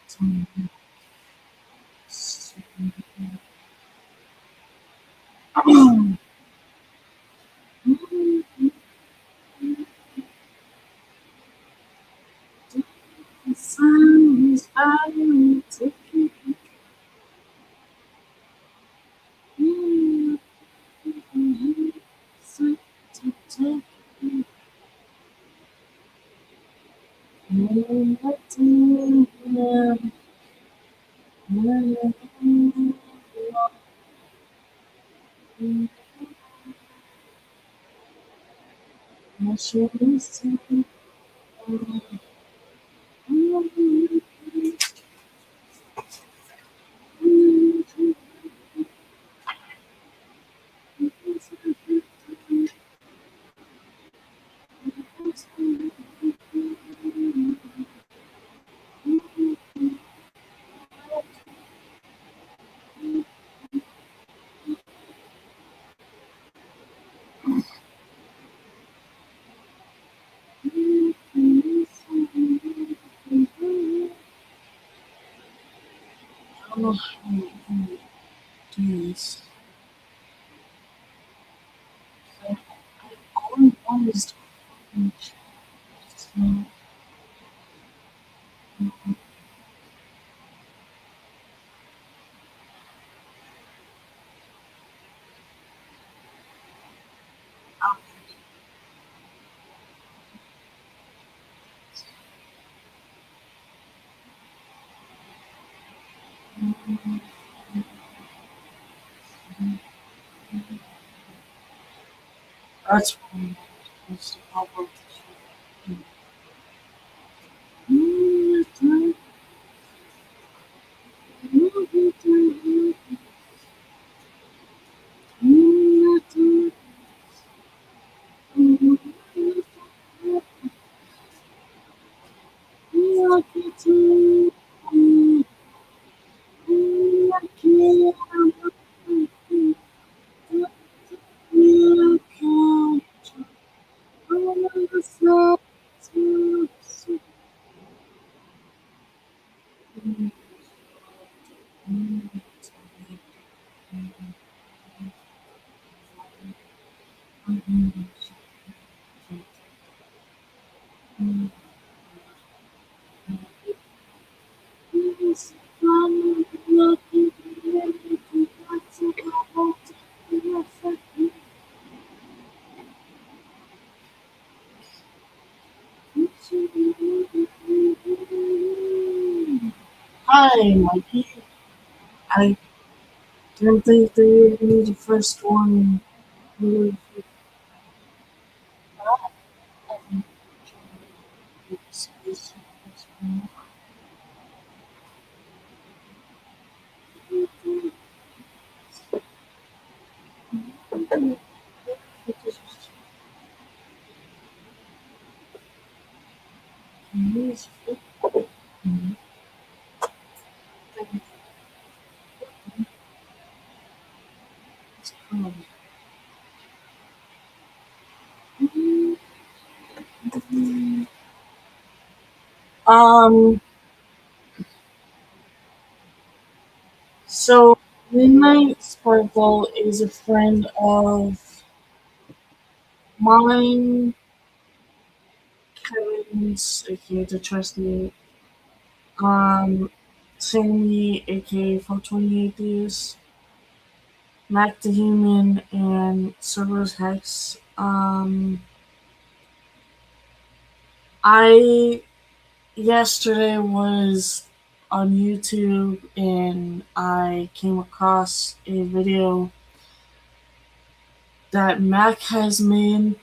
The sun is shining to you. So to take you to Yes. Going on is that's fine. That's the problem. Hi, Mikey. I don't think they would be the first one who Um, so Midnight Sparkle is a friend of mine, Kevin's, aka the trustee, Sammy, aka 428 Days, Mac the Human, and Cerberus Hex. I yesterday was on YouTube and I came across a video that Mac has made,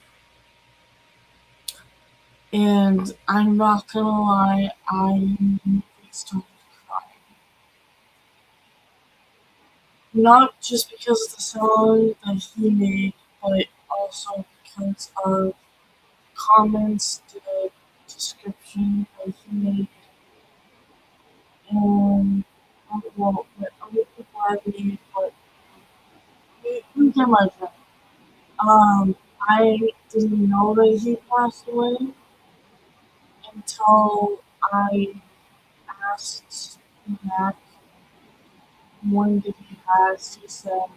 and I'm not gonna lie, I started crying. Not just because of the song that he made, but also because of comments, the description that he made, and well, what other people have made, but you get my drift. I didn't know that he passed away until I asked Mac when did he pass, he said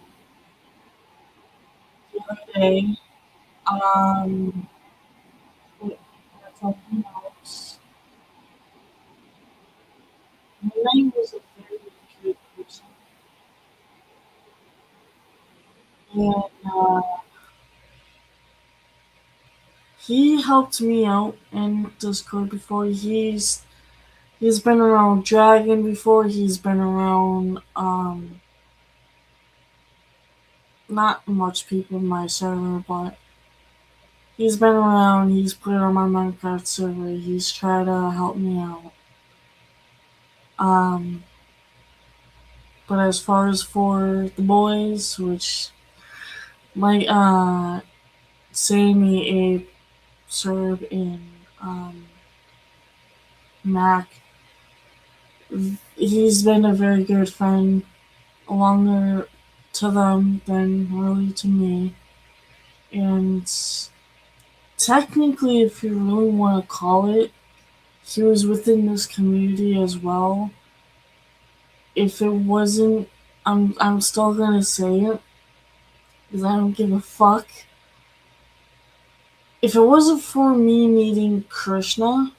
the other day. Um, but that's all he knows. Midnight was a very good person, and he helped me out in Discord before. He's been around Dragon before. He's been around not much people in my server, but he's been around. He's played on my Minecraft server. He's tried to help me out. Um, but as far as for the boys, which like Sammy, Abe, Serb, and Mac, he's been a very good friend, longer to them than really to me. And technically, if you really want to call it, he was within this community as well. If it wasn't, I'm still gonna say it because I don't give a fuck. If it wasn't for me meeting Krishna,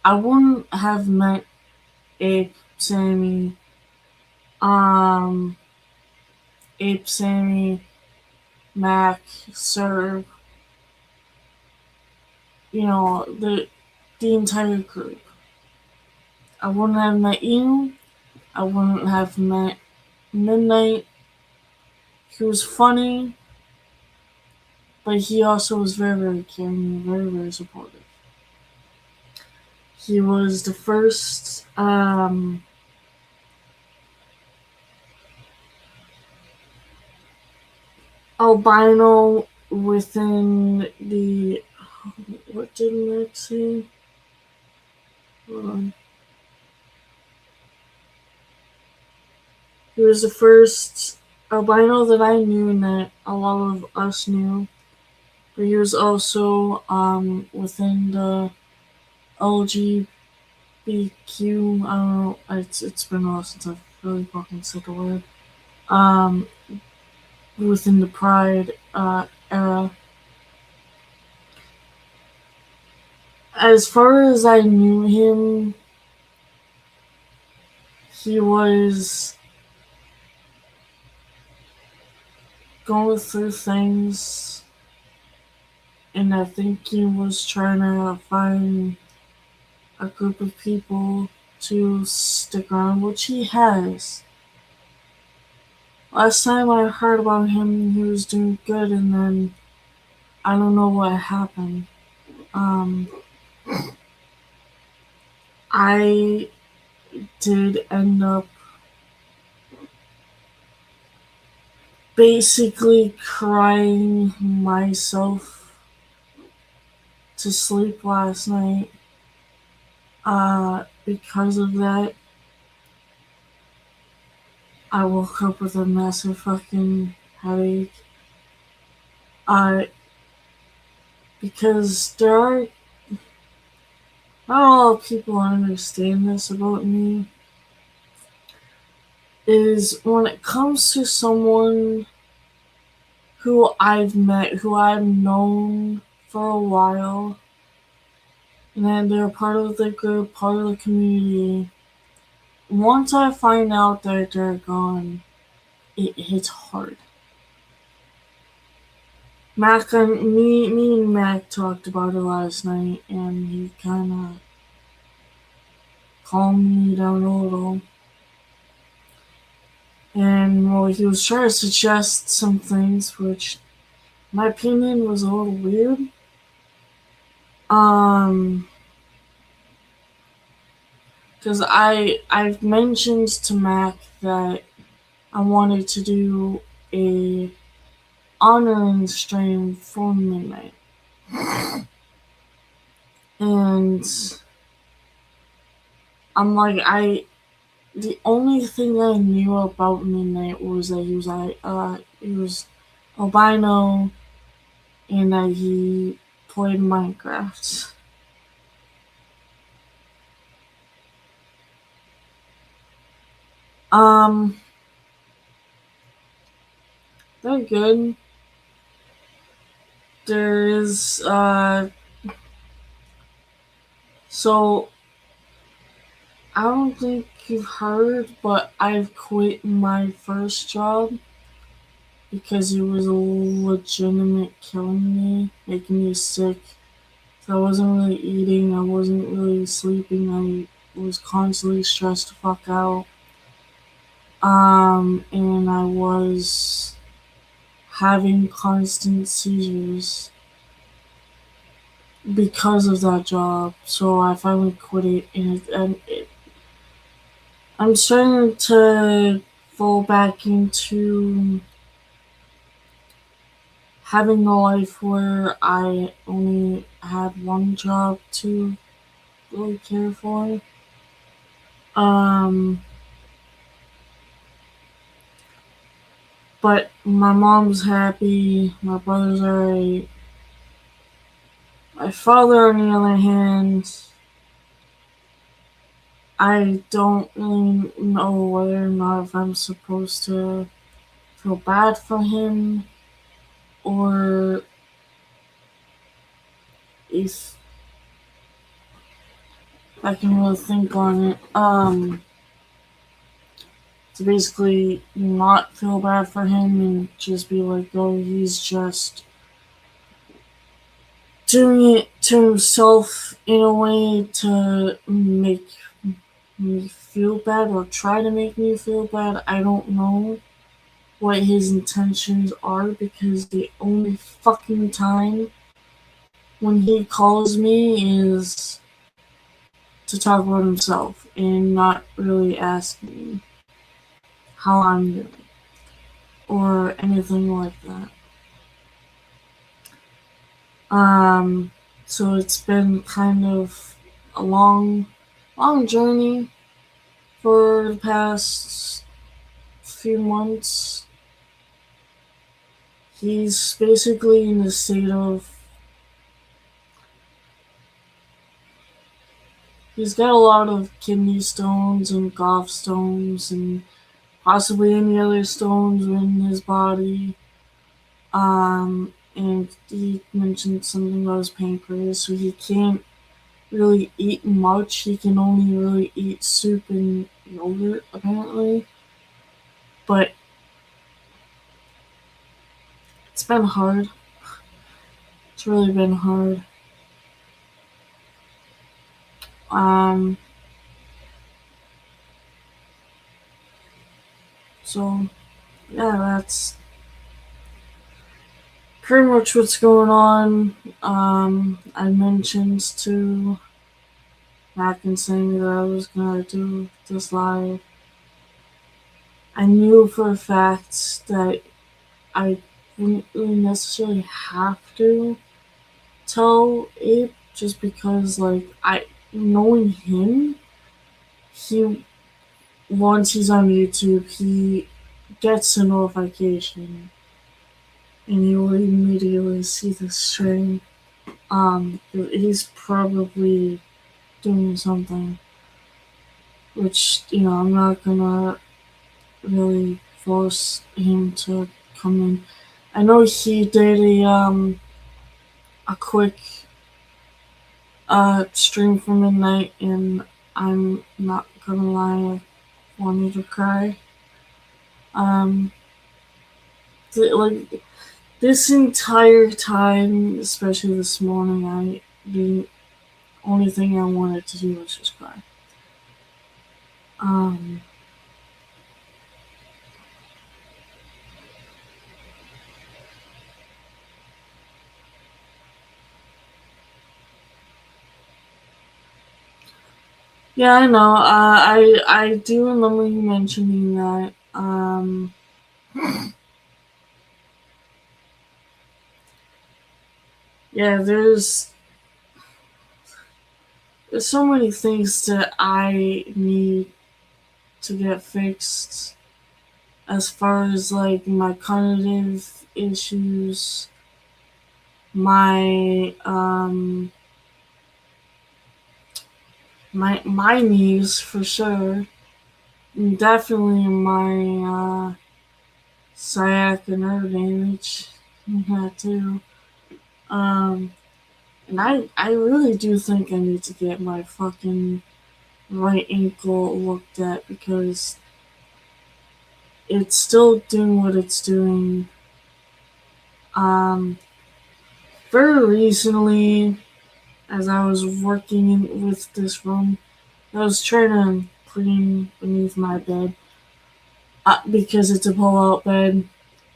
I wouldn't have met Ape, Sammy, um, Ape, Sammy, Mac, Serb, the entire group. I wouldn't have met you. I wouldn't have met Midnight. He was funny, but he also was very, very caring, very, very supportive. He was the first albino within the. What did Max say? Hold on. He was the first albino that I knew and that a lot of us knew. But he was also within the LGBTQ. I don't know. It's been a while since I've really fucking said the word. Um, within the Pride era. As far as I knew him, he was going through things, and I think he was trying to find a group of people to stick around, which he has. Last time I heard about him, he was doing good, and then I don't know what happened. Um, I did end up basically crying myself to sleep last night because of that. I woke up with a massive fucking headache. Uh, because there are not a lot of people understand this about me. Is when it comes to someone who I've met, who I've known for a while, and then they're part of the group, part of the community. Once I find out that they're gone, it hits hard. Me and Mac talked about it last night, and he kind of calmed me down a little. And well, he was trying to suggest some things, which, in my opinion, was a little weird. Um, because I've mentioned to Mac that I wanted to do a honoring stream for Midnight, and I'm like the only thing I knew about Midnight was that he was albino and that he played Minecraft. Um, they're good. There is so I don't think you've heard, but I've quit my first job because it was a legitimate killing me, making me sick. So I wasn't really eating, I wasn't really sleeping, I was constantly stressed the fuck out. And I was having constant seizures because of that job. So I finally quit it, I'm starting to fall back into having a life where I only had one job to really care for. Um, but my mom's happy, my brother's alright. My father, on the other hand, I don't really know whether or not if I'm supposed to feel bad for him or if I can really think on it. To basically not feel bad for him and just be like, oh, he's just doing it to himself in a way to make me feel bad or try to make me feel bad. I don't know what his intentions are because the only fucking time when he calls me is to talk about himself and not really ask me how I'm doing or anything like that. Um, so it's been kind of a long journey for the past few months. He's basically in a state of. He's got a lot of kidney stones and gallstones and possibly any other stones in his body. And he mentioned something about his pancreas, so he can't really eat much. He can only really eat soup and yogurt, apparently. But it's been hard. It's really been hard. Um, so yeah, that's pretty much what's going on. I mentioned to Mac and Sammy that I was gonna do this live. I knew for a fact that I wouldn't really necessarily have to tell Abe just because, like, knowing him, he once he's on YouTube, he gets a notification and you will immediately see the string. He's probably doing something, which I'm not gonna really force him to come in. I know he did a quick stream for midnight, and I'm not gonna lie, I wanted to cry. Um, like this entire time, especially this morning, the only thing I wanted to do was just cry. Um, yeah, I know. I do remember you mentioning that. Yeah, there's so many things that I need to get fixed as far as like my cognitive issues, my my knees for sure, definitely my sciatica nerve damage. That too. Um, and I really do think I need to get my fucking right ankle looked at because it's still doing what it's doing. Um, very recently, as I was working with this room, I was trying to clean beneath my bed because it's a pull-out bed.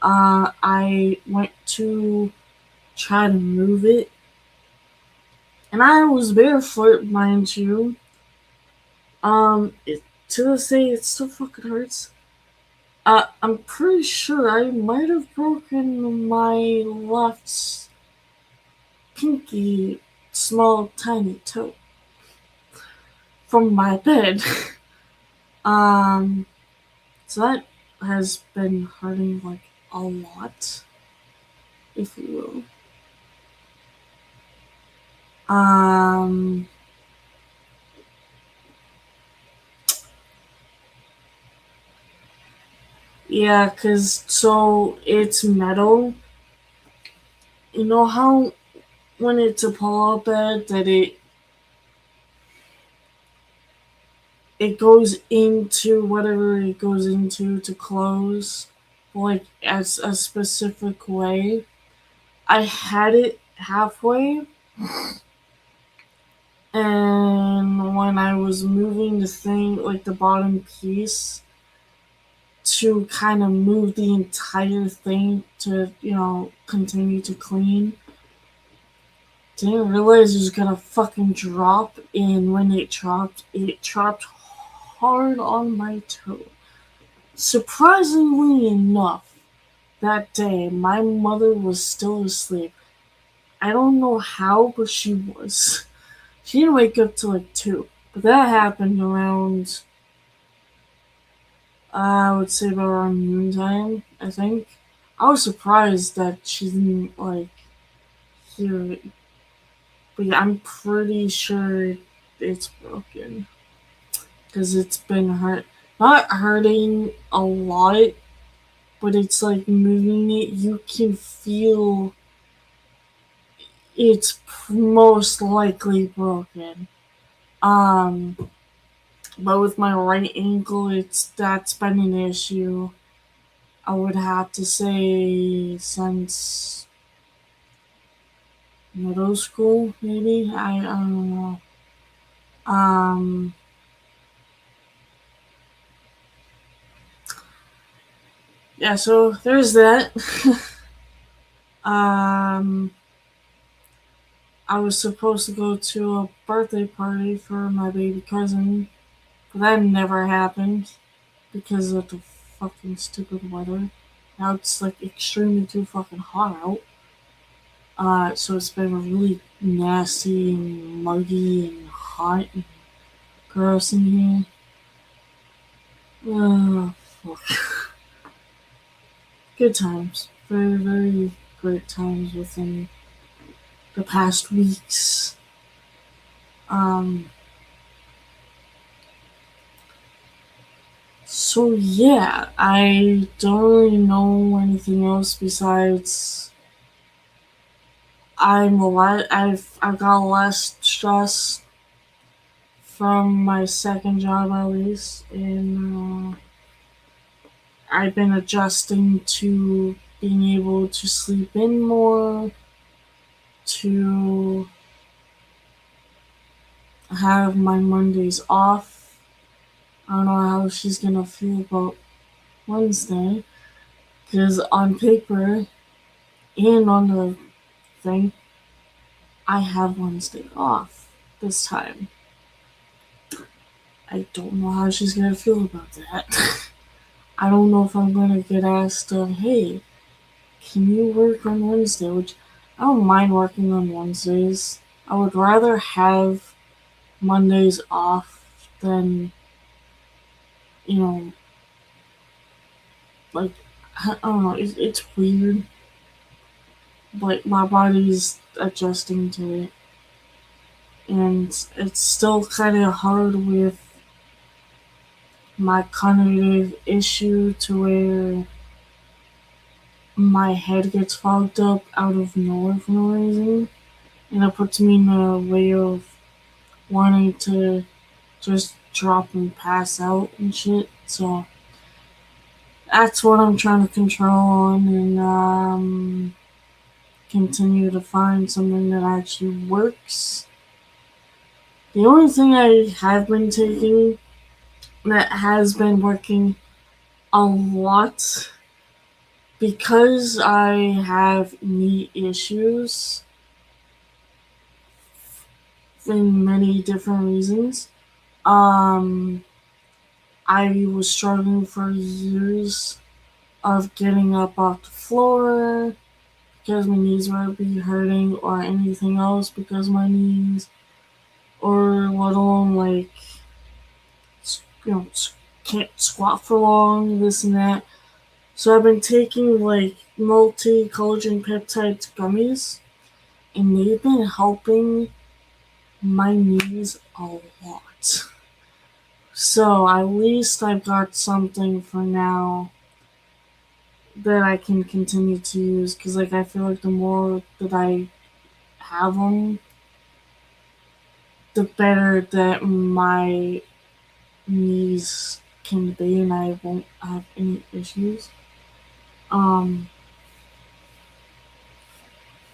I went to try to move it, and I was barefoot, mind you. To this day, it still fucking hurts. I'm pretty sure I might have broken my left pinky, small, tiny toe from my bed. um, so that has been hurting like a lot, if you will. Yeah, cause so it's metal. You know how when it's a pull-out bed that it goes into whatever it goes into to close, like as a specific way. I had it halfway, and when I was moving the thing, like the bottom piece, to kind of move the entire thing to, continue to clean, didn't realize it was gonna fucking drop, and when it dropped hard on my toe. Surprisingly enough, that day, my mother was still asleep. I don't know how, but she was. She didn't wake up till like 2. But that happened around, I would say about around noontime, I think. I was surprised that she didn't, like, hear it. But yeah, I'm pretty sure it's broken. Because it's been not hurting a lot, but it's like moving it. You can feel it's most likely broken. Um, but with my right ankle, that's been an issue. I would have to say since middle school, maybe. I don't know. Um, yeah. So there's that. um, I was supposed to go to a birthday party for my baby cousin, but that never happened because of the fucking stupid weather. Now it's like extremely too fucking hot out. So it's been really nasty and muggy and hot and gross in here. Fuck. Good times. Very, very great times within the past weeks. Um, so yeah, I don't really know anything else besides I've got less stress from my second job at least, and I've been adjusting to being able to sleep in more, to have my Mondays off. I don't know how she's gonna feel about Wednesday, because on paper and on the thing, I have Wednesday off this time. I don't know how she's gonna feel about that. I don't know if I'm gonna get asked, hey, can you work on Wednesday? Which I don't mind working on Wednesdays. I would rather have Mondays off than, you know, like, I don't know, it's weird, but my body's adjusting to it. And it's still kind of hard with my cognitive issue to where my head gets fogged up out of nowhere for no reason. And it puts me in a way of wanting to just drop and pass out and shit. So that's what I'm trying to control on and continue to find something that actually works. The only thing I have been taking that has been working a lot because I have knee issues for many different reasons. Um, I was struggling for years of getting up off the floor because my knees would be hurting or anything else because my knees or let alone like you know can't squat for long, this and that. So I've been taking like multi collagen peptide gummies, and they've been helping my knees a lot. So at least I've got something for now that I can continue to use because like I feel like the more that I have them, the better that my knees can be and I won't have any issues. Um,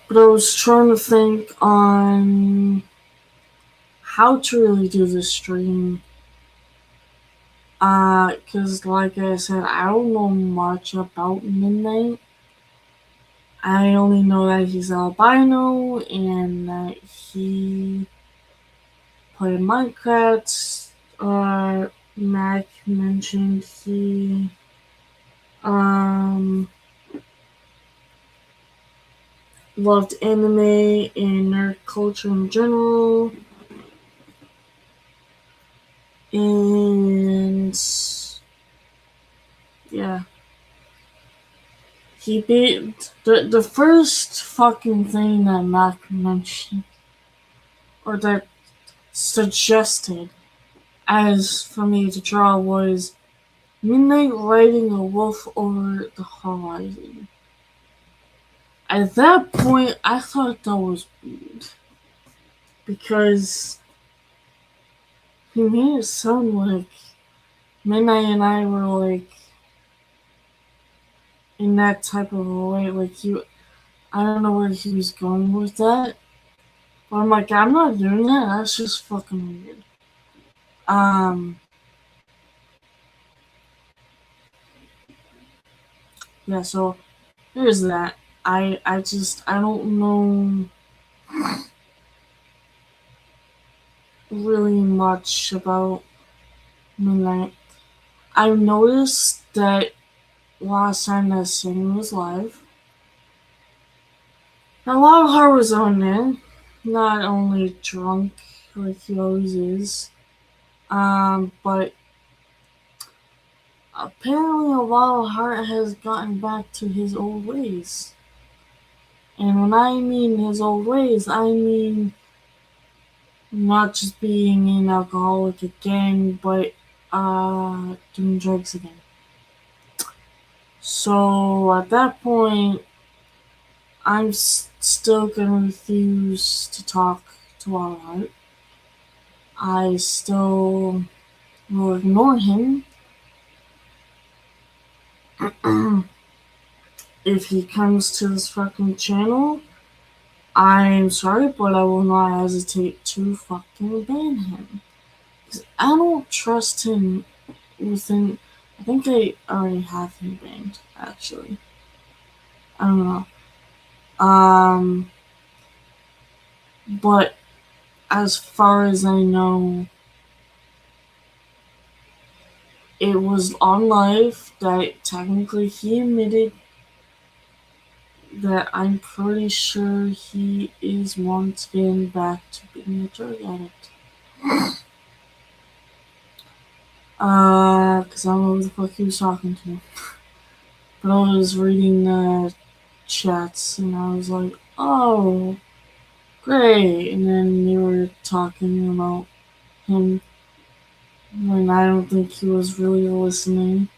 but I was trying to think on how to really do this stream. Cause like I said, I don't know much about Midnight. I only know that he's albino and that he played Minecraft. Mac mentioned he um loved anime and nerd culture in general. And yeah, he beat the first fucking thing that Mac mentioned or that suggested as for me to draw was Midnight riding a wolf over the horizon. At that point, I thought that was weird because he made it sound like Midnight and I were like in that type of a way. Like he, I don't know where he was going with that, but I'm like, I'm not doing that. That's just fucking weird. Um, yeah. So there's that. I don't know really much about Midnight. I noticed that last time that Singing was live, a lot of heart was on there. Not only drunk like he always is, but apparently a lot of heart has gotten back to his old ways. And when I mean his old ways, I mean not just being an alcoholic again, but doing drugs again. So at that point, I'm still gonna refuse to talk to Wildheart. I still will ignore him if he comes to this fucking channel. I'm sorry, but I will not hesitate to fucking ban him. 'Cause I don't trust him within. I think I already have him banned, actually. I don't know. But as far as I know, it was on live that technically he admitted that I'm pretty sure he is once getting back to being a drug addict. Cause I don't know who the fuck he was talking to. But I was reading the chats and I was like, oh, great. And then they were talking about him when I don't think he was really listening.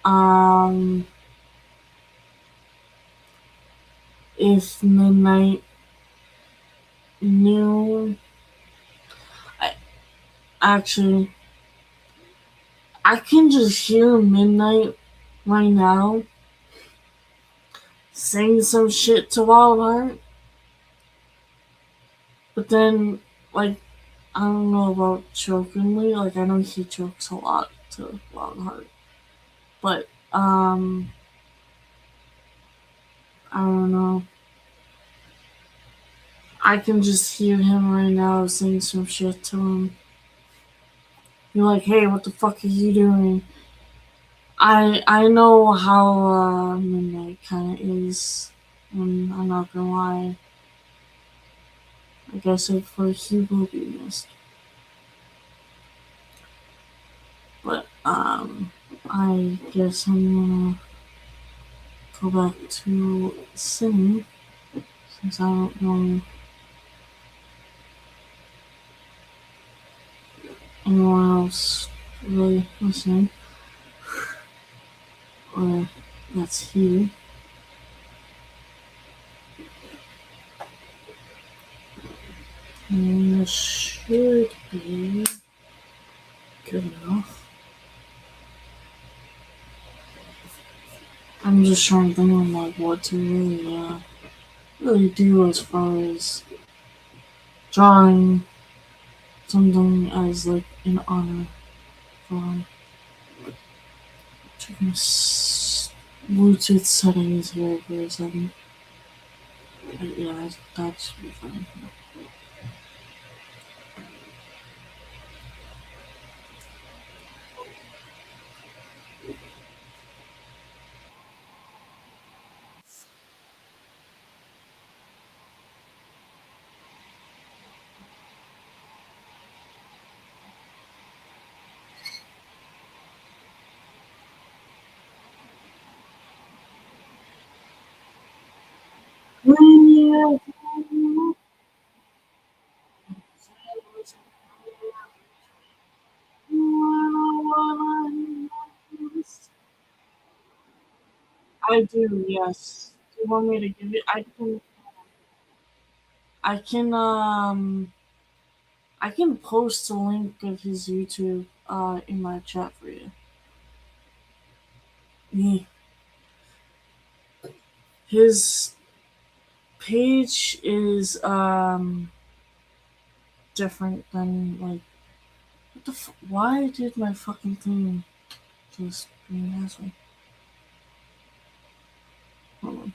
Um, if Midnight knew, I, actually, I can just hear Midnight right now saying some shit to Wildheart, but then, like, I don't know about jokingly, like, I know he jokes a lot to Wildheart, but, I don't know. I can just hear him right now saying some shit to him. You're like, hey, what the fuck are you doing? I know how Midnight kind of is, and I'm not gonna lie. I guess it for he will be missed, but I guess I'm gonna go back to singing since I don't know anyone else really listening or that's here. And this should be good enough. I'm just trying to think of like what to really do as far as drawing something as like an honor from checking Bluetooth settings here for a second. Yeah, that should be fine. Yeah. I do, yes. Do you want me to give it? I can post a link of his YouTube in my chat for you. Yeah. His page is different than like what the why did my fucking thing just be an asshole? Hold on.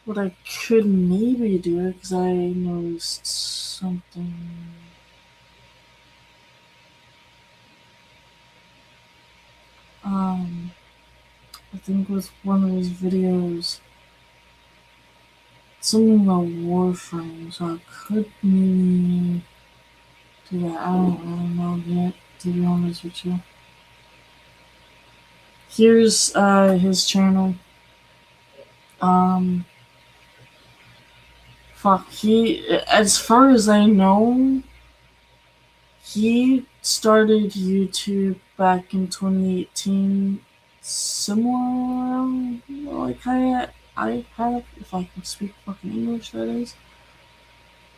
What I could maybe do because I noticed something. Um, I think with one of his videos, something about Warframe, so I could maybe do that. I don't really know yet, to be honest with you. Here's his channel. Um, fuck, as far as I know, he started YouTube back in 2018, similar like I have, if I can speak fucking English, that is.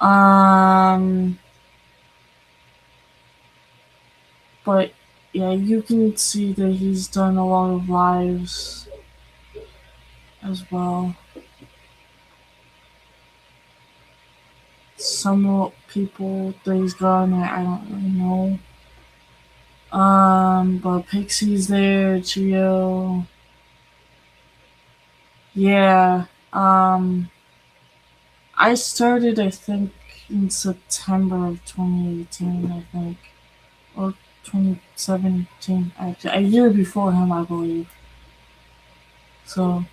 Um, but yeah, you can see that he's done a lot of lives as well. Some people that he's got on there, I don't really know. But Pixie's there, Geo. Yeah. I started, I think, in September of 2018, I think, or 2017, actually, a year before him, I believe. So,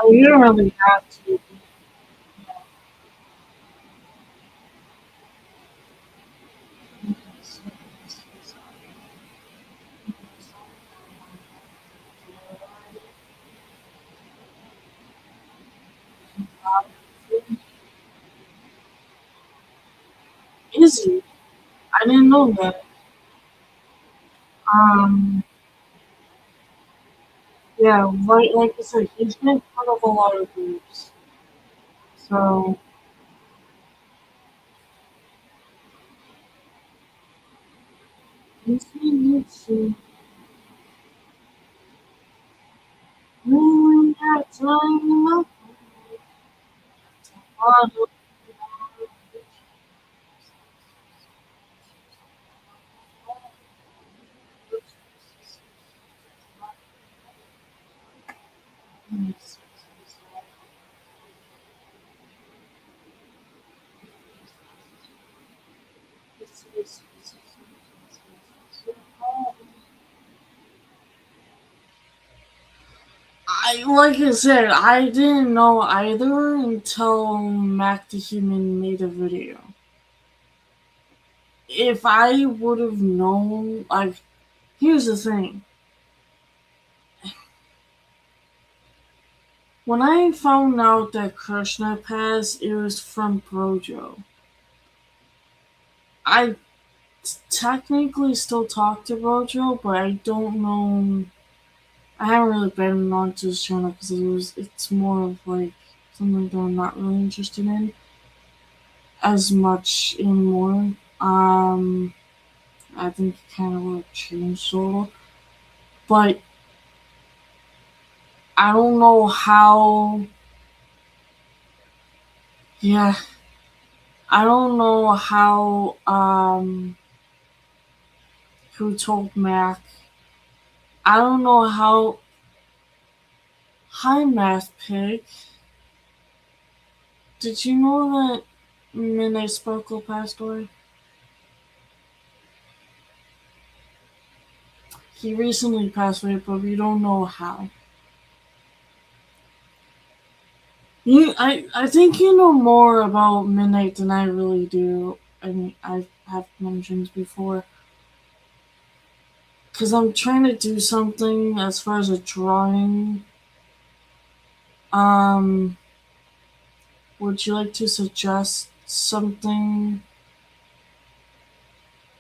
Oh, you don't really have to. Is he? I didn't know that. Um, yeah, like I said, he's been part of a lot of groups. So, let's see, let's see. We got time enough. Like I said, I didn't know either until Mac the Human made a video. If I would have known, like, here's the thing. When I found out that Krishna passed, it was from Brojo. I technically still talk to Brojo, but I don't know. I haven't really been onto his channel because it's more of like something that I'm not really interested in as much anymore. I think it kind of like changed a little, but I don't know how. Yeah, I don't know how. Who told Mac? I don't know how. Hi, Math Pig. Did you know that Midnight Sparkle passed away? He recently passed away, but we don't know how. I think you know more about Midnight than I really do. I mean, I have mentioned before. Because I'm trying to do something as far as a drawing. Um, would you like to suggest something?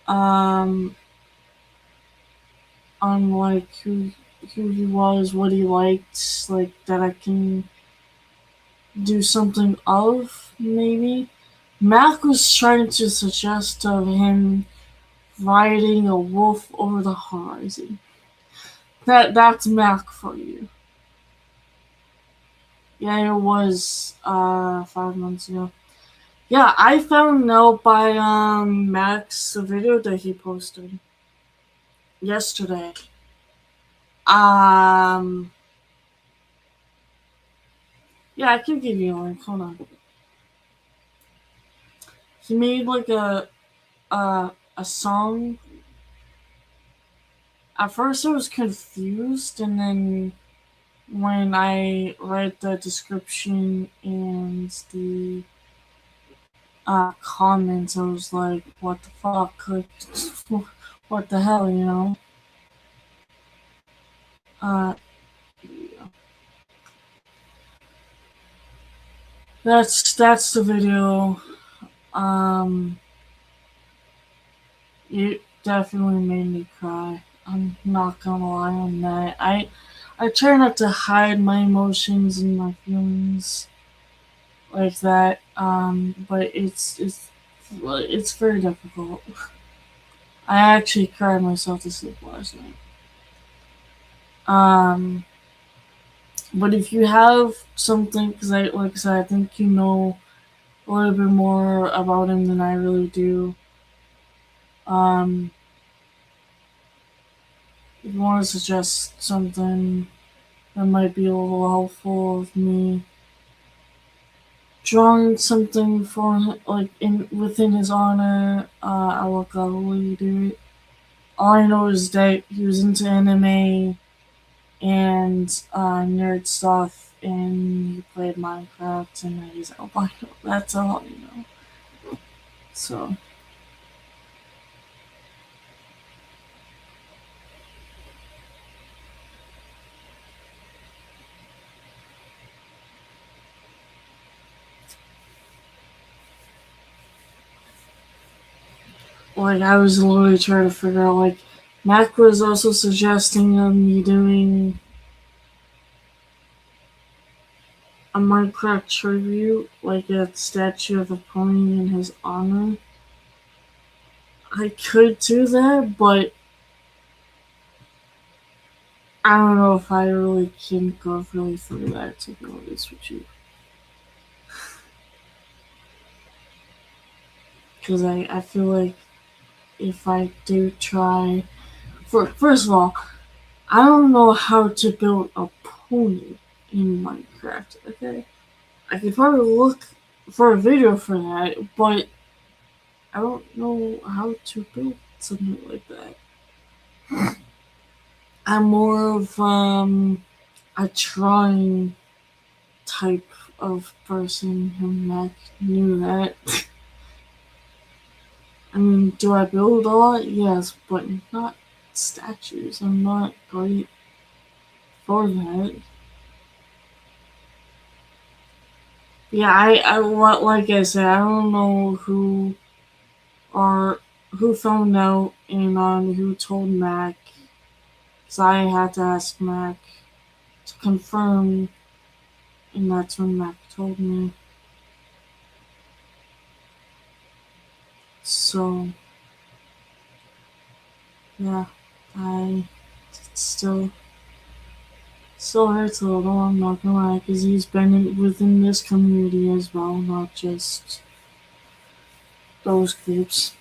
Um, on like who he was, what he liked, like that I can do something of, maybe. Mac was trying to suggest of him riding a wolf over the horizon. That's Mac for you. Yeah, it was 5 months ago. Yeah, I found out by Mac's video that he posted yesterday. Um yeah, I can give you a link. Hold on. He made like a song. At first I was confused, and then when I read the description and the comments, I was like, "What the fuck? Like, what the hell?" You know. Uh, that's the video. Um, it definitely made me cry. I'm not gonna lie on that. I try not to hide my emotions and my feelings like that. But it's very difficult. I actually cried myself to sleep last night. Um, but if you have something, because like I said, I think you know a little bit more about him than I really do. Um, if you want to suggest something that might be a little helpful of me drawing something for him, like in within his honor, I will gladly do it. All I know is that he was into anime and nerd stuff, and he played Minecraft, and he's albino. That's all you know. So, like, I was literally trying to figure out, like, Mac was also suggesting of me doing a Minecraft tribute, like a statue of a pony in his honor. I could do that, but I don't know if I really can go really through that, to be honest with you. Because I feel like if I do try, first of all, I don't know how to build a pony in Minecraft. Okay, I could probably look for a video for that, but I don't know how to build something like that. I'm more of a drawing type of person who Mac knew that. I mean, do I build a lot? Yes, but not statues. I'm not great for that. Yeah, like I said, I don't know or who found out and who told Mac. Cause I had to ask Mac to confirm, and that's when Mac told me. So yeah, I still hurts a little. I'm not gonna lie, because he's been within this community as well, not just those groups.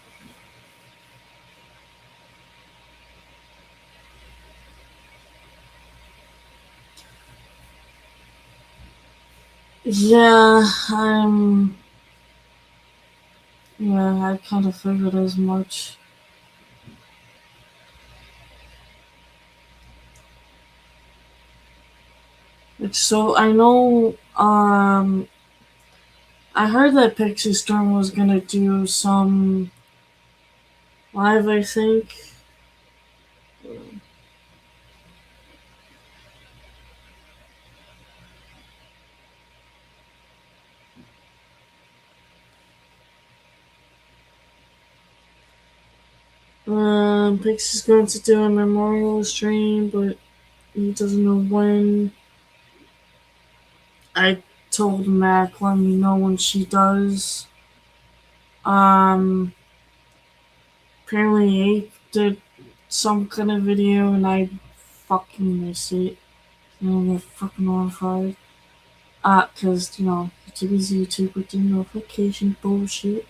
Yeah, I'm. Yeah, I kind of figured as much. Like, so I know. I heard that Pixie Storm was gonna do some live. I think. Pixie's going to do a memorial stream, but he doesn't know when. I told Mac, let me know when she does. Um, Apparently Ape did some kind of video and I fucking missed it. And I get fucking horrified. Cause, YouTube is YouTube with the notification bullshit.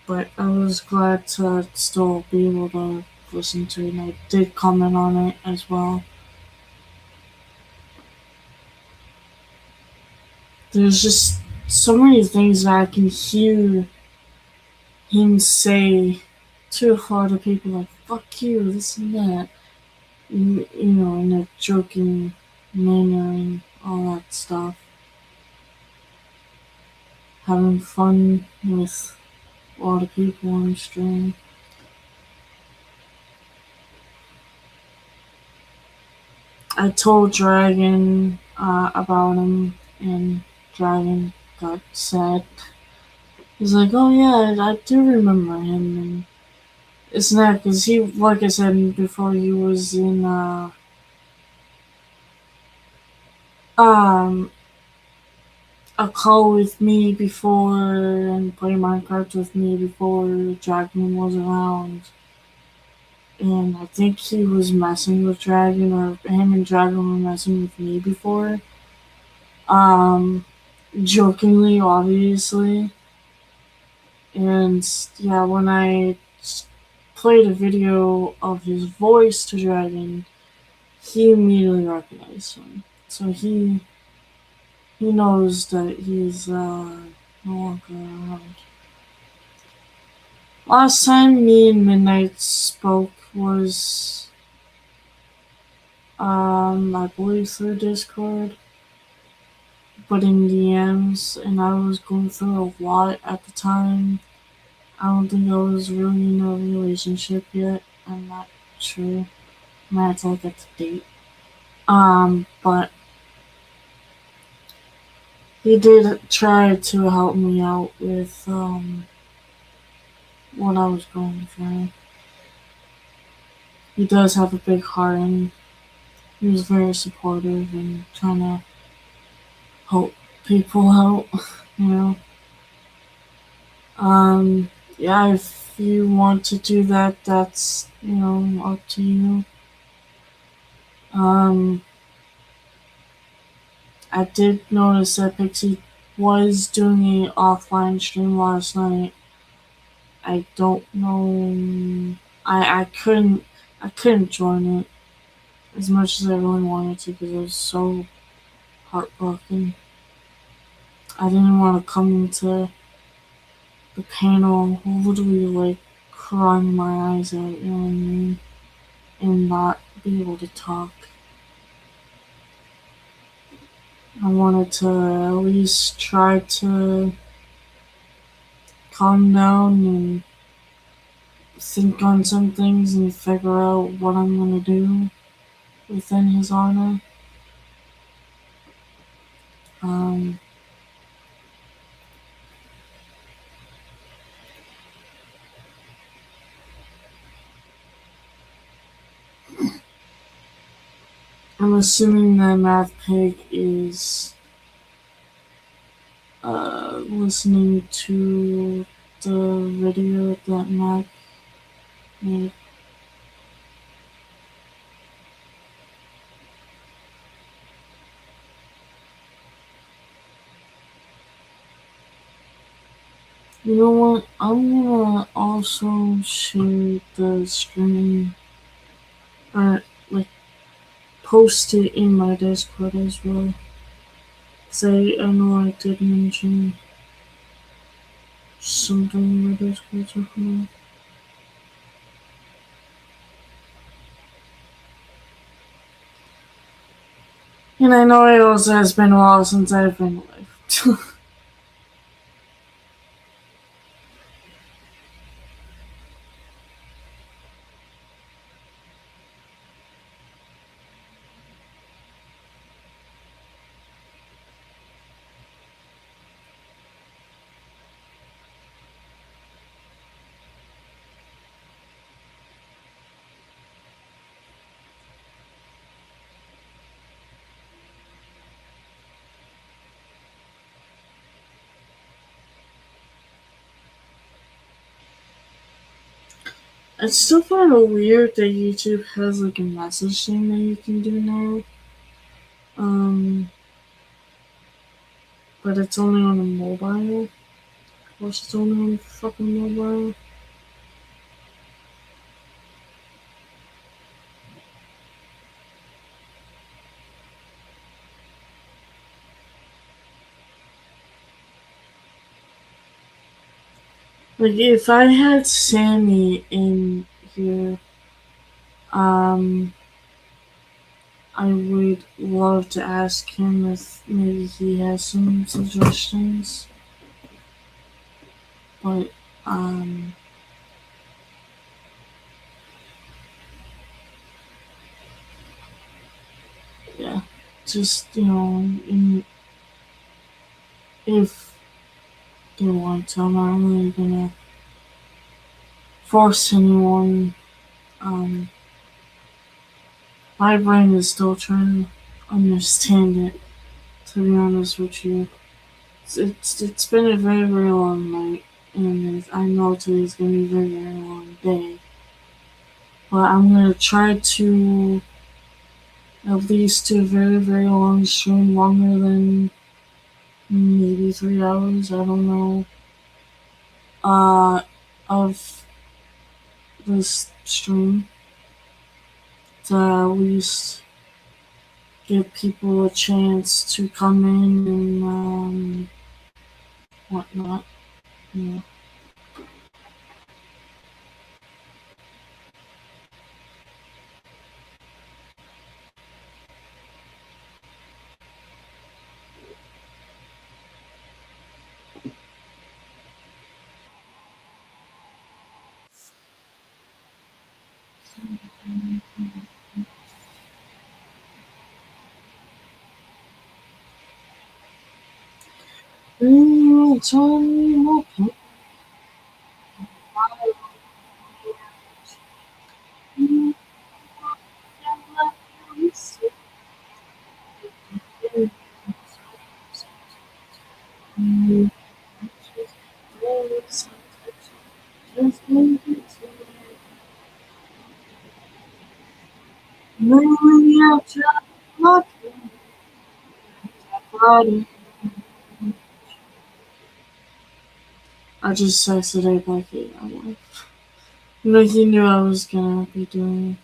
But I was glad to still be able to listen to it, and I did comment on it as well. There's just so many things that I can hear him say to a lot of people, like, fuck you, this and that. In a joking manner and all that stuff. Having fun with a lot of people on stream. I told Dragon about him, and Dragon got sad. He's like, oh yeah, I do remember him. And it's not because he, like I said before, he was in um, a call with me before and play Minecraft with me before Dragon was around. And I think he was messing with Dragon, or him and Dragon were messing with me before. Um, Jokingly, obviously. And yeah, when I played a video of his voice to Dragon, he immediately recognized him. So he knows that he's no longer around. Last time me and Midnight spoke was I believe through Discord, but in DMs, and I was going through a lot at the time. I don't think I was really in a relationship yet. I'm not sure. I might have to look at the date. But he did try to help me out with what I was going through. He does have a big heart, and he was very supportive and trying to help people out. You know. Um, yeah, if you want to do that, that's up to you. Um, I did notice that Pixie was doing an offline stream last night. I don't know. I couldn't join it as much as I really wanted to because I was so heartbroken. I didn't want to come into the panel literally like crying my eyes out, you know what I mean, and not be able to talk. I wanted to at least try to calm down and think on some things and figure out what I'm gonna do within his honor. Um, I'm assuming that Math Pig is listening to the video that Mac made. You know what? I'm gonna also share the screen or like post it in my Discord as well. Say I know I did mention something in my Discord so far. And I know it also has been a while since I've been alive. I still find it weird that YouTube has like a message thing that you can do now. Um, but it's only on a mobile. Of course, it's only on a fucking mobile. Like if I had Sammy in here, um, I would love to ask him if maybe he has some suggestions. But um, yeah, just if they want to, I'm not really gonna force anyone. Um, my brain is still trying to understand it. To be honest with you, it's been a very very long night, and I know today's gonna be a very very long day. But I'm gonna try to at least do a very very long stream, longer than maybe 3 hours. I don't know. Of this stream to at least give people a chance to come in and whatnot. Yeah. Tony Mopa. Maybe I'll try my body. I just texted a packet. You know, he knew I was gonna be doing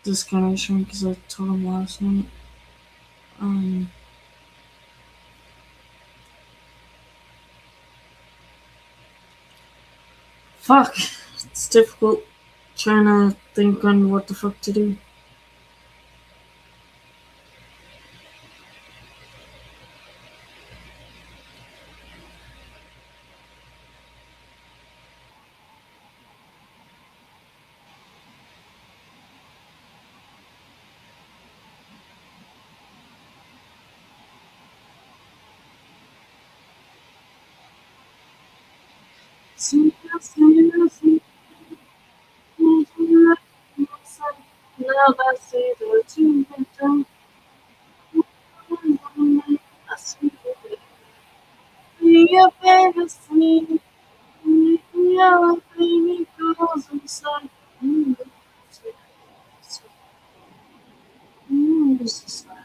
this kind of stream because I told him last night. Um, fuck. It's difficult trying to think on what the fuck to do. Now I see the two of I see your fantasy. Your baby goes inside. This is like,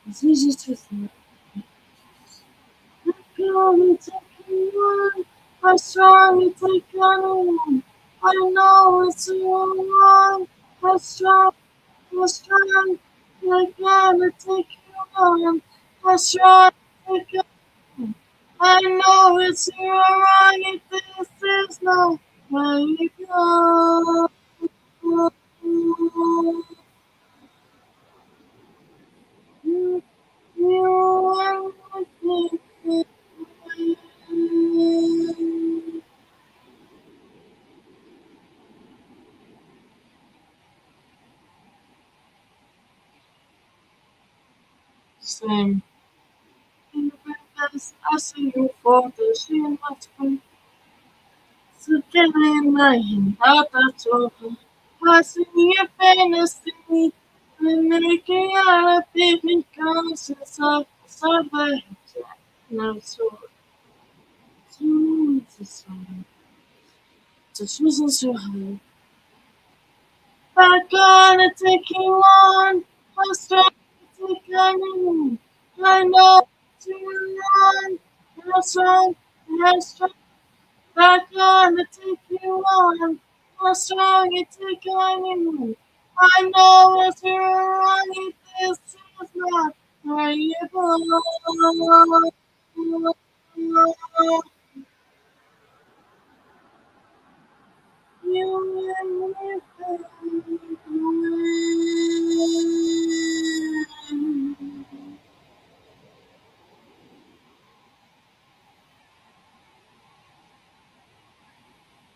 it's easy to think. Gonna take you on. I strongly take on. I know it's wrong. I strong, I strong. I gotta take you on. I strong, take on. I know it's wrong. If this is not where you go. You are same. I see you for the she must be sitting in my hand. That's all. I see your fantasy and making out of baby conscious of survey. No, so Jesus, just wasn't so hard. I'm gonna take you on. I'm strong to take on you. I know you run. I'm strong. I'm strong. I'm gonna take you on. I'm strong to take on you. I know if you're wrong, if this is not where you belong. You and me.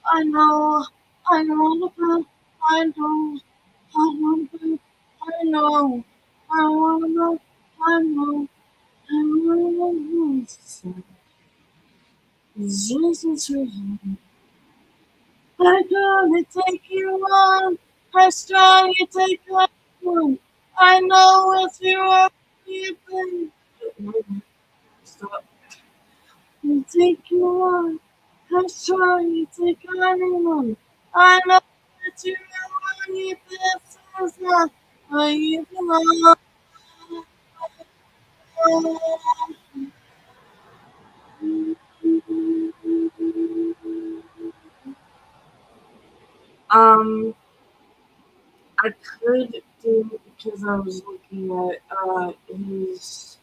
I know, I know, I know, I know, I know, I wanna, I know, I wanna. Jesus, I'm gonna take you on. How strong you take one. I know it's your everything. Stop. You take you on. How strong you take anyone. I know that you're only this is not where you belong. Um, I could do because I was looking at his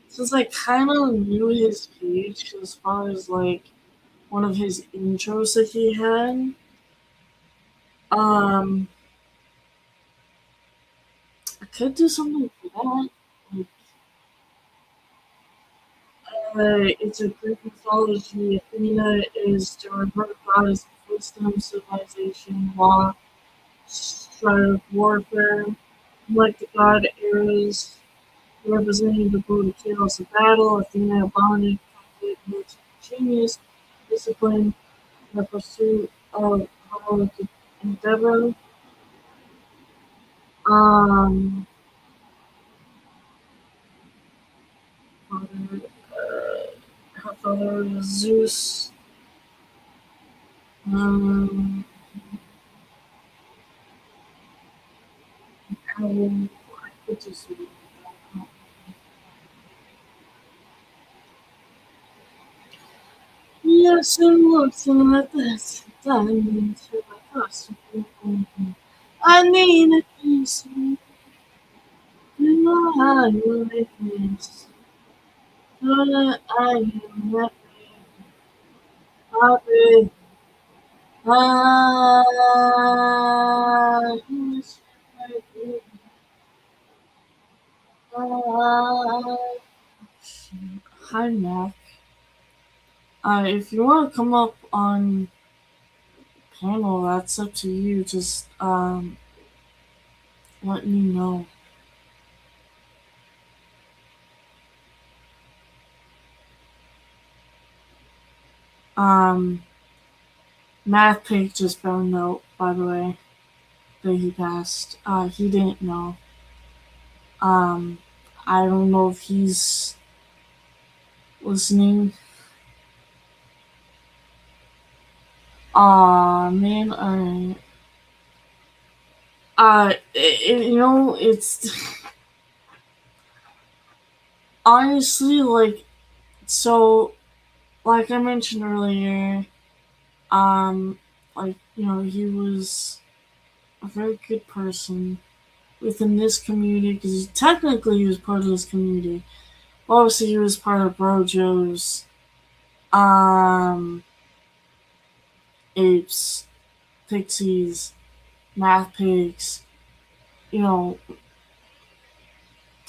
since I kind of knew his page as far as like one of his intros that he had. Um, I could do something for that. Like, it's a Greek mythology. Athena is the remote goddess of wisdom, civilization, law, strife, warfare. Like the god Ares, representing the brutal chaos of battle. Athena embodied conflict, military genius, discipline, the pursuit of heroic endeavor. Um, father, her father was Zeus. Um, I could just read that. Yes, and looking at this, diving into my thoughts. I need a piece of my weakness, so that I am happy. Happy. I wish I could. Hi, Mac. If you want to come up on panel, that's up to you. Just let me know. Um, Math Pig just found out, by the way, that he passed. He didn't know. Um, I don't know if he's listening. Aw, man, alright. It's honestly like so. Like I mentioned earlier, um, he was a very good person within this community because technically he was part of this community. Obviously, he was part of Brojo's um, apes, pixies, math pigs. You know,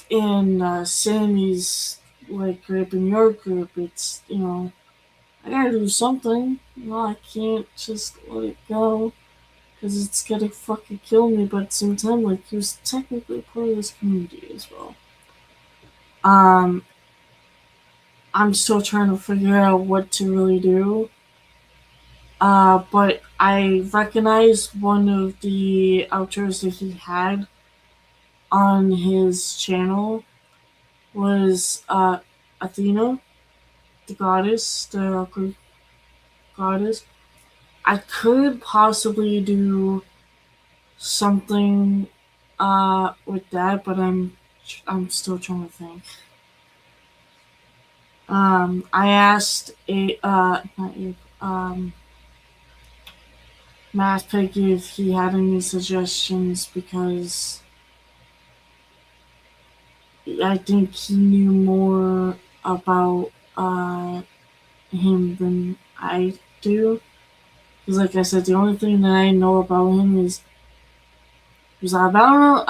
in Sammy's like group and your group, it's I gotta do something. I can't just let it go because it's gonna fucking kill me. But at the same time, like he was technically part of this community as well. Um, I'm still trying to figure out what to really do. But I recognized one of the outros that he had on his channel was Athena, the goddess, the Greek goddess. I could possibly do something with that, but I'm still trying to think. I asked a not a Math Pig if he had any suggestions because I think he knew more about him than I do. Because, like I said, the only thing that I know about him is he was albino,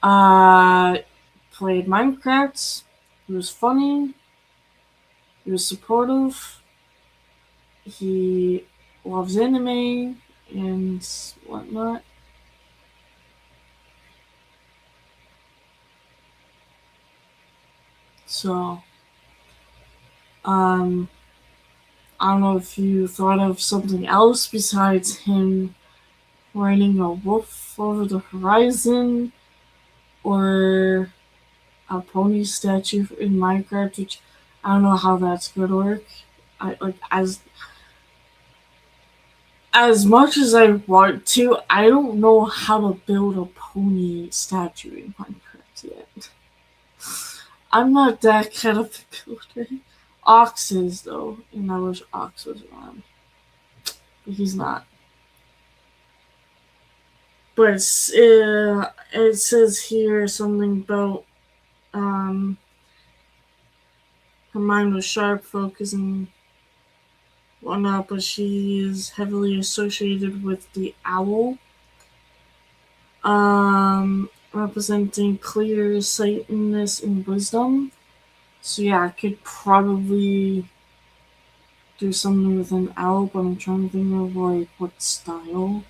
uh, played Minecraft, he was funny, he was supportive, he loves anime and whatnot. So, um, I don't know if you thought of something else besides him riding a wolf over the horizon or a pony statue in Minecraft, which I don't know how that's gonna work. I like as much as I want to, I don't know how to build a pony statue in Minecraft yet. I'm not that kind of a builder. Ox is though, and I wish Ox was around, but he's not. But it says here something about um, her mind was sharp, focused, and whatnot, but she is heavily associated with the owl, representing clear sightedness and wisdom. So yeah, I could probably do something with an owl, but I'm trying to think of like what style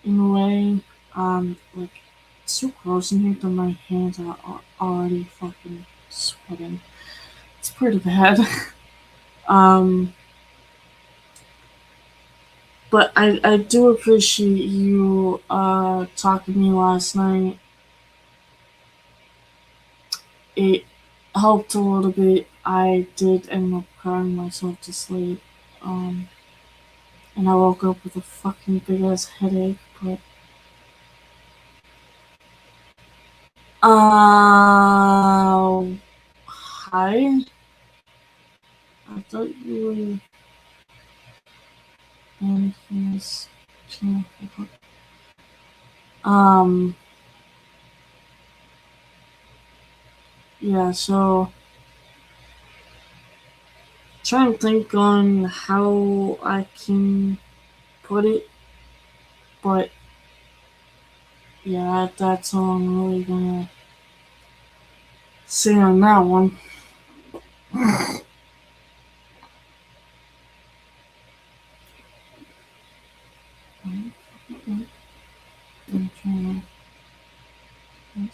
in a way. Like It's too gross in here that my hands are already fucking sweating. It's pretty bad. um, but I do appreciate you talking to me last night. It helped a little bit. I did end up crying myself to sleep. Um, and I woke up with a fucking big ass headache. But uh, hi. I thought you were in his channel. Um, yeah. So trying to think on how I can put it, but yeah, that's all I'm really gonna say on that one. I'm trying to.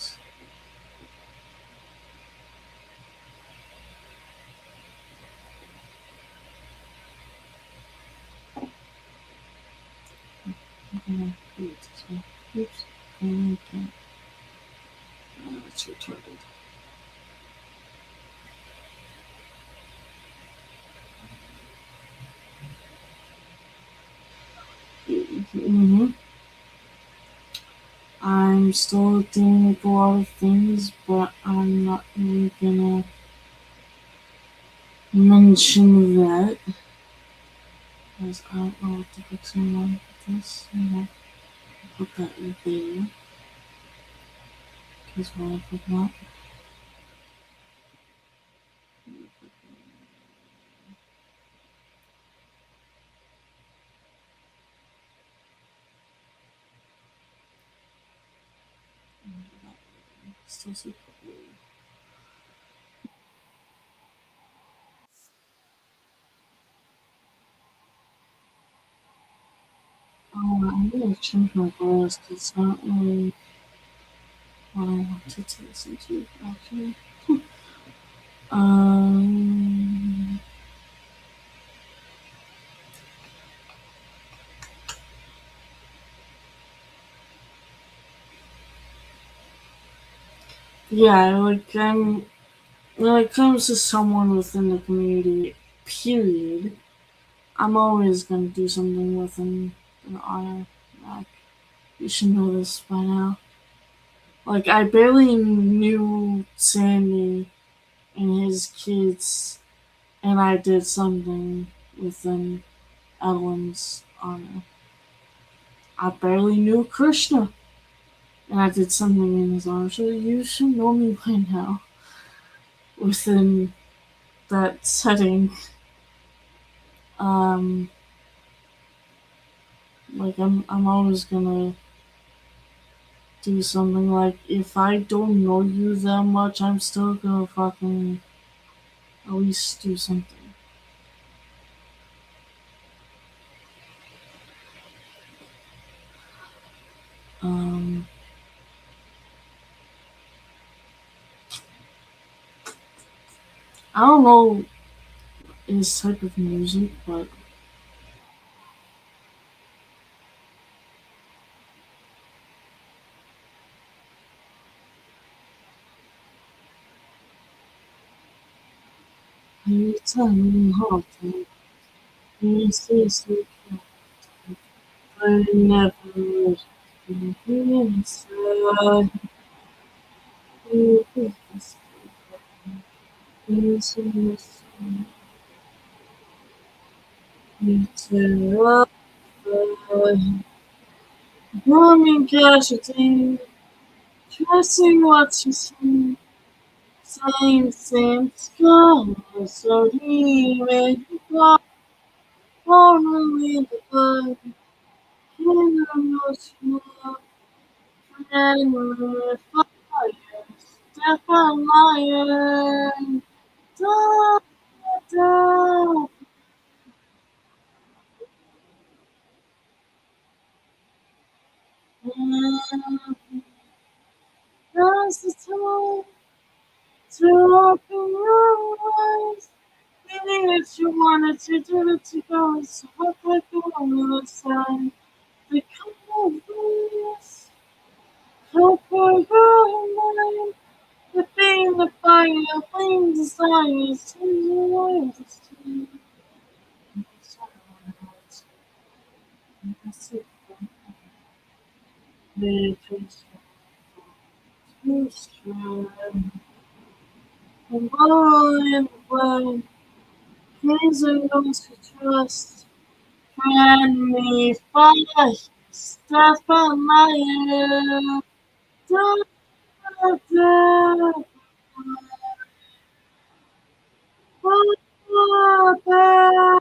I'm gonna do it this way. Oops. Okay. That's retarded. Mm-hmm. I'm still dealing with a lot of things, but I'm not really gonna mention that because I don't know what the fuck's going on with this. I'm gonna put that in there because why the fuck not? Still super cool. Oh, I'm gonna change my voice because it's not really what I wanted to listen to actually. Um, yeah, like when it comes to someone within the community, period, I'm always gonna do something with them in honor. Like, you should know this by now. Like, I barely knew Sammy and his kids, and I did something within Evelyn's honor. I barely knew Krishna, and I did something in his honor. So you should know me by now within that setting. Um, like I'm always gonna do something. Like if I don't know you that much, I'm still gonna fucking at least do something. Um, I don't know his type of music, but you tell me how to. You say so, but never. You say you tell Morning casualty, trusting what you see, same sky, so he made you fly, formerly the blood, in the motion of friend fire, step on lion, da, da, da. to open your eyes. Meaning that you wanted to do it to go so hot like the one on the sun. The couple of days, hope for your mind. The thing, the fire, flame, desires, to the world is to meditation, too strong, and blowing in the blood. Kings are those who trust. Can me fire, start from my ear. Da, da, da, da,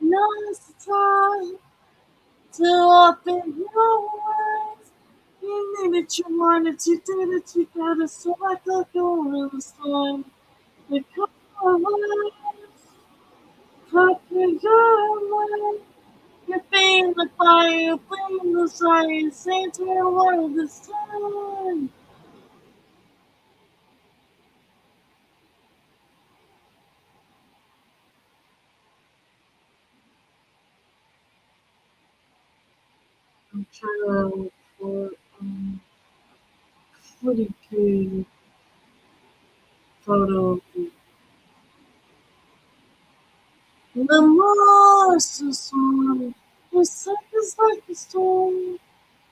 now's the time to open your eyes. You need it, you want it, you did it, you got it, so I thought you were the storm. The colors, copy your mind. You feel the fire, you feel the fire, say to the world this time. I'm trying to look for 42 photo. The monster's song, the seconds like a storm.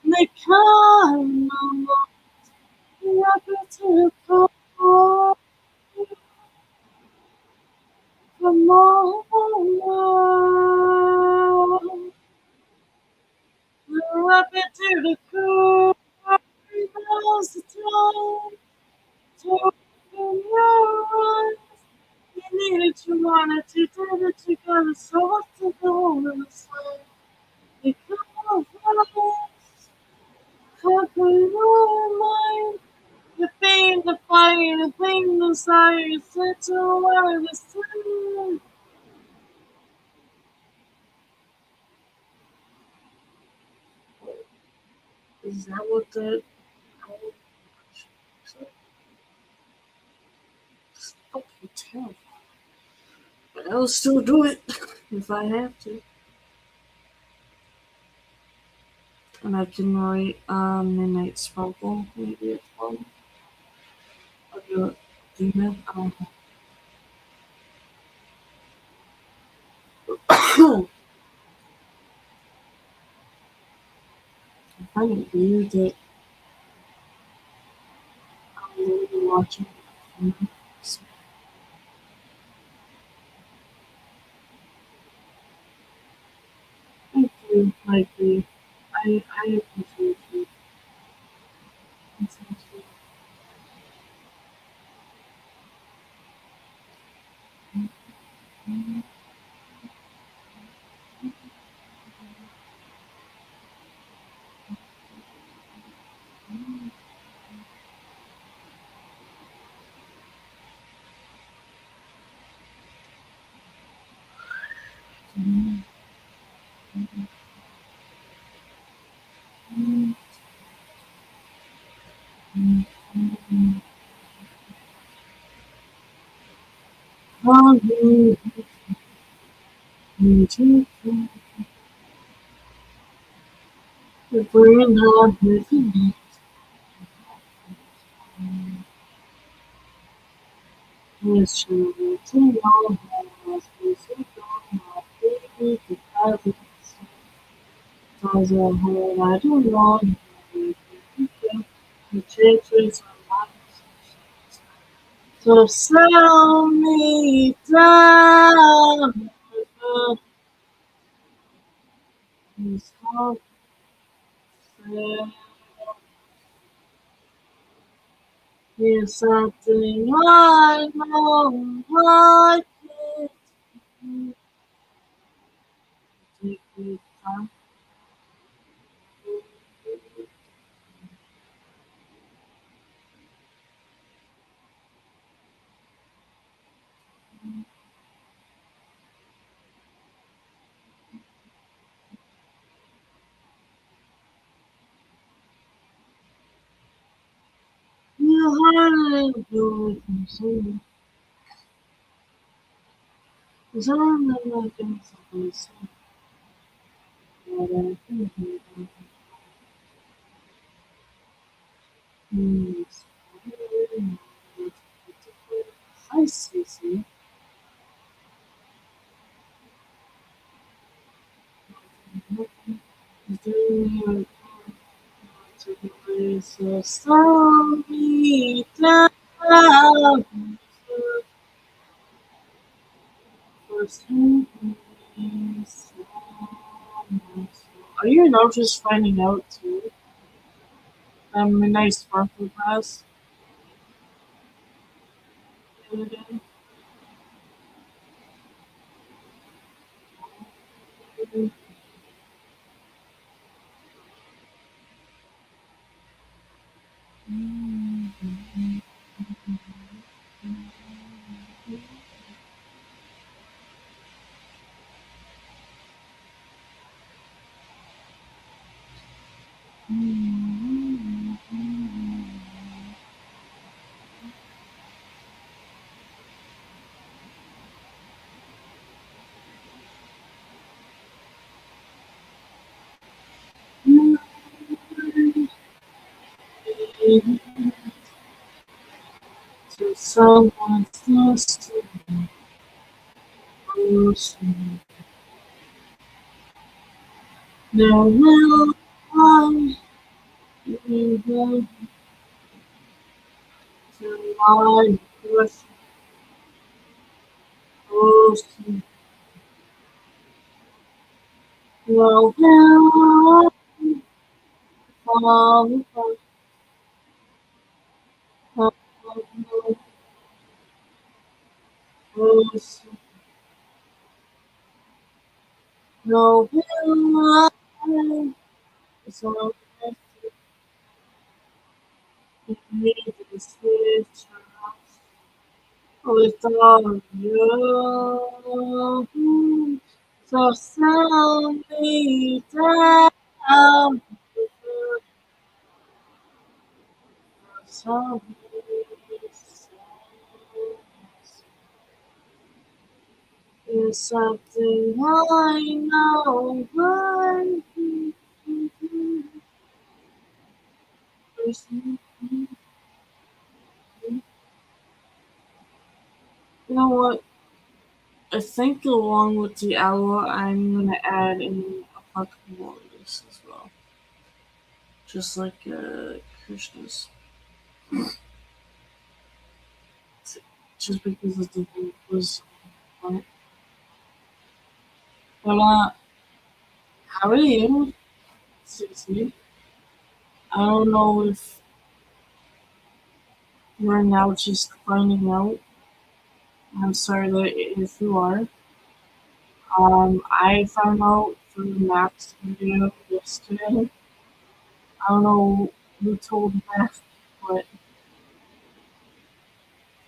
They come along, rapid to the core. Come on, rapid to the core. Now's the time to open your eyes. You needed, you wanted, you did it, you got it, so what's the goal in the sun? You come on, conquer your mind. The pain, the fire, the pain, the desire, set to where the sun. Is that what the fucking terrible? But I'll still do it if I have to. And I can write Midnight Sparkle, maybe it's fun. I'll do it. Demon. If I can read it, I'm going to be watching it. So, thank you, Mikey. I appreciate you. Thank you. You're bringing on with me. Yes, children, too long has been so long, my baby, the thousand times at home. I don't know. The chances are not so sell me down. His heart said, here's something I know I can't take it time. didn't do it myself. Because I remember doing something so but I think it's high season. Doing so slow me down for some reason. Are you now just finding out too? Midnight Sparkle Pass the other day. To someone close to close. There will I be the to my crush close. Well, will I fall close. No, will I so need to switch without you. So send me down. So is something I know, but you know what? I think along with the owl, I'm gonna add in a Pokemon Warriors as well, just like Krishna's, just because of the group was on it. But how are you? Seriously, I don't know if you're now just finding out. I'm sorry that if you are. I found out through Max video yesterday. I don't know who told Max, but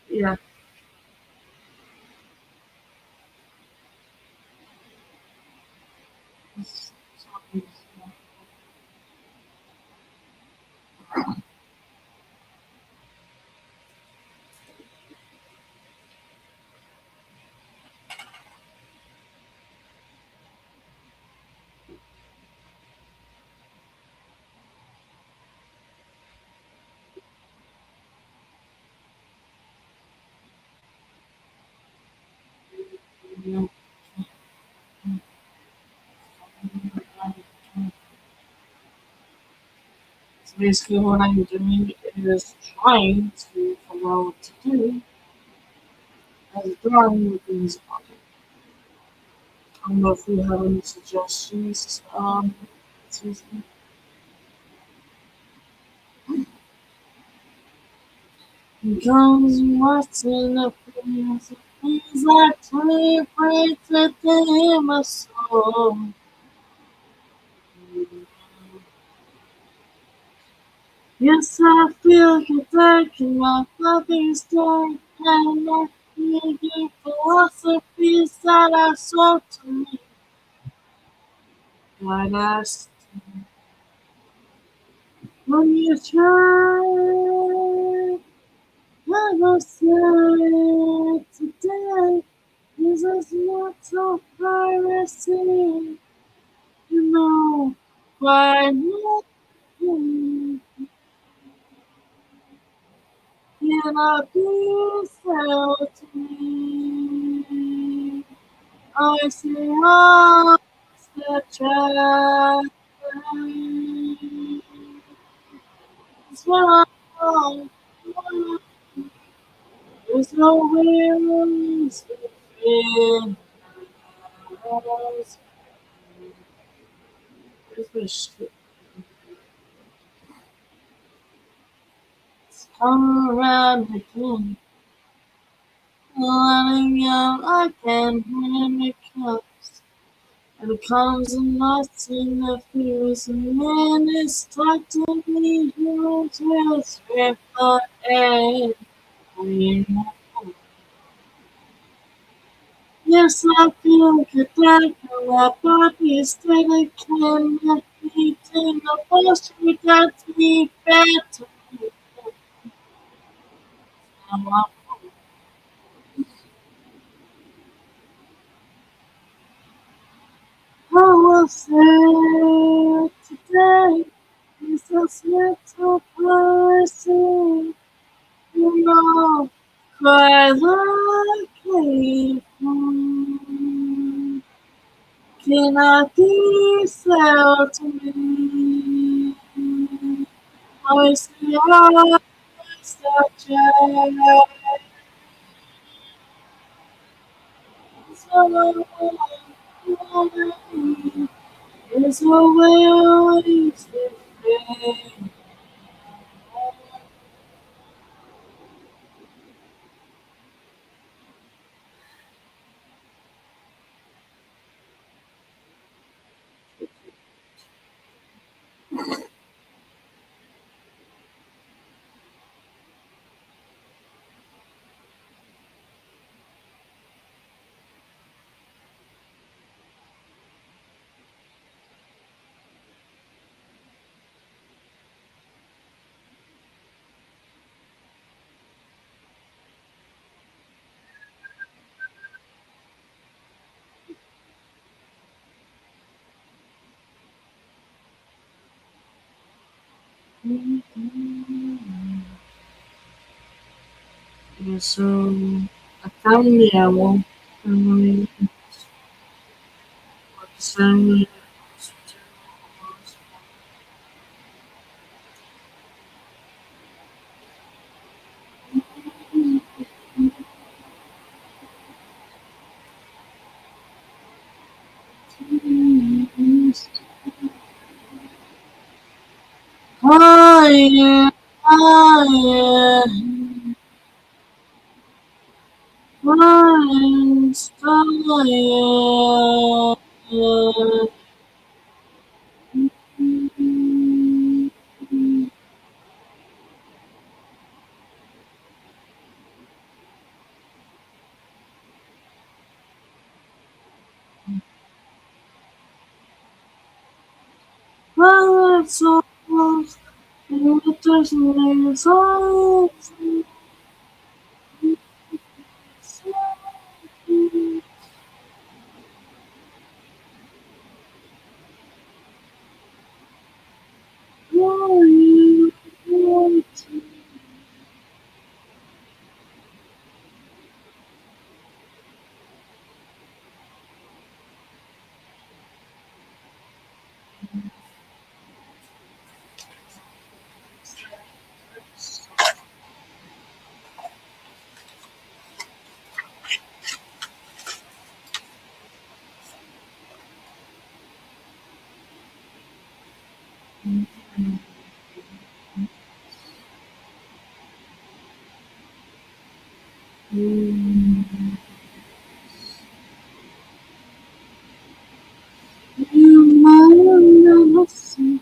yeah. it's- it's- So basically, what I'm doing is trying to figure out what to do as a drawing with these pocket. I don't know if you have any suggestions. Susan. Because what's in the place? Things like to break within my soul. Yes, I feel you taking my fucking stone, and I feel the philosophies that are so to me. But when you try. I will say today is as much of piracy, you know, quite nothing cannot be sold to me. I see all the tragedy. It's wrong. There's no wheels within us. Where's my shit? It's come around again. Letting out, I can hear it comes. And it comes and knocks in the fears and man is talking to me. Heroes with the air. Yes, I feel good that my body is that I can make me in the bush without me better. I will say today is a little person, you know, cry like a fool. Cannot be sold to me. I see eyes that change. So there's no way always to fade. Yeah, so I found the owl. And I sang higher, higher, flying higher. Well, it's almost what there's no signs. You might not see.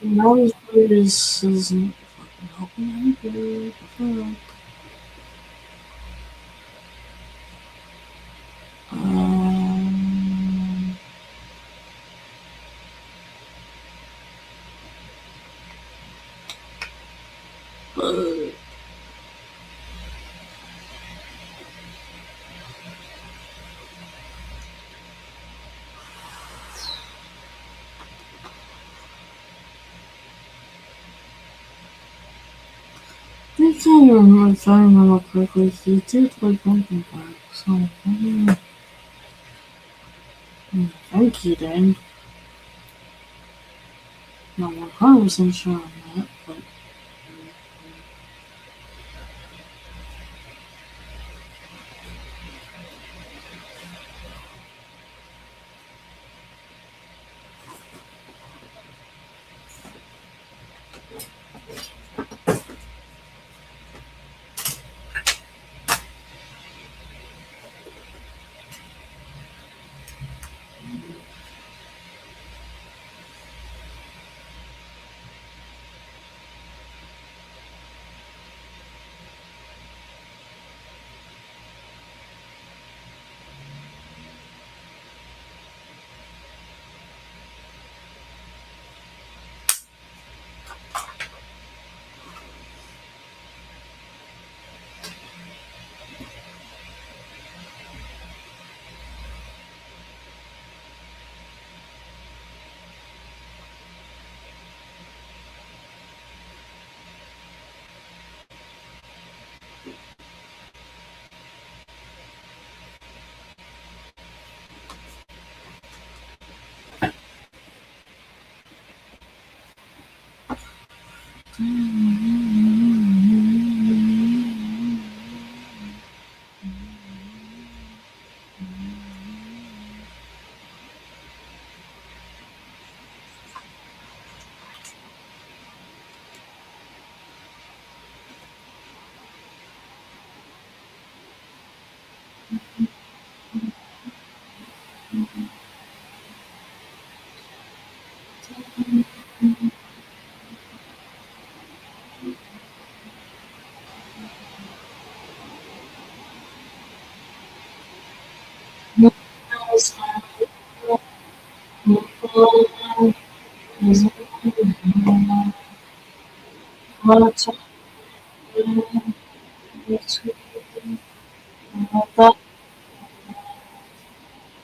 Now his voice isn't fucking helping either. Um, but I can't remember if I remember correctly. He did like Linkin Park, so I think he did. Not 100% sure on that, but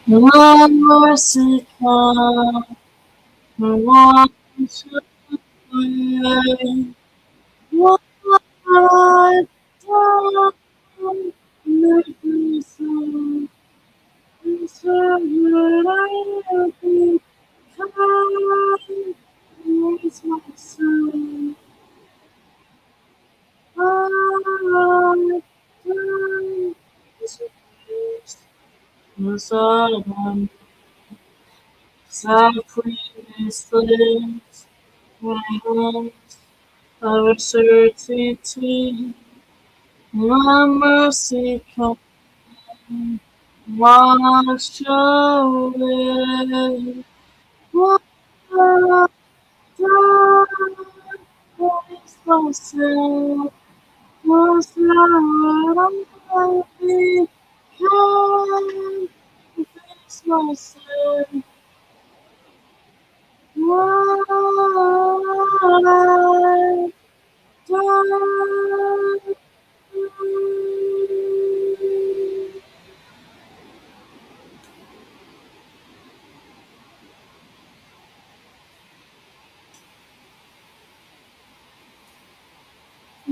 one mercy come, one to play, one done, make me so, so good I be kind, raise my soul, I die, is a place, was I previously, my hands of certainty, my mercy come, wash away. What I've done is myself, was not I'm become, fix myself. What I've done.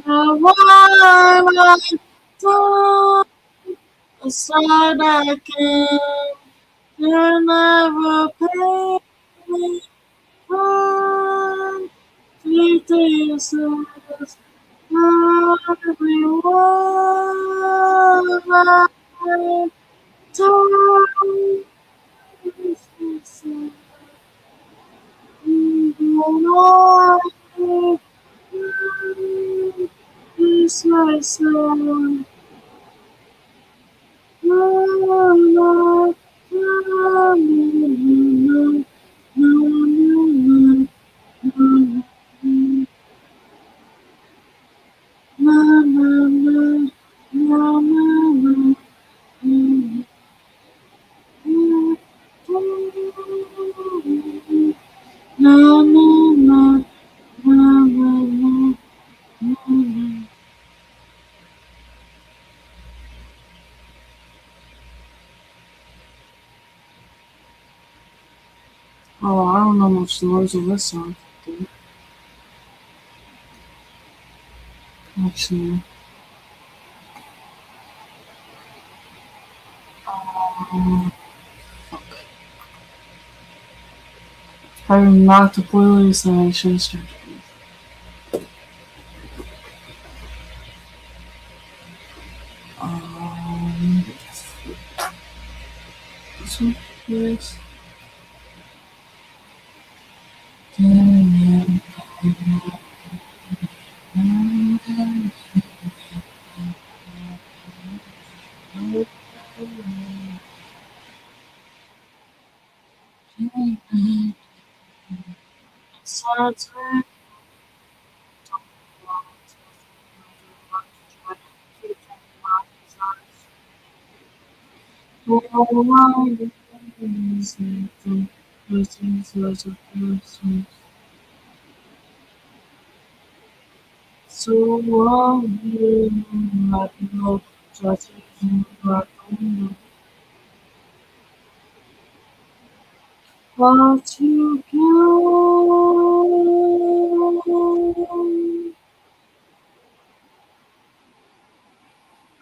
Now what I've done, aside I can, you never pay me. Three days everyone. Time is my son. Oh, I don't know much the words of this song. Actually, having knocked the playlist and I should start. Um, this one, yes. Saturday. So long, you might know just what you can.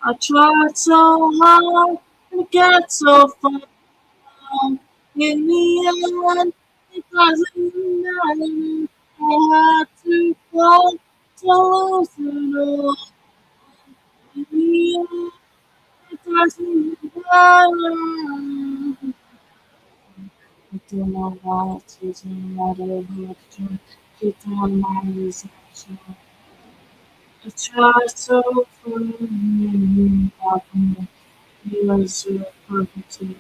I tried so hard to get so far. In the end, it doesn't matter. I had to fall to lose it all. In the end, it doesn't matter. I don't know why it doesn't matter who to get on my reaction. I tried so hard to get me. You was perfect to me.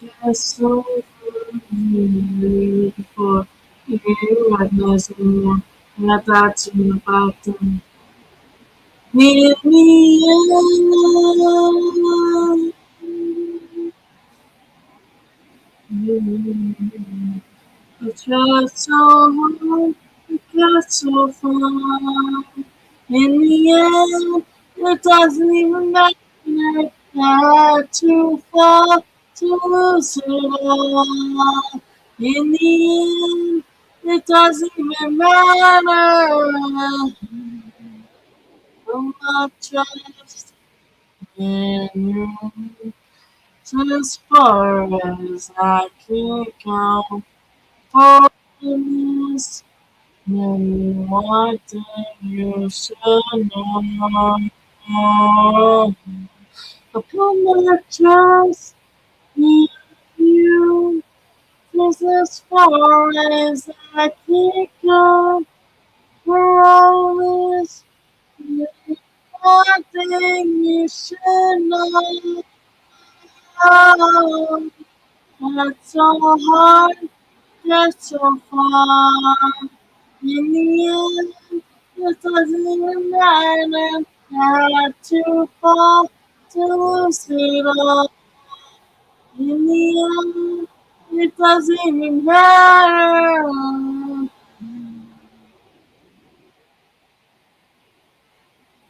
Yes, so before you had nothing and that's about them. Me, I tried so hard, it got so far. In the end, it doesn't even matter. Not too far to lose it all. In the end, it doesn't even matter. From my trust in you, to as far as I can go. For this, then one thing you should know. Upon my trust in you, just as far as I can go. For all this, one thing you should know. That's so hard, that's so far. In the end, it doesn't even matter. Not too far to lose it all. In the end, it doesn't even matter.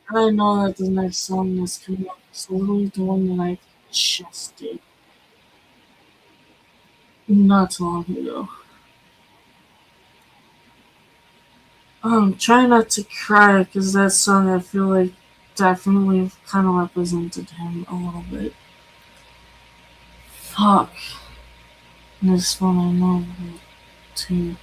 I know that the next song is coming up is literally the one that I just did not too long ago. Try not to cry because that song I feel like definitely kind of represented him a little bit. Fuck. This one I know too.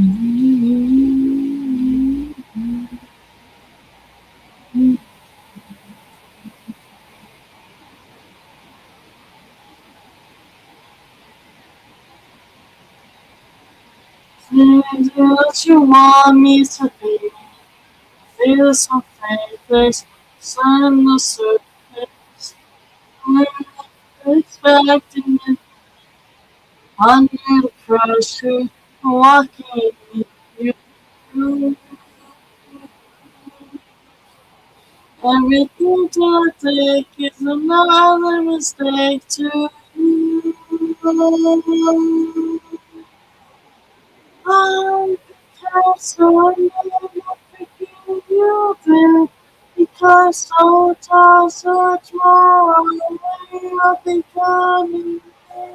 Things that you want me to be, feel some faithless, sun the surface, expecting it under the pressure, walking you through everything to take is another mistake to you. I can't so picking you there because so tall, such more away of becoming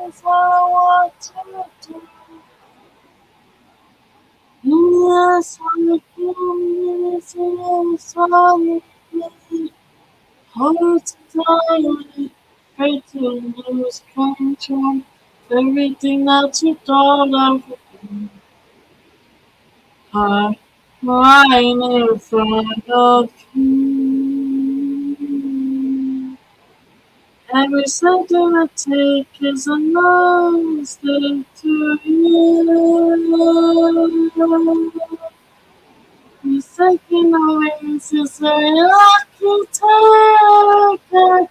is what I want to do. Yes, I can miss it, solidly. Hold tightly, try to lose control. Everything that you thought of her, right in front of you. Every second I take is a mistake to you. The second always is a lucky take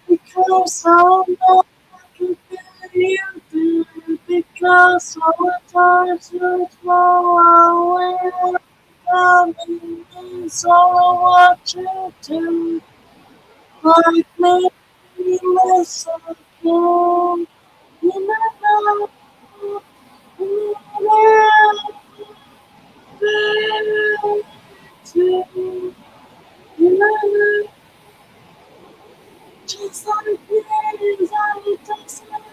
because I'm not lucky that you do. Because sometimes you throw away coming is all what you do. Like me, less again. You never, you never, you never, just like me, I just like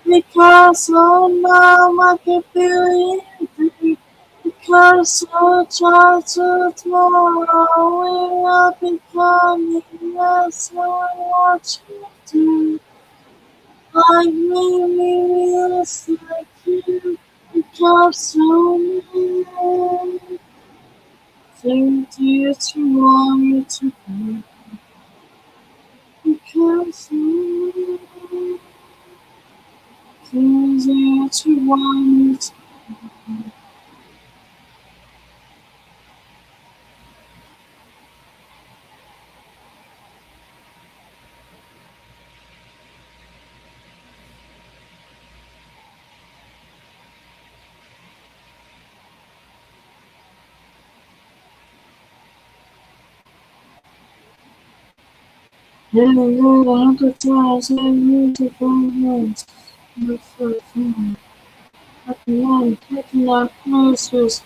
because oh now I can feel it. Because so try to tomorrow will becoming less what you do. Like me, it's like you. Because so many things that you want me to be. Because so many things that you want me to live in 100,000 beautiful months. The first one. Happy one, taking our closest,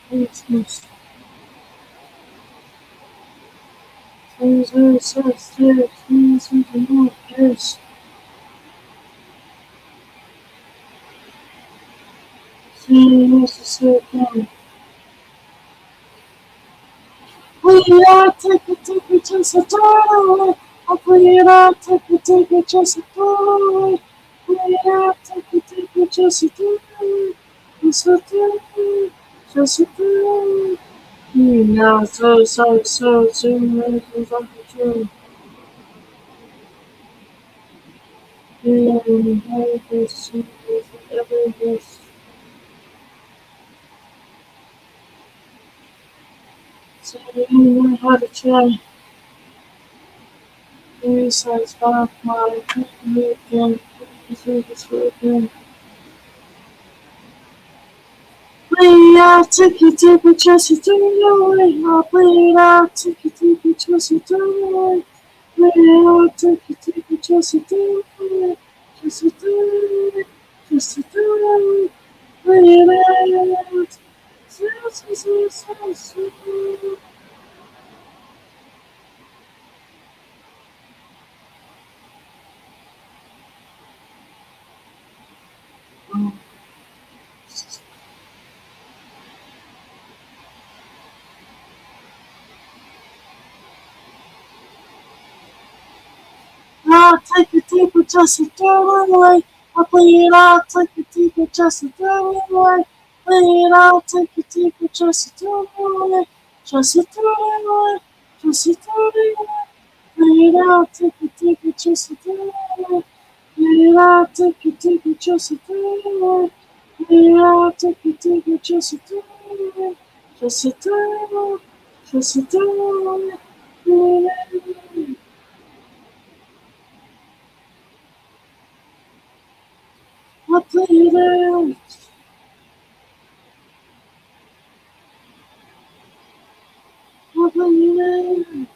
Christmas. Things are so still, things we can not guess. Seeing us so down. We are take it, just a door. We are take it, just a door. We are take it, just a door. Just a door. Just a door. Now, soon, it's like a true. Feeling how this is ever this. So, you know how to try. Besides, back my weekend, this weekend. We are take it, just a door. We are playing out, take it, just a door. We are take it, just a door. Just a door. Just a door. Wait, take a deep just a away. I bleed out, take it deeper just to do it right. Bleed out, take it deeper just to do it right. Just to do it right. Just to do it right. Bleed out, take it deeper just to do it right. Bleed out, take it deeper just to do it right. Bleed out, take it deeper just to do it right. Just to do it right. Just to do it right. Bleed out. I bleed out. I bleed out.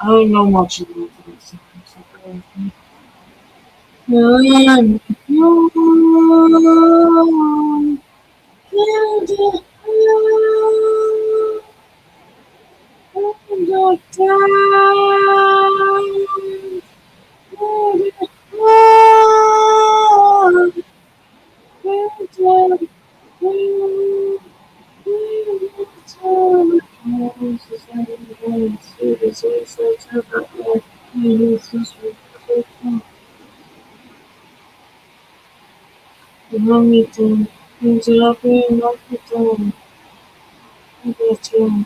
I don't know much about this. Hamilton, Indianapolis, Northern, Hamilton, Hamilton, Hamilton,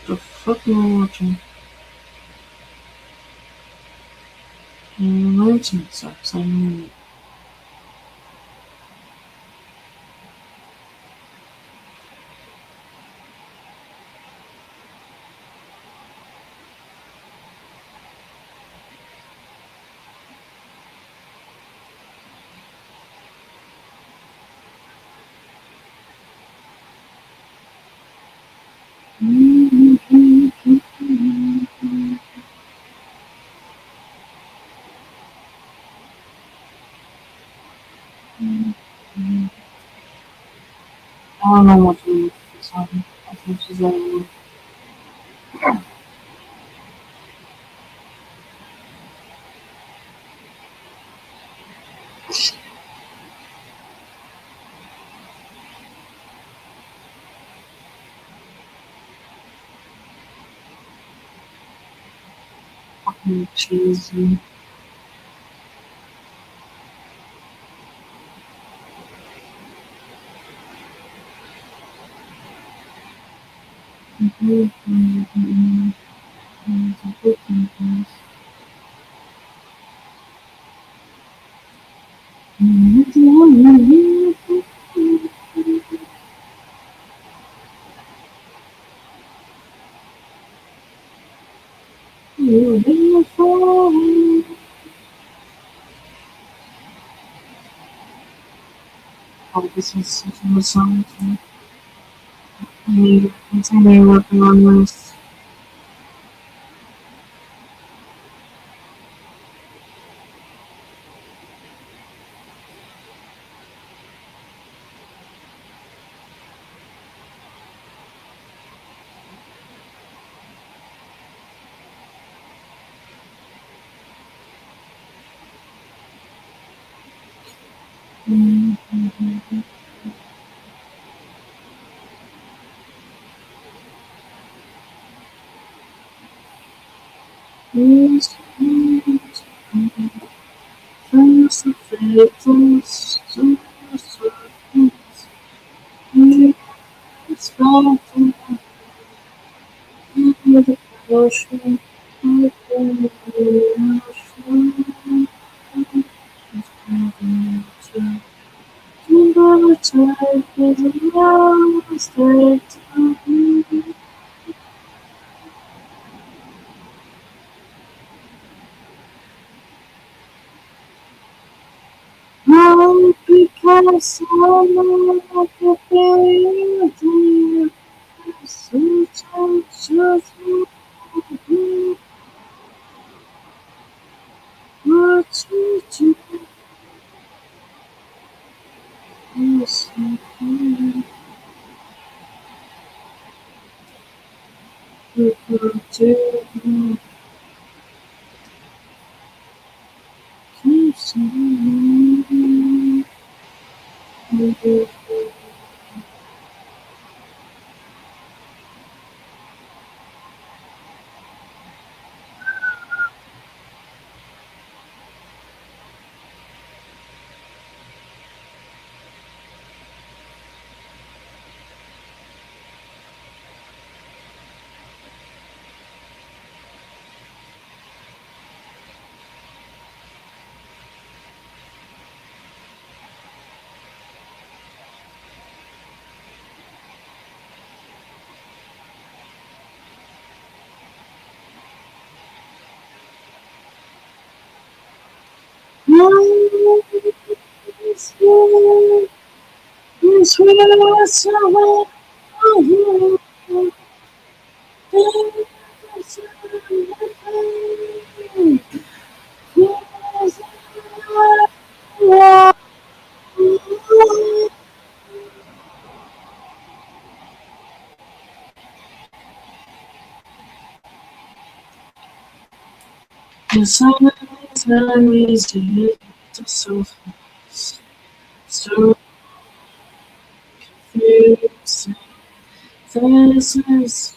the fuck am I watching? 19 sucks, I mean. I don't know what to do this time. As much as I want. Fucking cheesy. Oh, this is such a good song. I need to continue working on this. Please, friends of faithfuls, so it's gone from the ocean. I can never take it around the state. Now because I know the pain, so just what you do is you can do. Keep saying no, it's you. It's you. The sun is so so confusing. Faces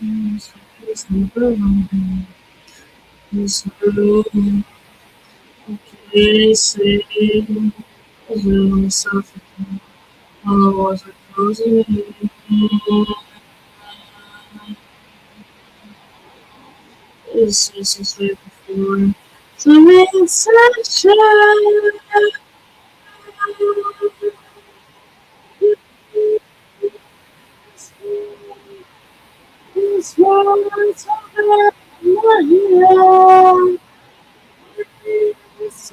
is never wrong. It's really kissing. You suffer. All was closing. It's just a slave before. So it's such a this one's my hero. It's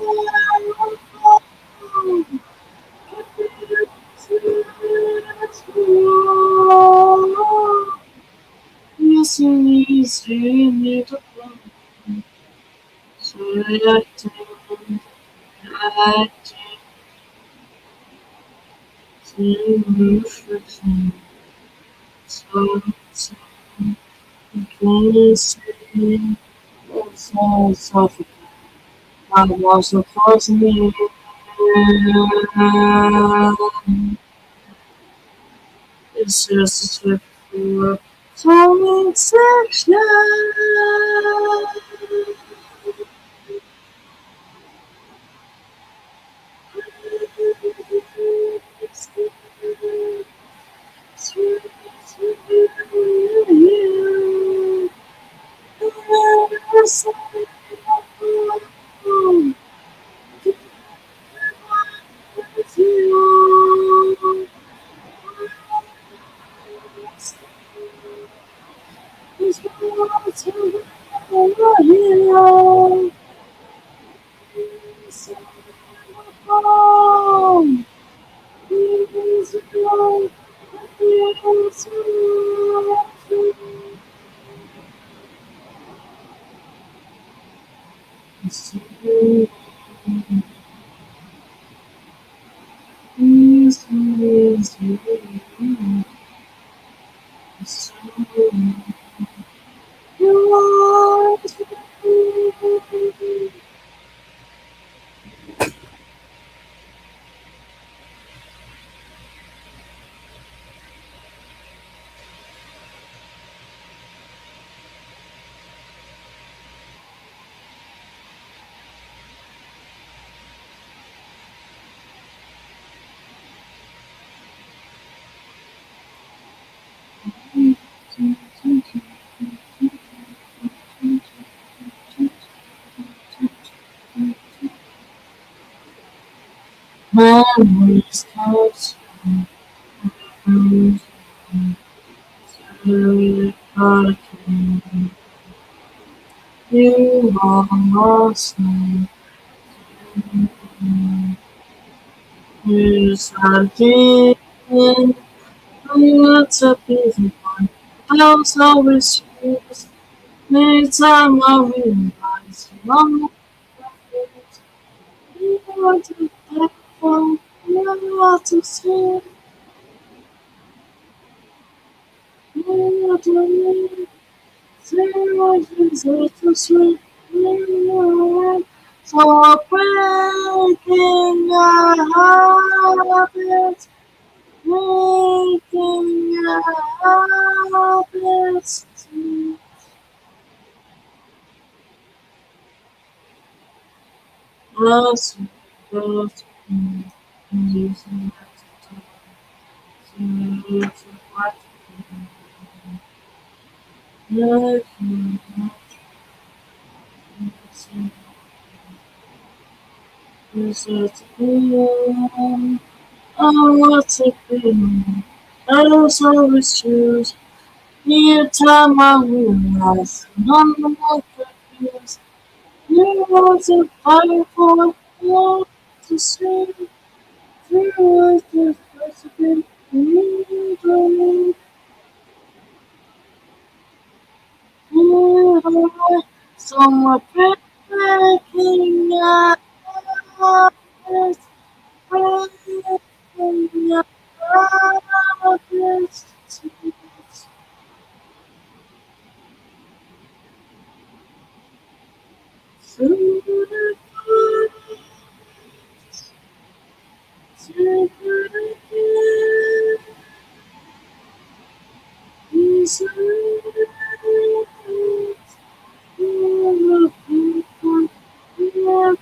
yes, you need to so acting, acting, reflection. So, so, please, so, I was a close me. It's just a swift for falling section. Memories catch you, you are lost. Here's again. It's a busy one. House always choose. Anytime I realize I'm you want to get from you want to see you want to live. Say what is it to sweet. So breaking our habits, breaking our habits. Us, us, using to what love you, is it you? I want to be. I don't always choose. Each time I realize none of my confused. You want to fight for, you want to see. You want to possibly be. Somewhere breaking up, breaking up,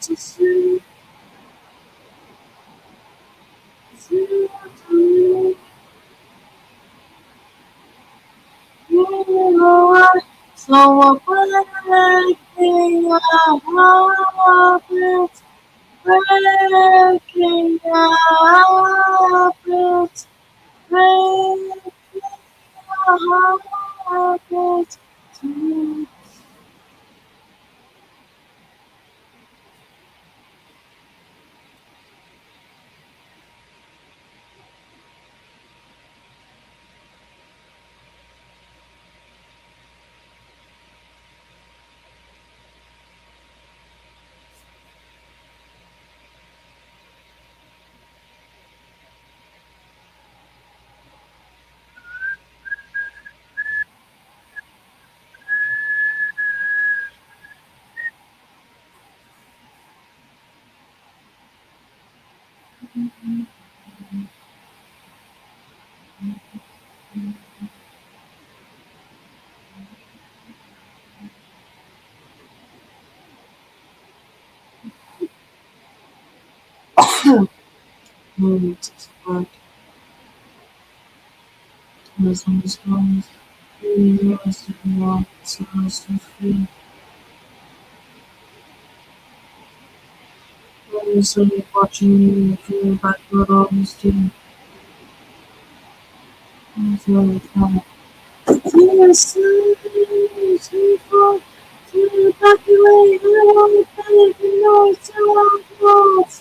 to see, see, so breaking our habits, breaking our habits, breaking our habits. Maybe it's like as long as you realize that you want someone else to feel. When you say you're watching me, you feel back what all these do. It's really fun. Yes, people to evacuate. I want to thank you, Lord, so I'm close.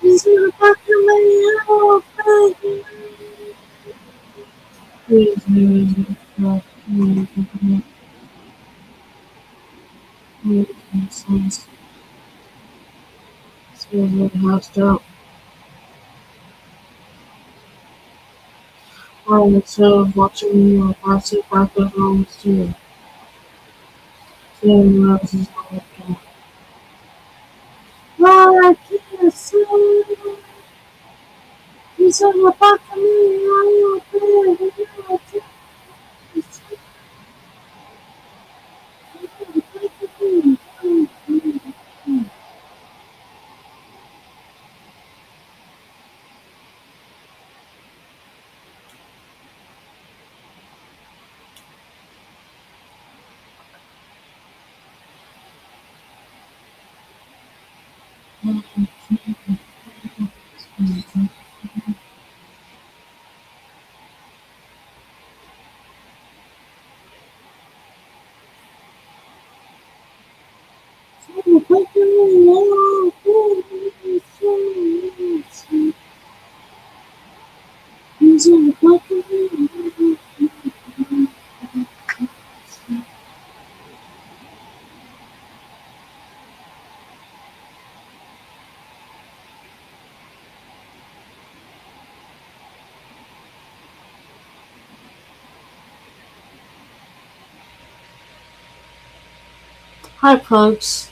Is it evacuate? I want to thank you. Please, please, please, please, please, please, please, or instead of watching me or pass it back around to Tim Rose's podcast. Well, I can't see he's on the back of me, I am there, he's on the back of me. Hi, folks.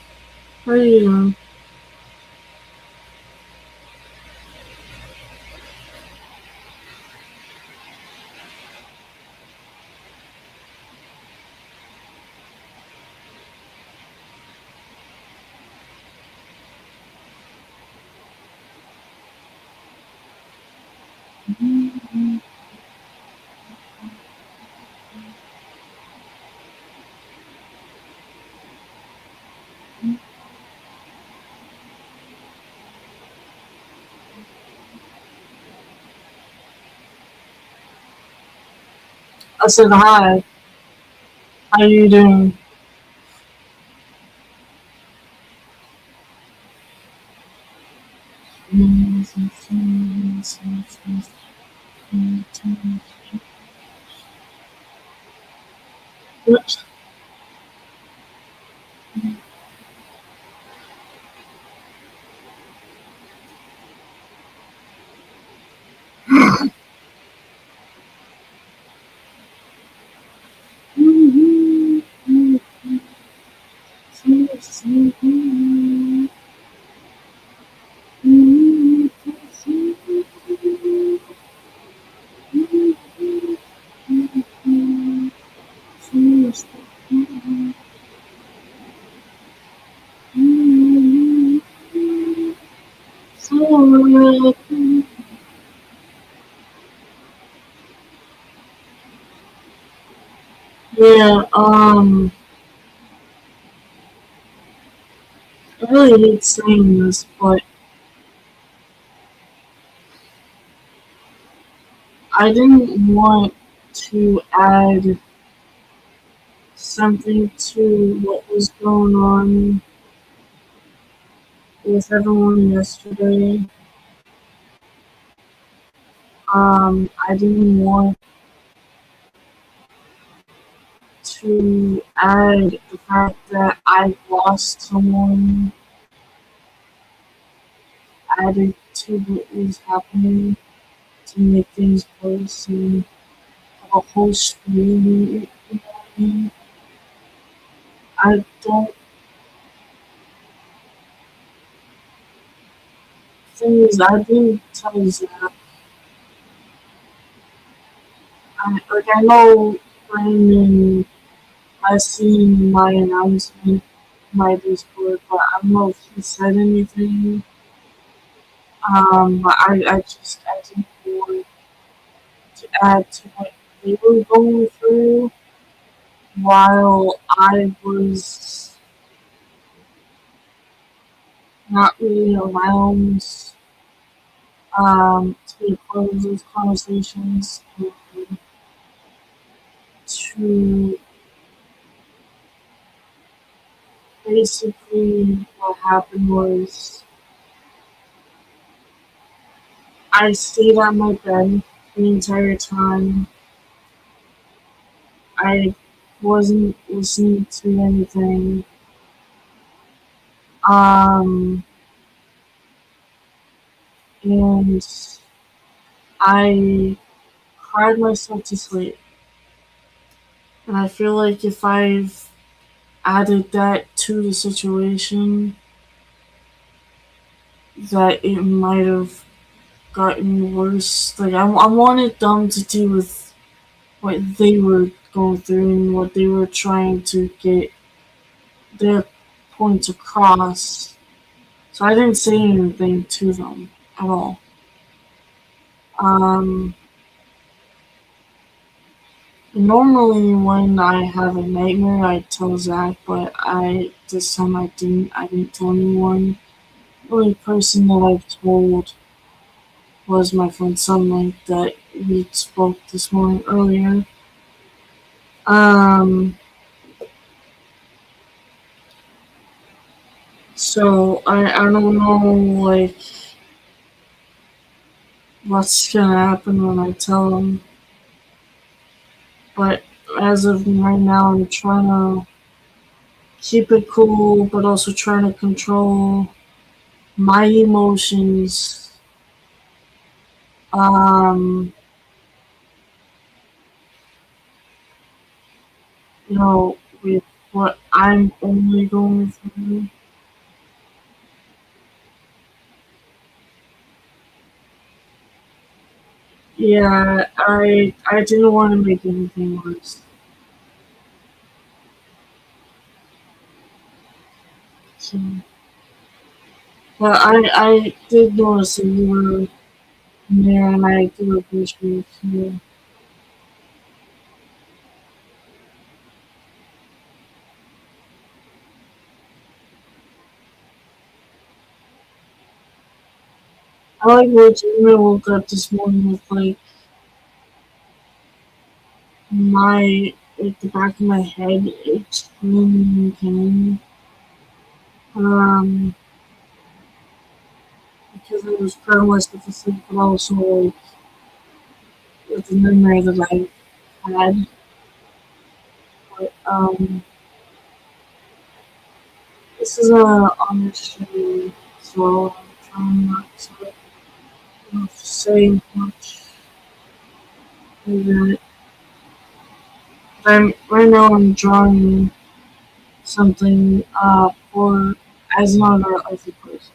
How are you doing? I said hi. How are you doing? Yeah, I really hate saying this, but I didn't want to add something to what was going on with everyone yesterday. I didn't want to add the fact that I lost someone added to what was happening to make things worse and have a whole screen. I don't thing is, I didn't tell Zach. I know Brandon has seen my announcement, my Discord, but I don't know if he said anything. But I didn't want to add to what they were going through while I was not really around to be a part of those conversations and to basically what happened was I stayed at my bed the entire time. I wasn't listening to anything. Um, and I cried myself to sleep. And I feel like if I've added that to the situation, that it might have gotten worse. Like I wanted them to deal with what they were going through and what they were trying to get their points across. So I didn't say anything to them at all. Um, Normally when I have a nightmare, I tell Zach, but I this time I didn't. I didn't tell anyone. The only person that I've told was my friend Sunlight that we spoke this morning earlier. Um, so I don't know like what's gonna happen when I tell him, but as of right now, I'm trying to keep it cool, but also trying to control my emotions. Um, with what I'm only going through. Yeah, I didn't want to make anything worse. So, but I did notice that you were there, and I do appreciate you. I like legitimately woke up this morning with like the back of my head extremely pain. Um, because I was paralyzed with the sleep, but also like with the memory that I had. But this is a honest stream, so I'm trying not to say much of that. Right now I'm drawing something for as not an other person.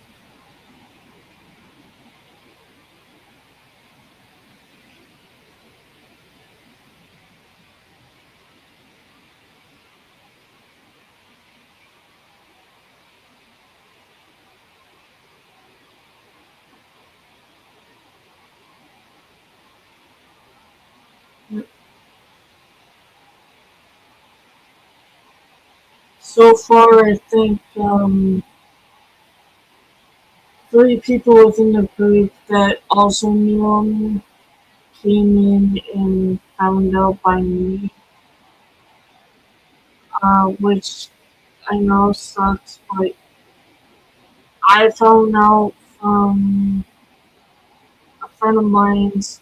So far, I think three people within the group that also knew him came in and found out by me, which I know sucks, but I found out from a friend of mine's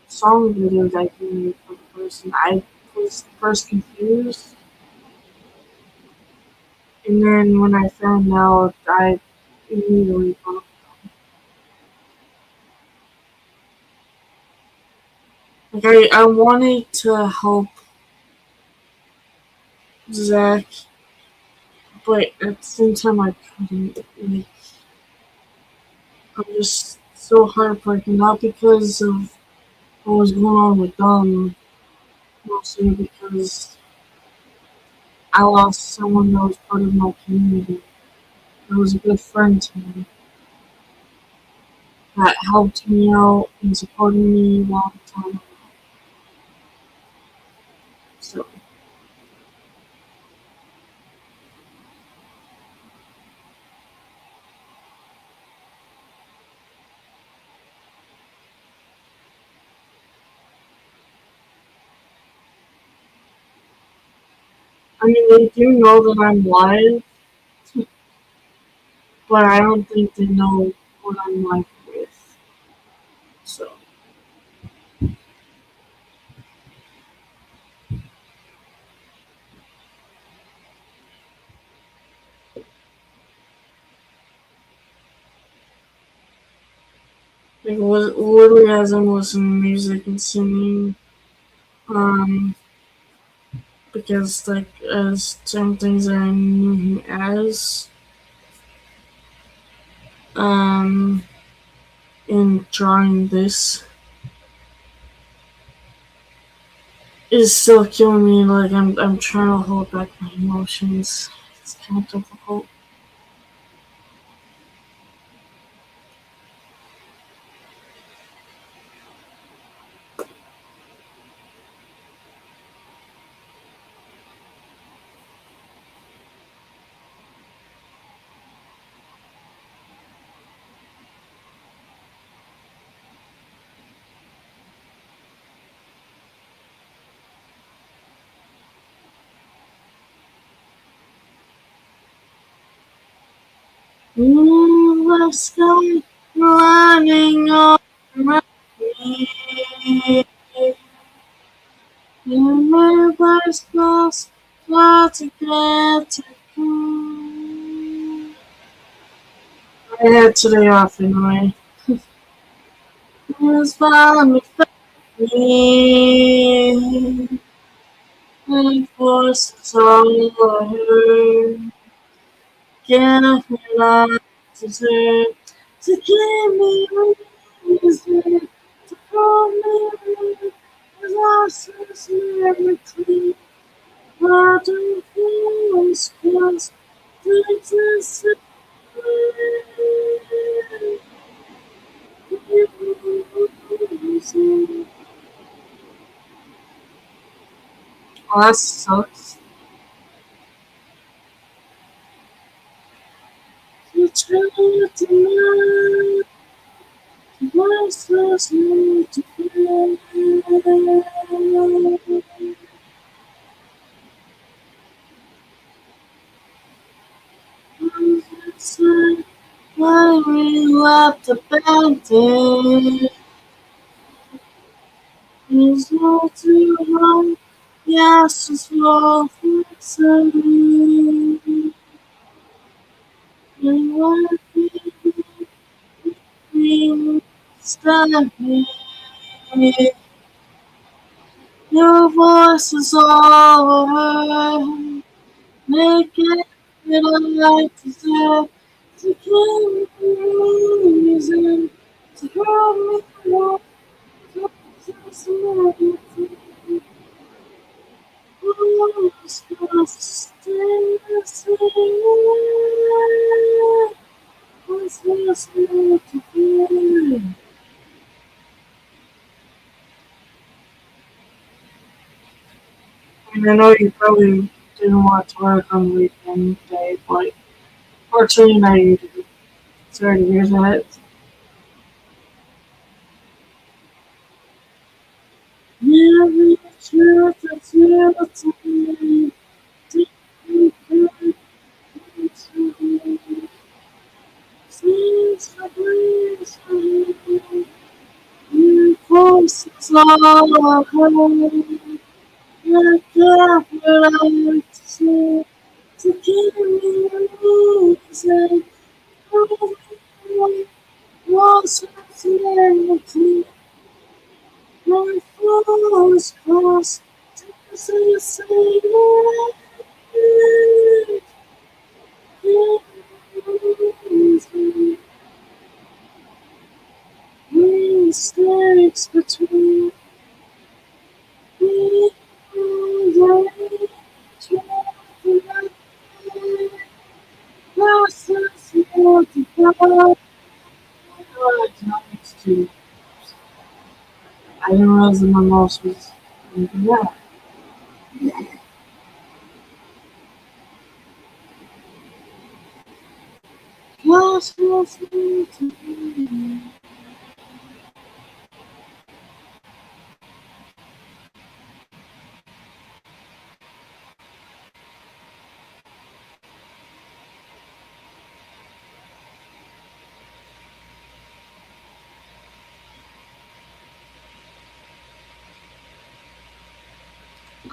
song video that he made for the person. I was first confused, and then when I found out, I immediately thought, like I wanted to help Zach, but at the same time I couldn't. Like, I'm just so heartbroken, not because of what was going on with them, mostly because I lost someone that was part of my community. That was a good friend to me, that helped me out and supported me while the time. So, I mean, they do know that I'm live, but I don't think they know what I'm live with. So, like, literally as I'm listening to music and singing, um, because, like, as certain things that I knew him as, um, in drawing this is still killing me. Like, I'm trying to hold back my emotions. It's kind of difficult. The sky running over me. Universe lost, fly together. I had today off anyway. It's fine with me. My voice is all I heard. Can't lie to say to keep me reason to call me as I sense never clean. I don't feel as close to exist. Oh, that sucks. You try to deny what's lost me to feel. Why we left the bandit is all too long. Yes, it's all fixing. And what we stand here. Your voice is all I heard. Make it that I like to say. To keep me reason. To hold me up. To just let me feel. Oh, it's just stay the same. What's just not to feel. And I know you probably didn't want to work on the weekend day, but fortunately now you do. Sorry to hear that. Every truth that's you to me, deeply to seems to please me. Your voice is all I heard. I got what I like to say. To keep me easy. Was it my flaws cross to the same space between me and you. I didn't realize that my mouse was. Yeah.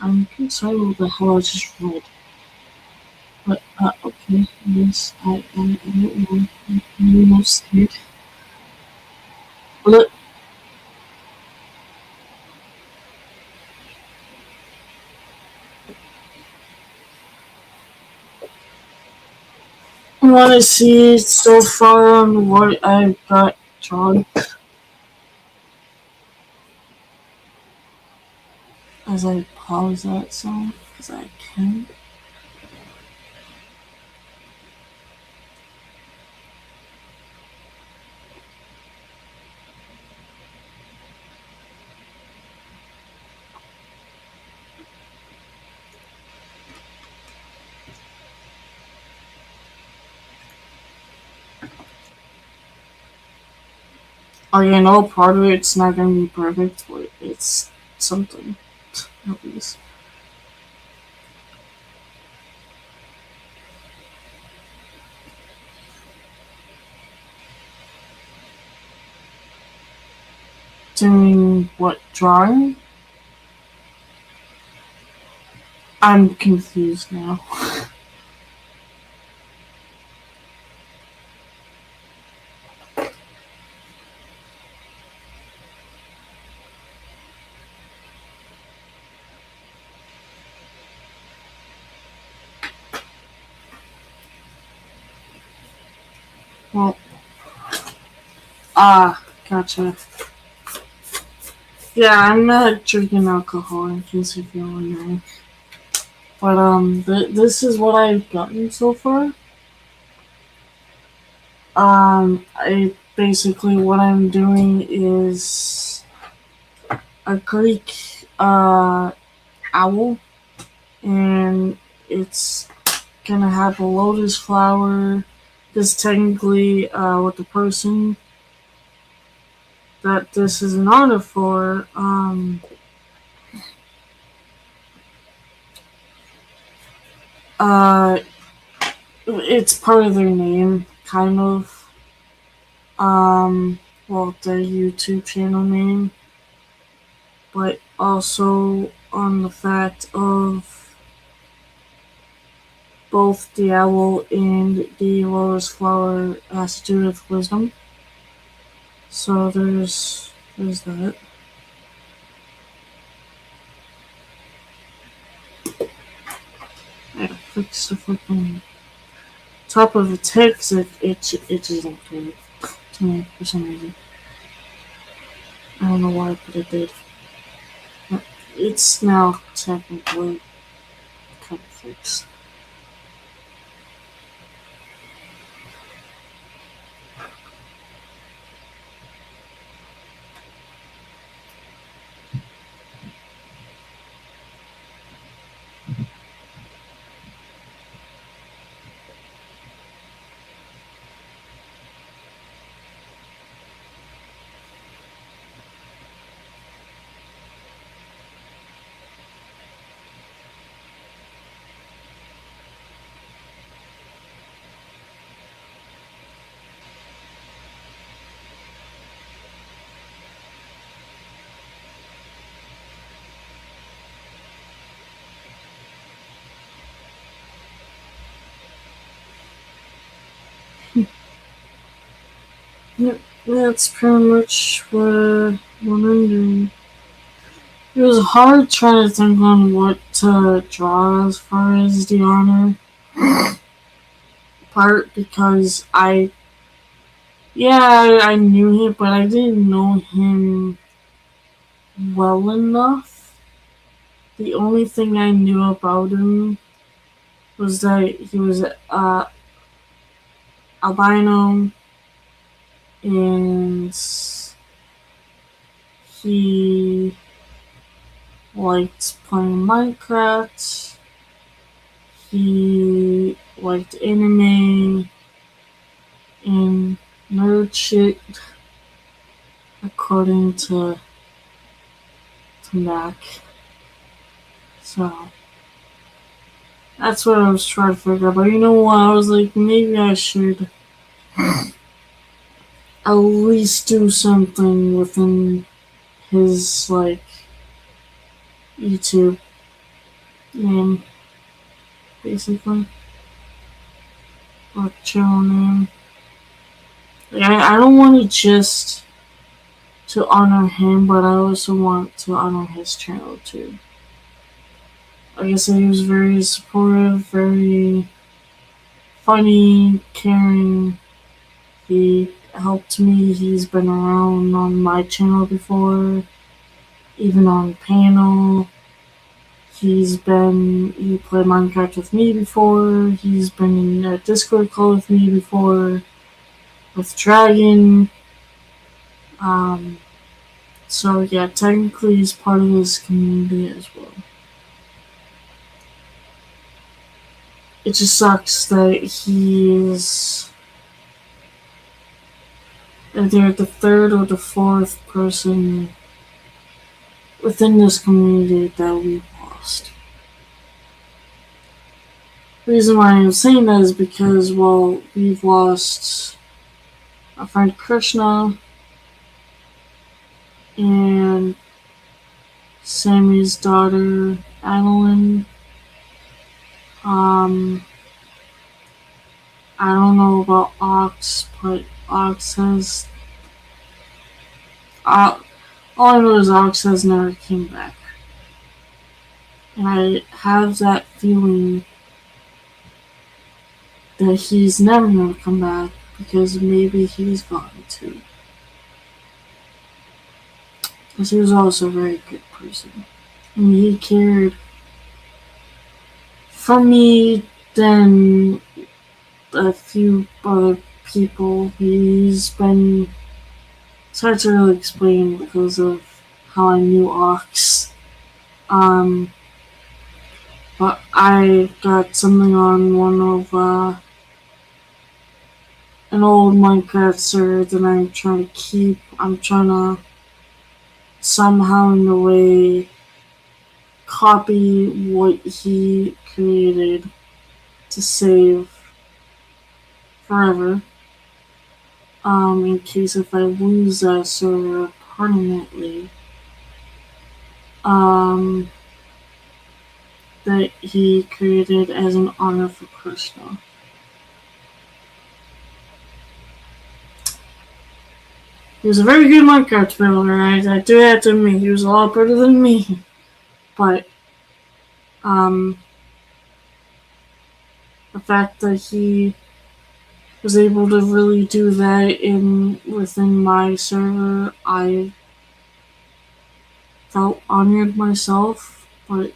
I'm concerned with the hell I just read. But, okay, yes, I don't know. I'm not scared. Look, I want to see so far on what I've got drawn as I pause that song, because I can. Oh, you know, part of it's not going to be perfect, but it's something, at least. Doing what, drawing? I'm confused now. Well, gotcha. Yeah, I'm not drinking alcohol, in case if you're wondering. But, this is what I've gotten so far. Basically what I'm doing is a Greek, owl, and it's gonna have a lotus flower. Because technically, with the person that this is an honor for, uh, it's part of their name, kind of. Well, their YouTube channel name, but also on the fact of both the owl and the lotus flower has to do with wisdom. So there's that. I gotta fix the flipping top of the text. It just don't do it to me for some reason. I don't know why, but it did. It's now technically kind of fixed. Yep, that's pretty much what I'm doing. It was hard trying to think on what to draw as far as the honor part because I knew him, but I didn't know him well enough. The only thing I knew about him was that he was albino and he liked playing Minecraft. He liked anime and nerd shit, according to Mac. So that's what I was trying to figure out. But you know what? I was like, maybe I should at least do something within his like YouTube name, basically, or channel name. Like, I don't want to just to honor him, but I also want to honor his channel too. Like I said, he was very supportive, very funny, caring. He helped me. He's been around on my channel before, even on panel. He played Minecraft with me before. He's been in a Discord call with me before, with Dragon. So yeah, technically he's part of this community as well. It just sucks that he's either the third or the fourth person within this community that we've lost. The reason why I'm saying that is because, well, we've lost our friend Krishna and Sammy's daughter, Adeline. I don't know about Ox, but Ox has. All I know is Ox has never came back. And I have that feeling that he's never going to come back because maybe he's gone too. Because he was also a very good person. I mean, he cared for me than a few other people. It's hard to really explain because of how I knew Ox. But I got something on one of an old Minecraft server that I'm trying to keep. I'm trying to somehow in a way copy what he created to save forever. In case if I lose that server permanently. That he created as an honor for Krishna. He was a very good Minecraft builder, I do have to admit, he was a lot better than me. But, the fact that he was able to really do that within my server, I felt honored myself, but,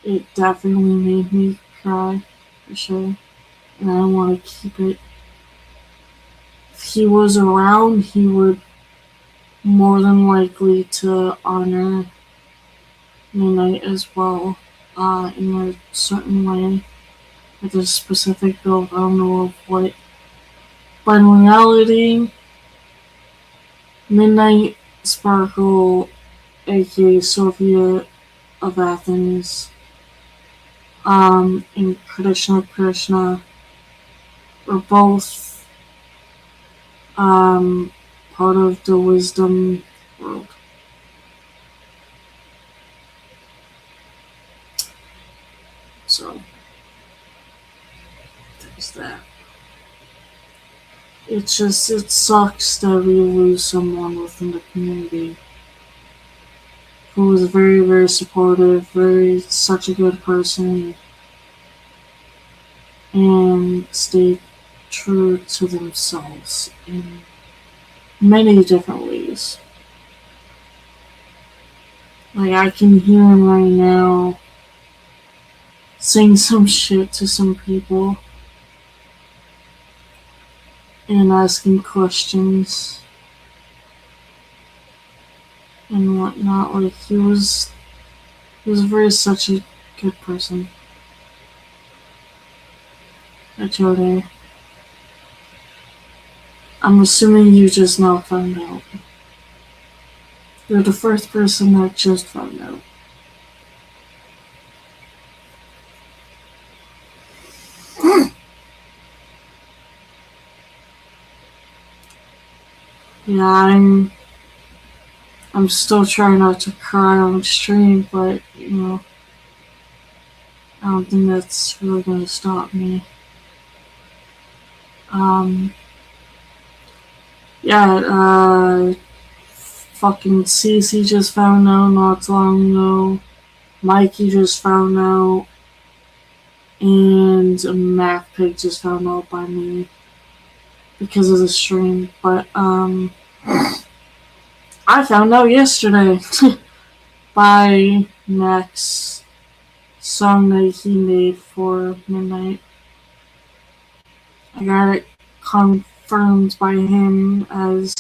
it definitely made me cry, for sure. And I want to keep it. If he was around, he would more than likely to honor Midnight as well, in a certain way, with a specific build. I don't know of what. But in reality, Midnight Sparkle, aka Sophia of Athens, and Krishna were both part of the wisdom world. So there's that. It sucks that we lose someone within the community who was very, very supportive, such a good person, and stayed true to themselves in many different ways. Like, I can hear him right now saying some shit to some people and asking questions and whatnot. Like, he was very such a good person. Jode, I'm assuming you just now found out. You're the first person that just found out. Yeah, I'm still trying not to cry on stream, but I don't think that's really gonna stop me. Um, yeah, fucking Cece just found out not too long ago. Mikey just found out, and MacPig just found out by me because of the stream. But I found out yesterday by Mac's song that he made for Midnight. I got it confirmed by him as,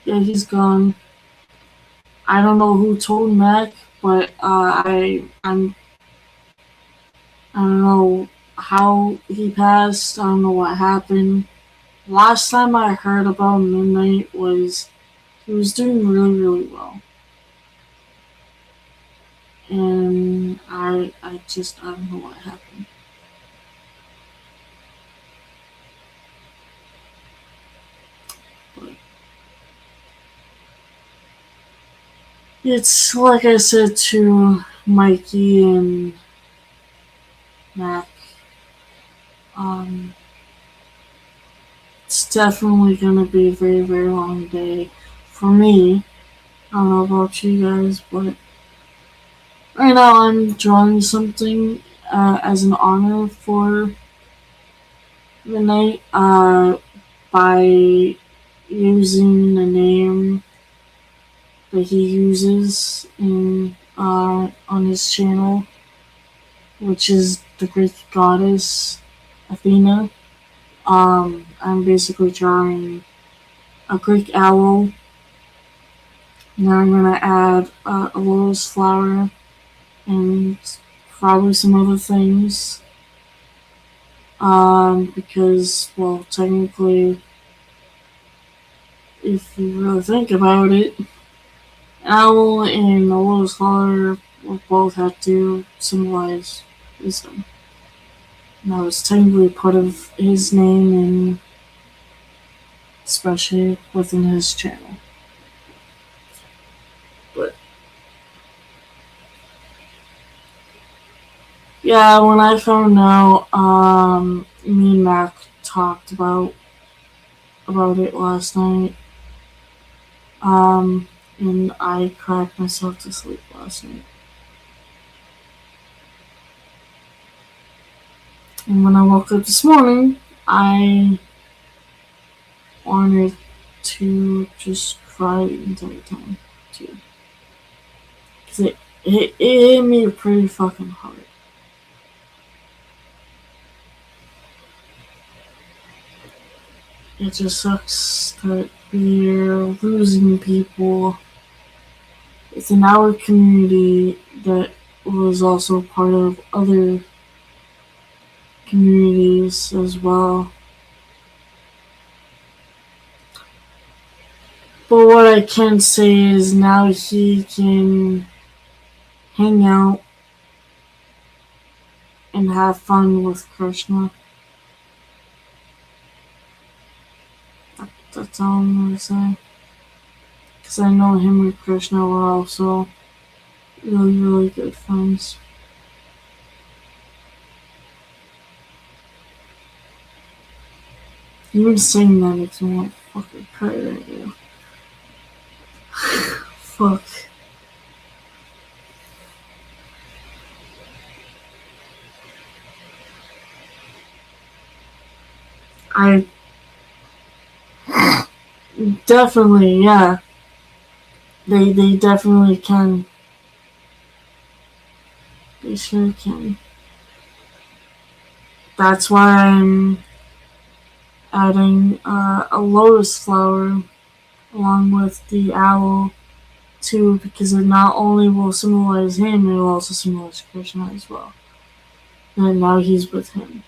yeah, he's gone. I don't know who told Mac, but I don't know how he passed. I don't know what happened. Last time I heard about Midnight was he was doing really, really well. And I don't know what happened. But it's like I said to Mikey and Mac. Um, it's definitely gonna be a very, very long day for me. I don't know about you guys, but right now I'm drawing something as an honor for Midnight by using the name that he uses in on his channel, which is the Greek goddess Athena. I'm basically drawing a Greek owl. Now I'm gonna add a lotus flower and probably some other things. Because, well, technically, if you really think about it, owl and the lotus flower will both have to symbolize wisdom. And that was technically part of his name, and especially within his channel. But yeah, when I found out, me and Mac talked about it last night. And I cried myself to sleep last night. And when I woke up this morning, I wanted to just cry the entire time, too. Because it hit me pretty fucking hard. It just sucks that we're losing people within our community that was also part of other communities as well. But what I can say is now he can hang out and have fun with Krishna. That's all I'm gonna say. Because I know him and Krishna were also really, really good friends. Even saying that makes me want to fucking cry right now. Fuck. I definitely, yeah. They definitely can They sure can. That's why I'm adding a lotus flower along with the owl too, because it not only will symbolize him, it will also symbolize Krishna as well. And now he's with him.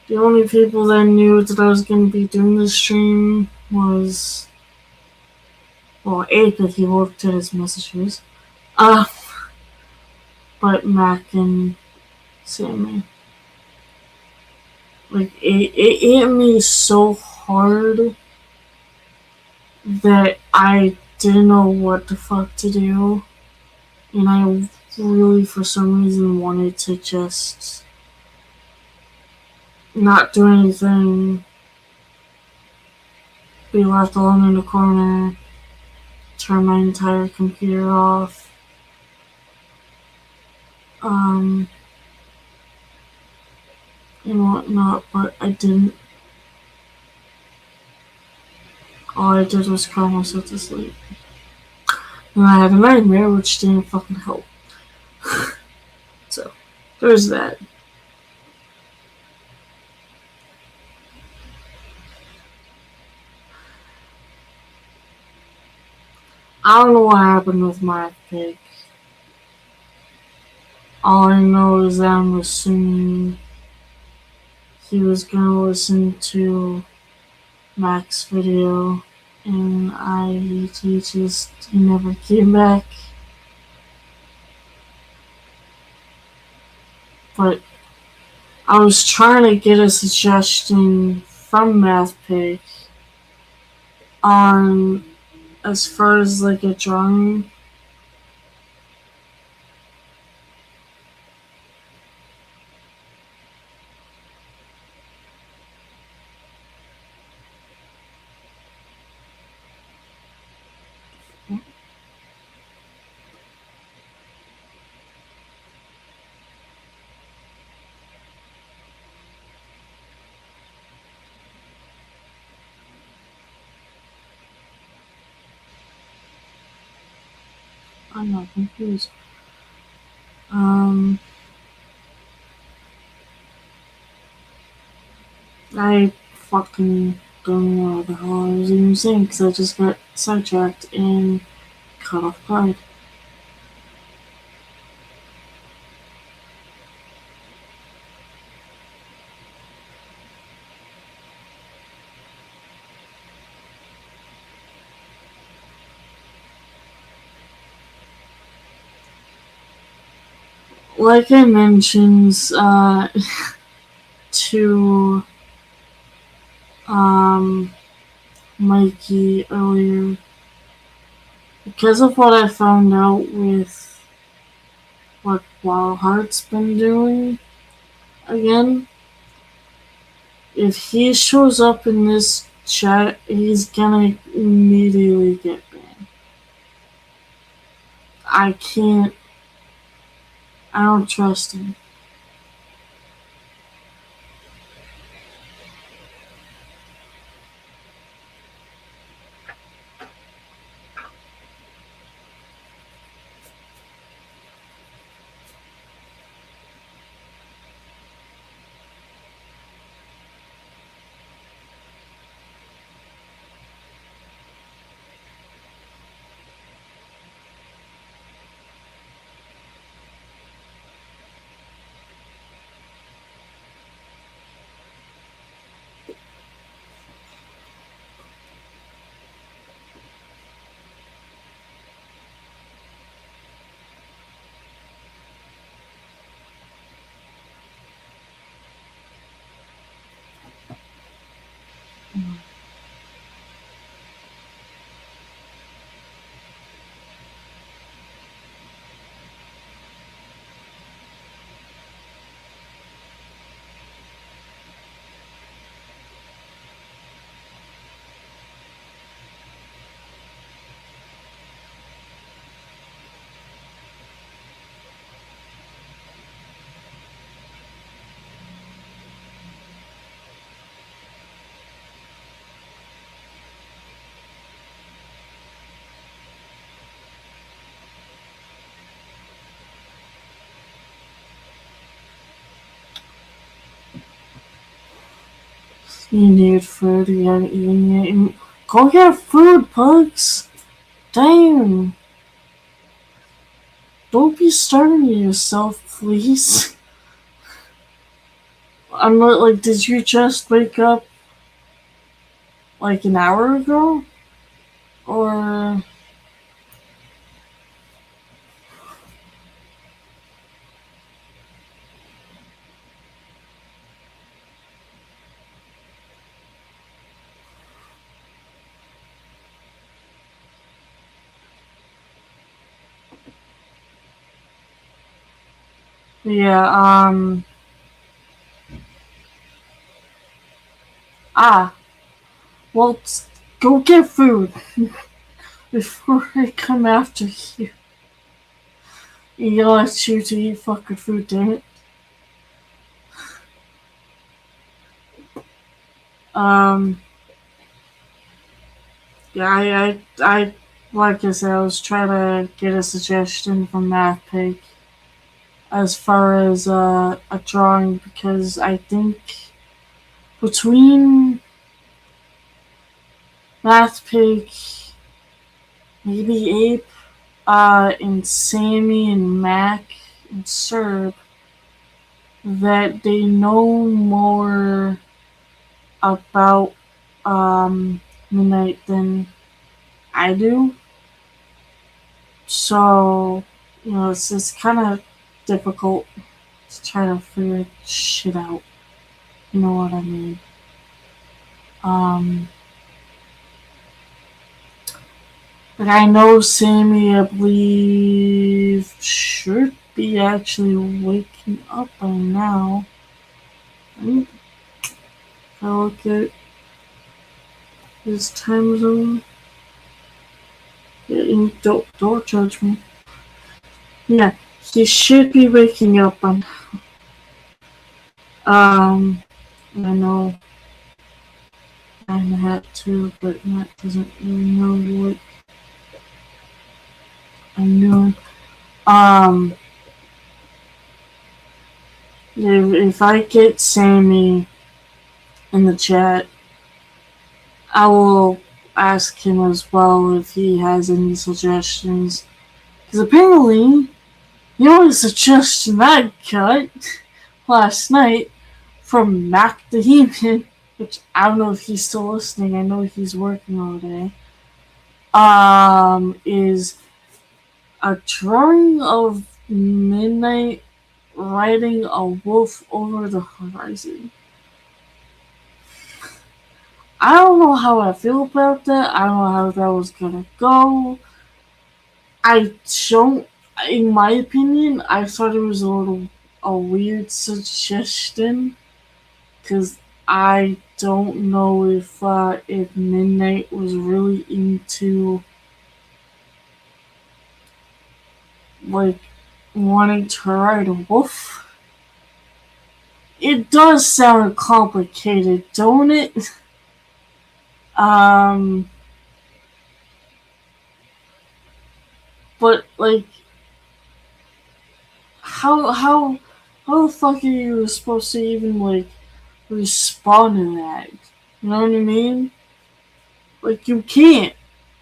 The only people that knew that I was going to be doing this stream was, well, A, because he looked at his messages, uh, but Mac and Sammy. Like, it hit me so hard that I didn't know what the fuck to do. And I really, for some reason, wanted to just not do anything, be left alone in the corner, turn my entire computer off, um, and whatnot, but I didn't. All I did was cry myself to sleep. And I had a nightmare, which didn't fucking help. So, there's that. I don't know what happened with my pick. All I know is that I'm assuming he was gonna listen to Mac's video, and he just he never came back. But I was trying to get a suggestion from MathPick on as far as like a drawing. I'm not confused. Um, I fucking don't know what the hell I was even saying because I just got sidetracked and caught off guard. Like I mentioned to um, Mikey earlier, because of what I found out with what Wild Heart's been doing again, if he shows up in this chat, he's gonna immediately get banned. I can't. I don't trust him. You need food, you haven't eaten yet. Go get food, Pugs! Damn! Don't be starving yourself, please. I'm not like, did you just wake up like an hour ago? Or. Yeah, Ah, well, go get food before I come after you. Yell at you to eat fucking food, damn it. Um, yeah, like I said, I was trying to get a suggestion from MathPig as far as a drawing because I think between MathPig, maybe Ape, and Sammy and Mac and Serb, that they know more about Midnight than I do. So, it's kind of difficult to try to figure shit out. You know what I mean? Um, but I know Sammy, I believe, should be actually waking up by now. If I look at his time zone. Yeah, don't judge me. Yeah, he should be waking up by I know I had to, but Matt doesn't really know what I'm doing. Um, if I get Sammy in the chat, I will ask him as well if he has any suggestions. Because apparently, the only suggestion I got last night from Mac the Demon, which I don't know if he's still listening, I know he's working all day, is a drawing of Midnight riding a wolf over the horizon. I don't know how I feel about that. I don't know how that was gonna go. I don't, in my opinion, I thought it was a weird suggestion because I don't know if Midnight was really into like wanting to ride a wolf. It does sound complicated, don't it? Um, but like, how the fuck are you supposed to even like respond to that? You know what I mean? Like you can't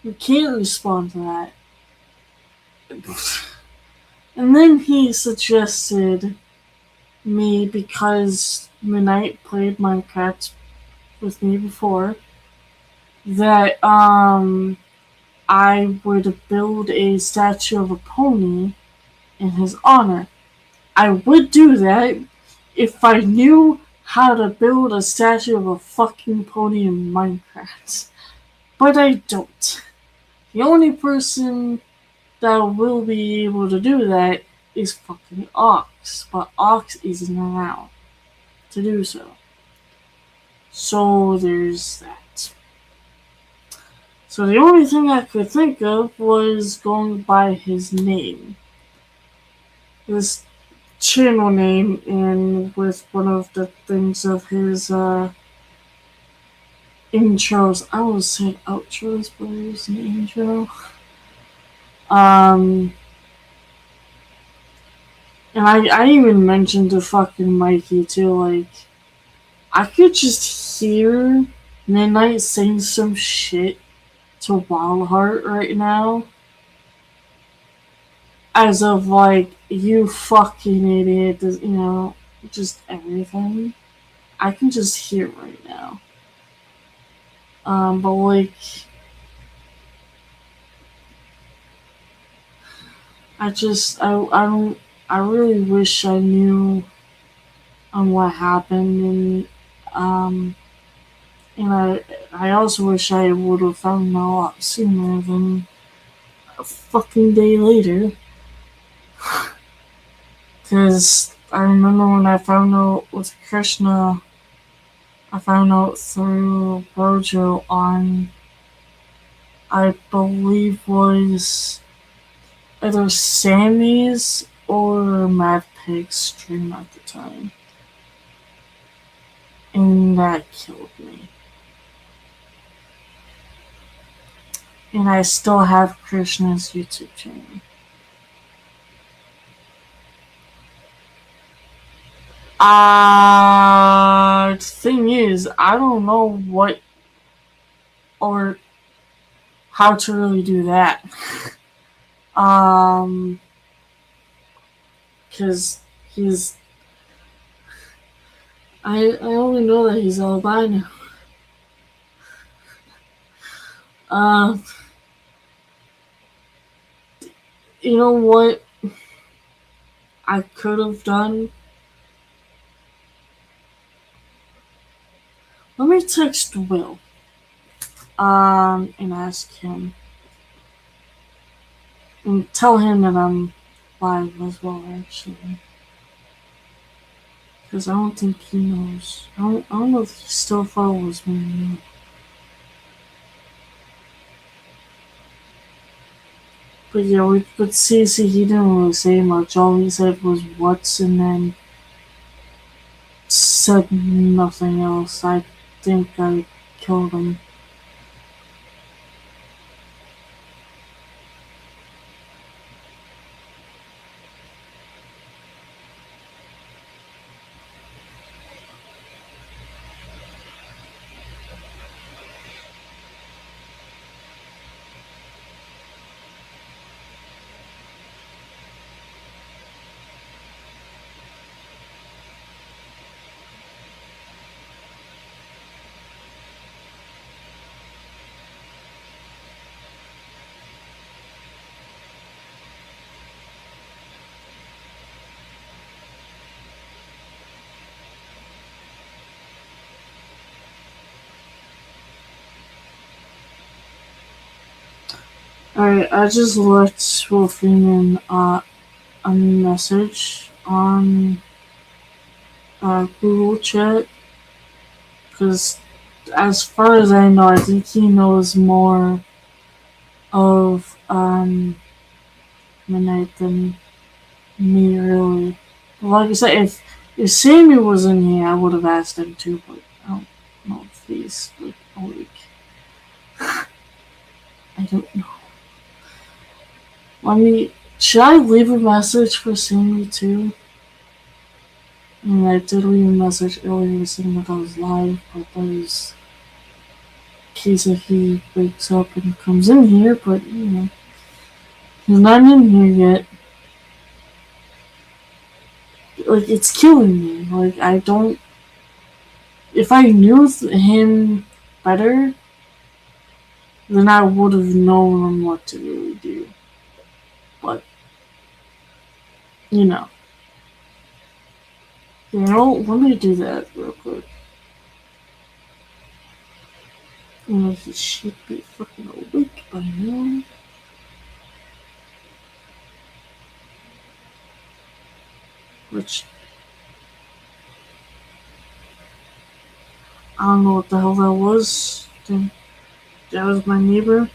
respond to that. And then he suggested me because Midnight played Minecraft with me before that I would build a statue of a pony in his honor. I would do that if I knew how to build a statue of a fucking pony in Minecraft. But I don't. The only person that will be able to do that is fucking Ox. But Ox isn't around to do so. So there's that. So the only thing I could think of was going by his name. His channel name and with one of the things of his intros. I always said outros, but it was an intro. And I even mentioned to fucking Mikey too, like, I could just hear Midnight saying some shit to Wildheart right now, as of like, you fucking idiot, just everything. I can just hear it right now. But like, I don't, I really wish I knew on what happened, um, and I also wish I would have found out a lot sooner than a fucking day later. Because I remember when I found out with Krishna, I found out through Bojo on, I believe was either Sammy's or Mad Pig's stream at the time. And that killed me. And I still have Krishna's YouTube channel. The thing is, I don't know what or how to really do that. Because he's, I only know that he's albino. Uh, you know what I could have done? Let me text Will, and ask him, and tell him that I'm live as well, actually. Because I don't think he knows. I don't know if he still follows me. But yeah, with CC, he didn't really say much. All he said was what's, and then said nothing else. I think I killed him. Alright, I just left Will Freeman a message on Google Chat, because as far as I know, I think he knows more of Midnight than me, really. Like I said, if Sammy was in here, I would have asked him too, but I don't know if he's like awake. I don't know. Should I leave a message for Sammy too? I mean, I did leave a message earlier saying that I was live, but that was in case if he wakes up and comes in here, but he's not in here yet. Like, it's killing me. Like, I don't. If I knew him better, then I would have known what to really do. But, you know. Let me do that real quick. He should be fucking awake by now. Which, I don't know what the hell that was. That was my neighbor.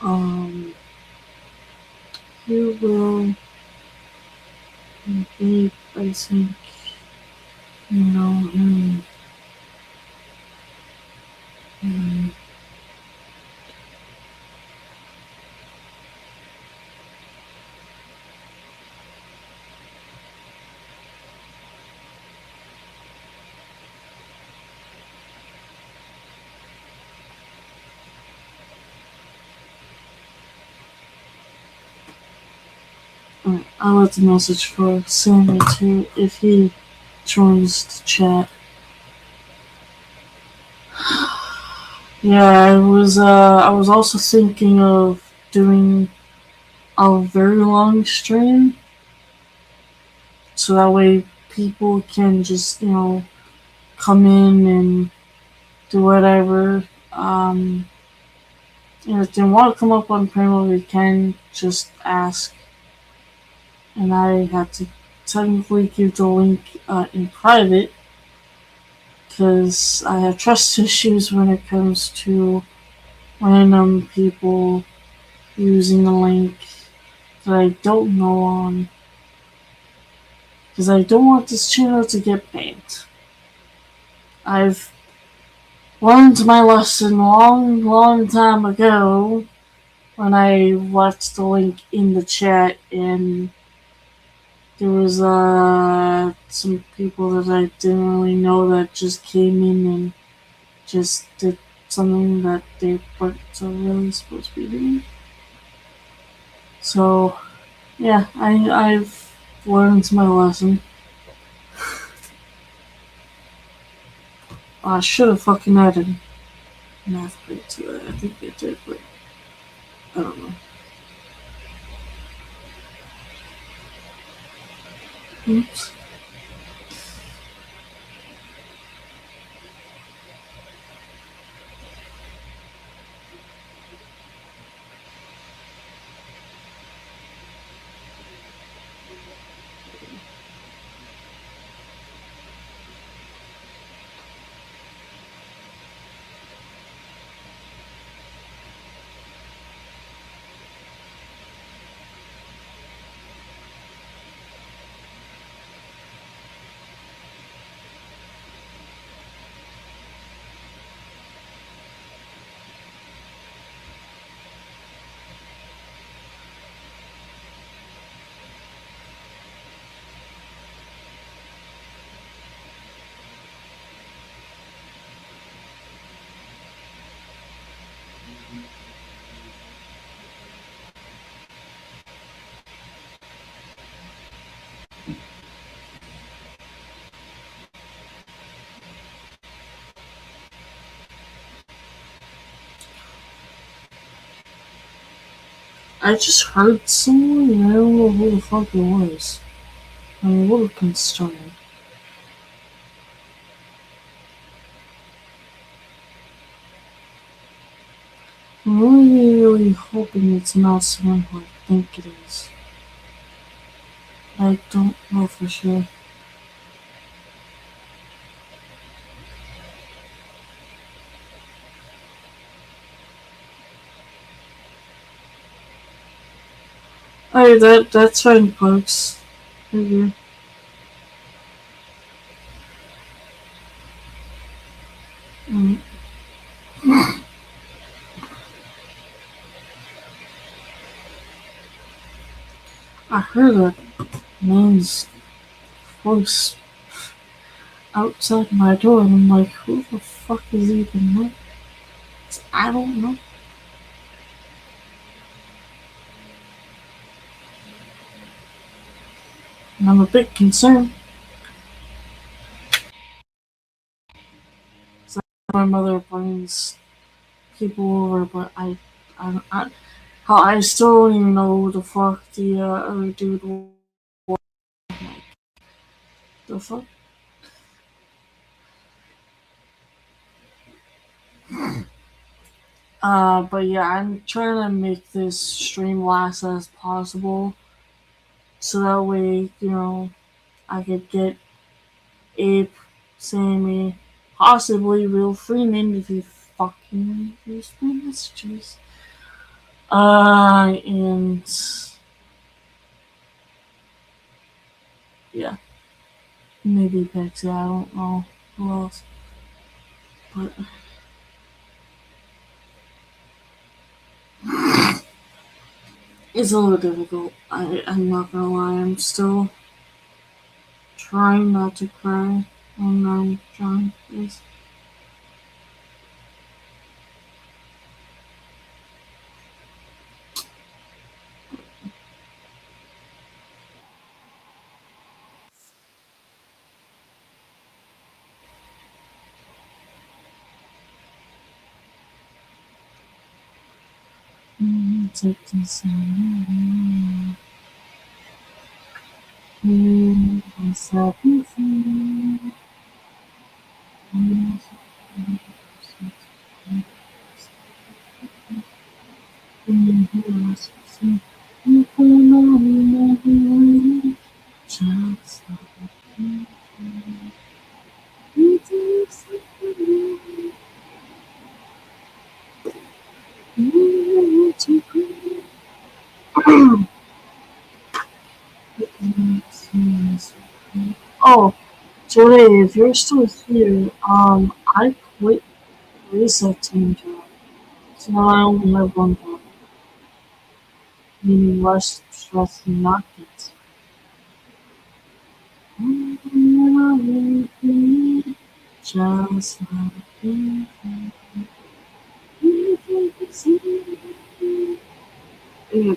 Um, you will be, I think, you know, mm, I left a message for Sammy too if he joins the chat. Yeah, I was also thinking of doing a very long stream, so that way people can just, come in and do whatever. If they want to come up on panel, they can just ask, and I have to technically give the link in private because I have trust issues when it comes to random people using a link that I don't know on, because I don't want this channel to get banned. I've learned my lesson long time ago when I left the link in the chat, and there was some people that I didn't really know that just came in and just did something that they weren't so really supposed to be doing. So yeah, I've learned my lesson. I should have fucking added math grade to it. I think it did, but I don't know. Oops. I just heard someone and I don't know who the fuck it was. I'm a little concerned. I'm really hoping it's not someone who I think it is. I don't know for sure. Alright, that's fine, folks. Maybe. Mm. I heard a man's voice outside my door, and I'm like, who the fuck is even that? I don't know. And I'm a bit concerned. So my mother brings people over, but how I still don't even know who the fuck the other dude was. Like, the fuck? But yeah, I'm trying to make this stream last as possible, so that way, I could get Ape, Sammy, possibly Will Freeman if he fucking use my messages. And yeah, maybe Pixie. I don't know who else, but it's a little difficult. I'm not gonna lie. I'm still trying not to cry when I'm trying this. Take this just Oh, Joey, if you're still here, I quit research team job. So now I only have one job, meaning less stress and not kids. Just like you. Yeah,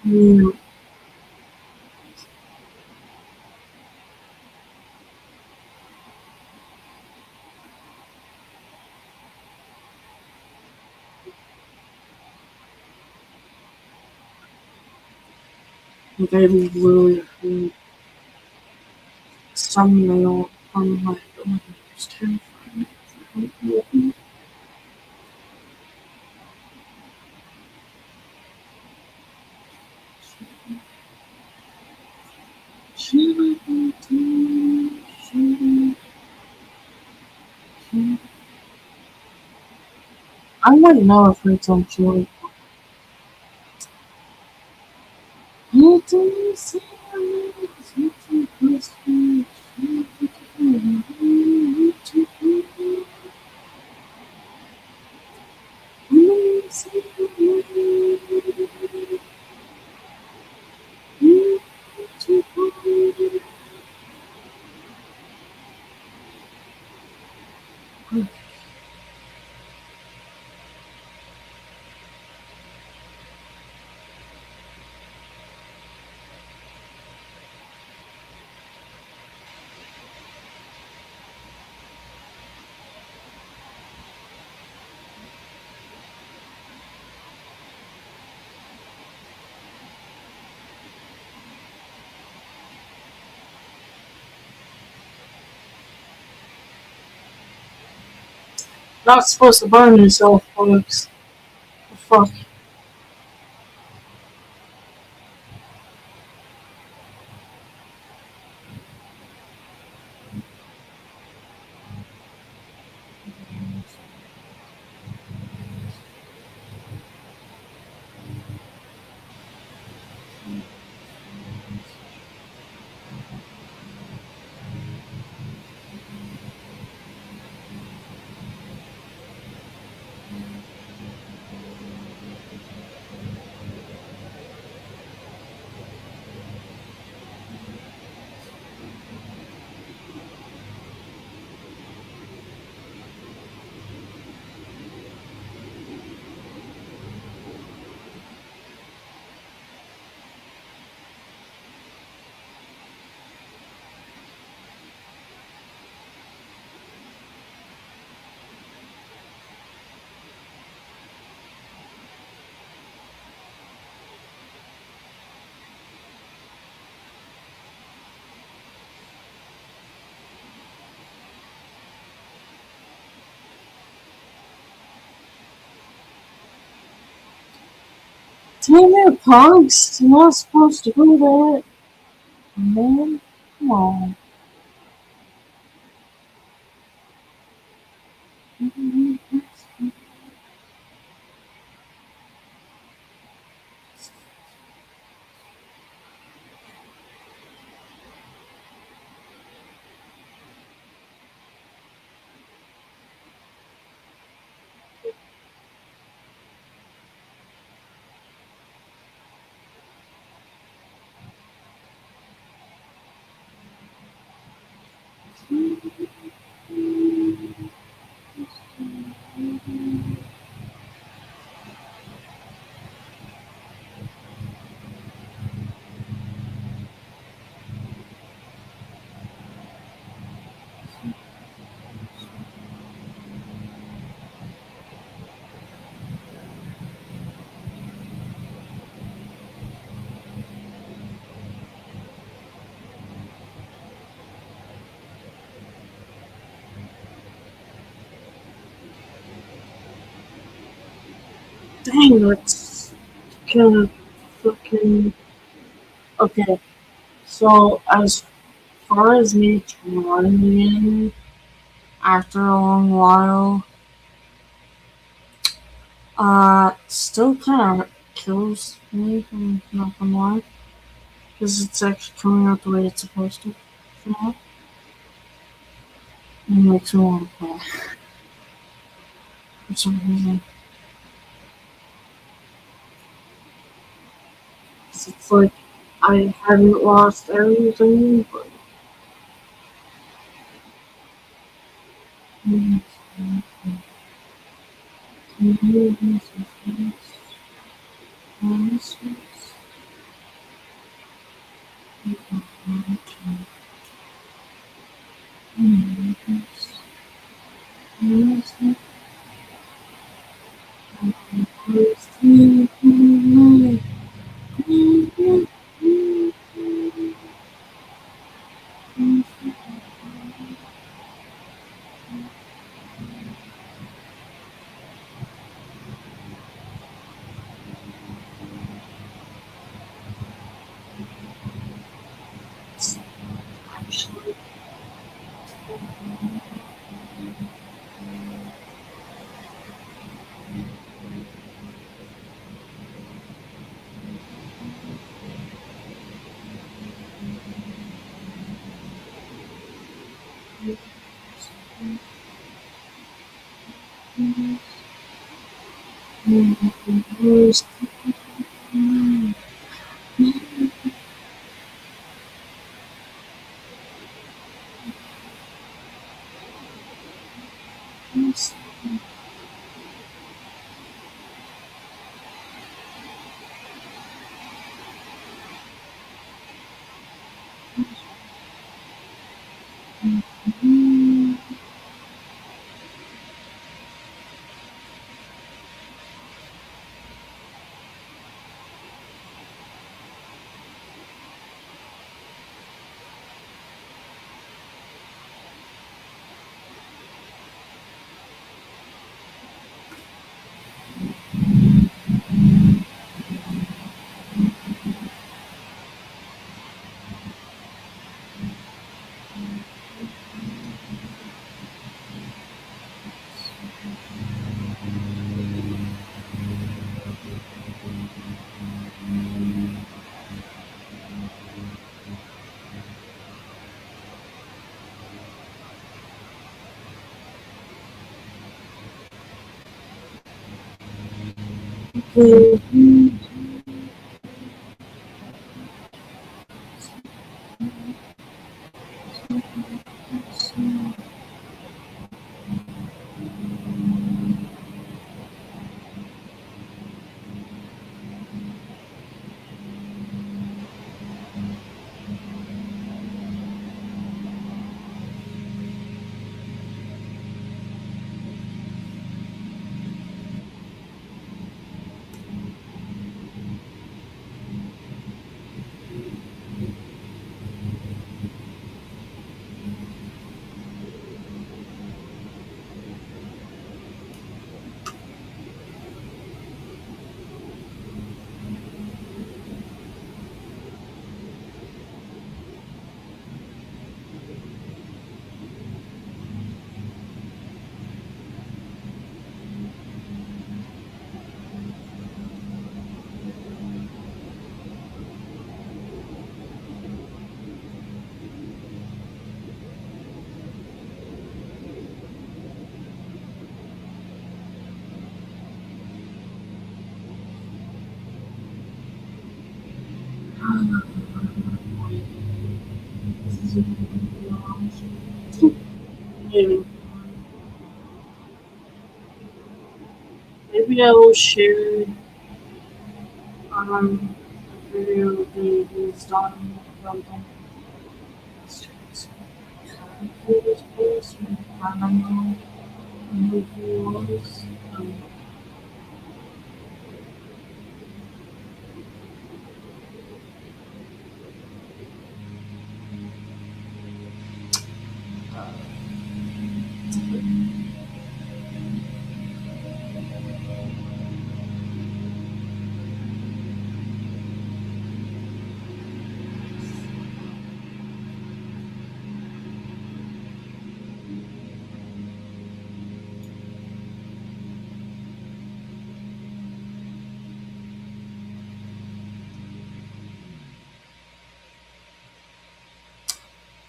yeah, like I literally heard some male on my door. It's terrifying. I might know if it's on Joey. You do see not supposed to burn yourself, folks. Fuck. Damn it, punks! You're not supposed to do that, man. Come on. Dang, that's kind of fucking. Okay, so as far as me trying after a long while, still kind of kills me, I'm not gonna lie, because it's actually coming out the way it's supposed to. You know? It makes me want to play for some reason. 'Cause it's like I haven't lost everything, but. maybe maybe I will share the video that is done from the streets. This place, I don't know who he was.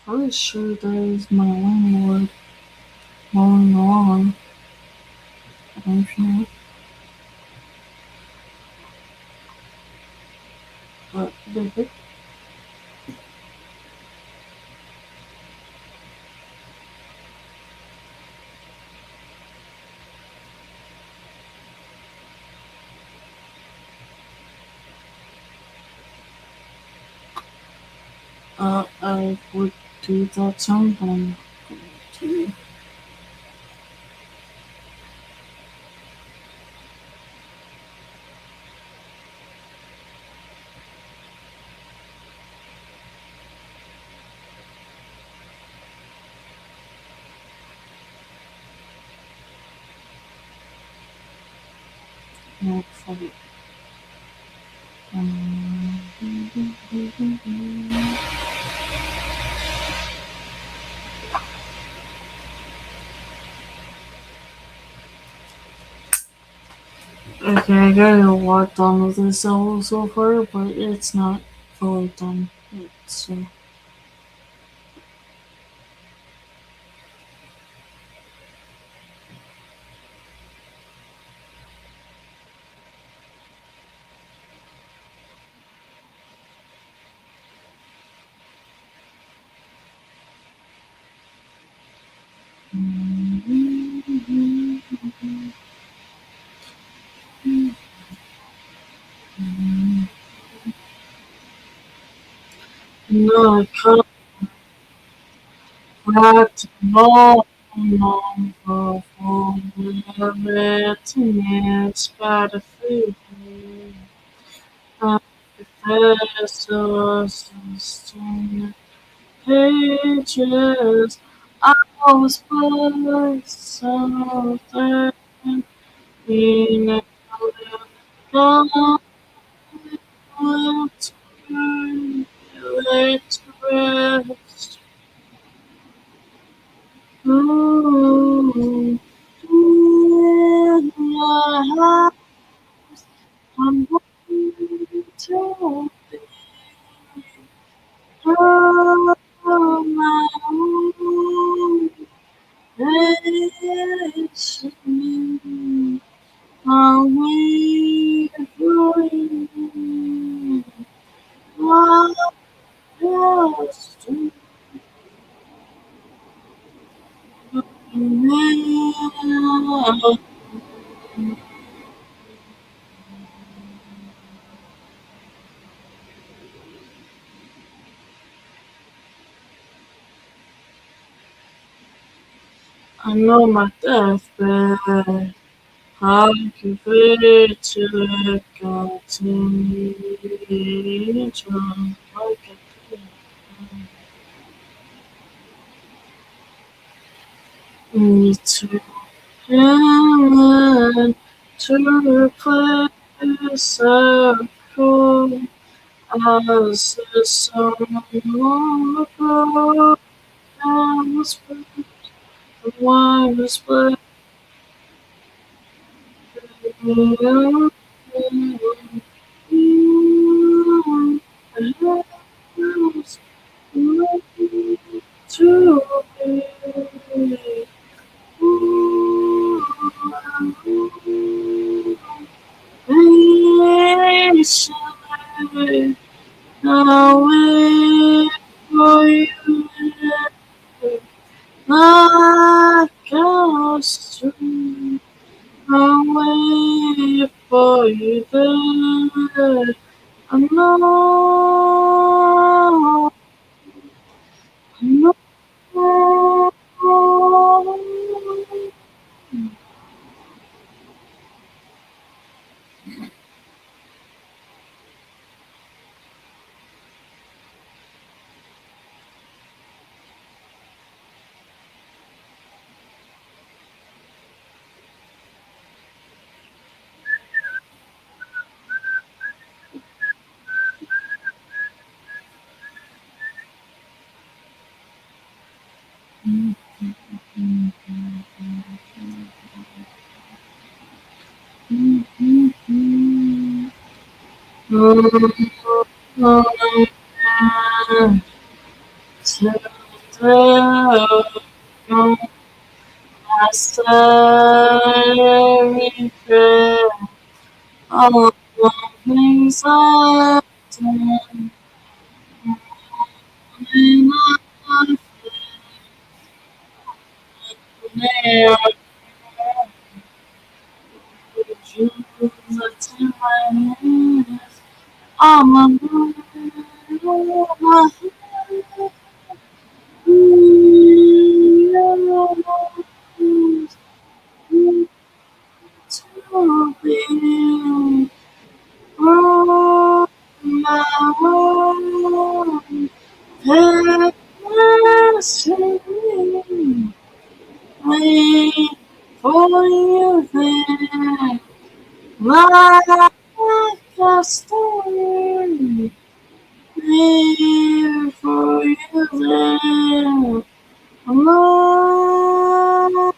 Pretty sure that is my landlord mowing the lawn. I don't know, but I would do that sometime. Not funny. Um, okay, I got a lot done with this level so far, but it's not fully done. It's no, I can't crack ball along the floor with it's got a food. Professors and pages. I was blessed something in a God will turn it rest. Ooh, yeah, I'm going to be my own nation. I'll wait for you. What else to do? I know my deathbed. How you feel to continue to like it? Me to heaven to replace a cool as the song ago. I was the one who split you. To be. Patiently, I'll wait for you. like a stream. I'll wait for you there. I know, I know. All the things I've done when I there with you that in my hands. I'm a to be on my own. Passing, wait for you there, like a storm. Wait for you there, alone.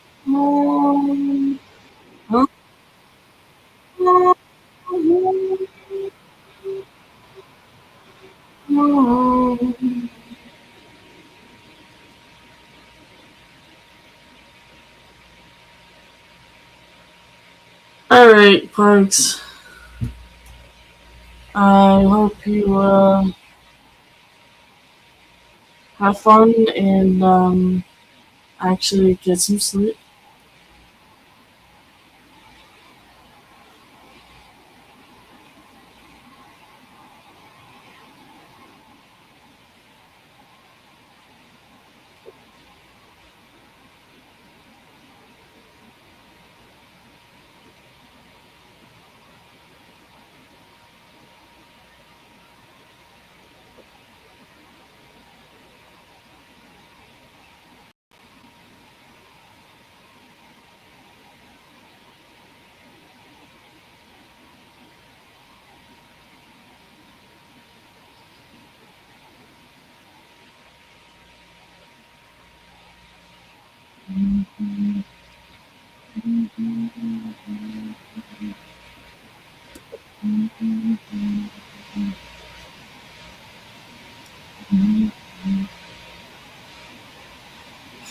Alright, Parks. I hope you have fun and actually get some sleep.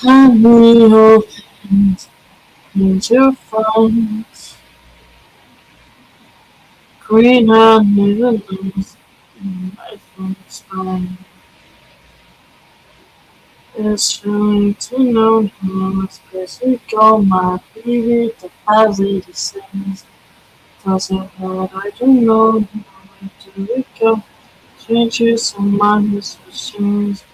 Can we hope into funds? Green on never lose my phone's fine. It's thrilling to know how much place we go, my baby, the 586. Doesn't hurt, I don't know where do we go. Changes on my machines.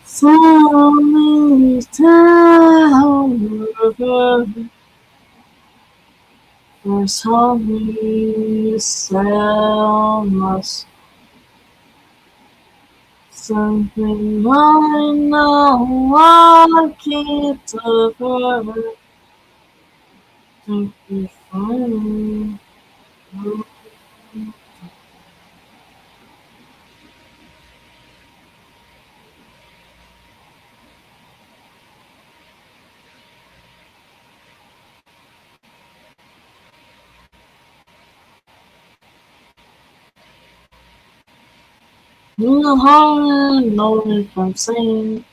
Slowly down river. There's only us. Something I know I can't ever think we find. You know how I know if I'm saying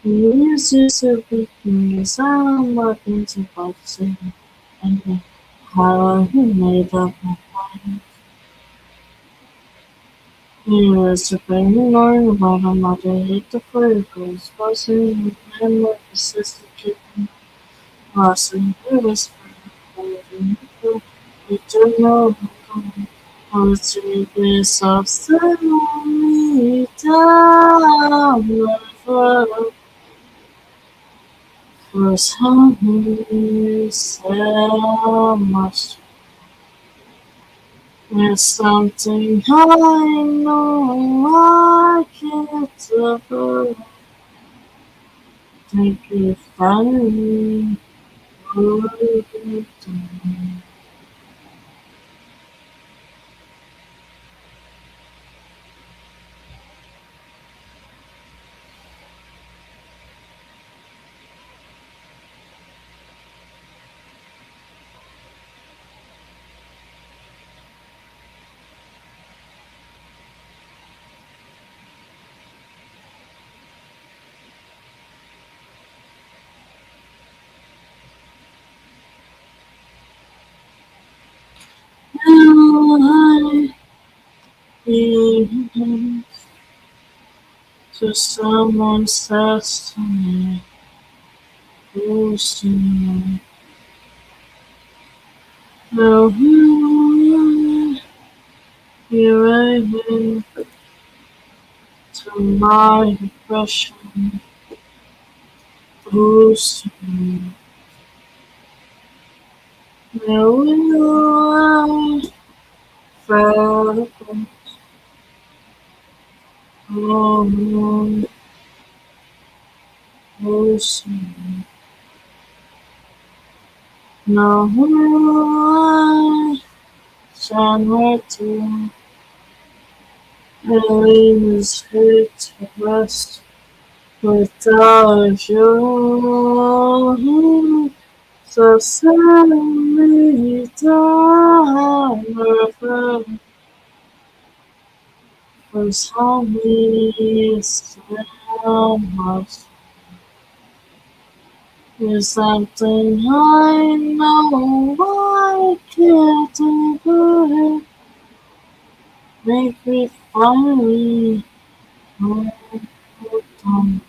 you use this everything as I'm working to about the same. And how I made up my mind. Anyways, if I'm ignoring about him, I did hit the verticals, buzzing and like a sister kicking, crossing, it was you don't know how to make yourself slowly down for something so much. There's something I know I can't ever take it finally. I feel to someone says to me, who's to me? Now here I am to my depression, who's to me? Now I felt alone, who's to me? Now I shine right to Eileen is here to rest without you. So suddenly down was only so much. There's something I know I can't do. Make me finally hold on.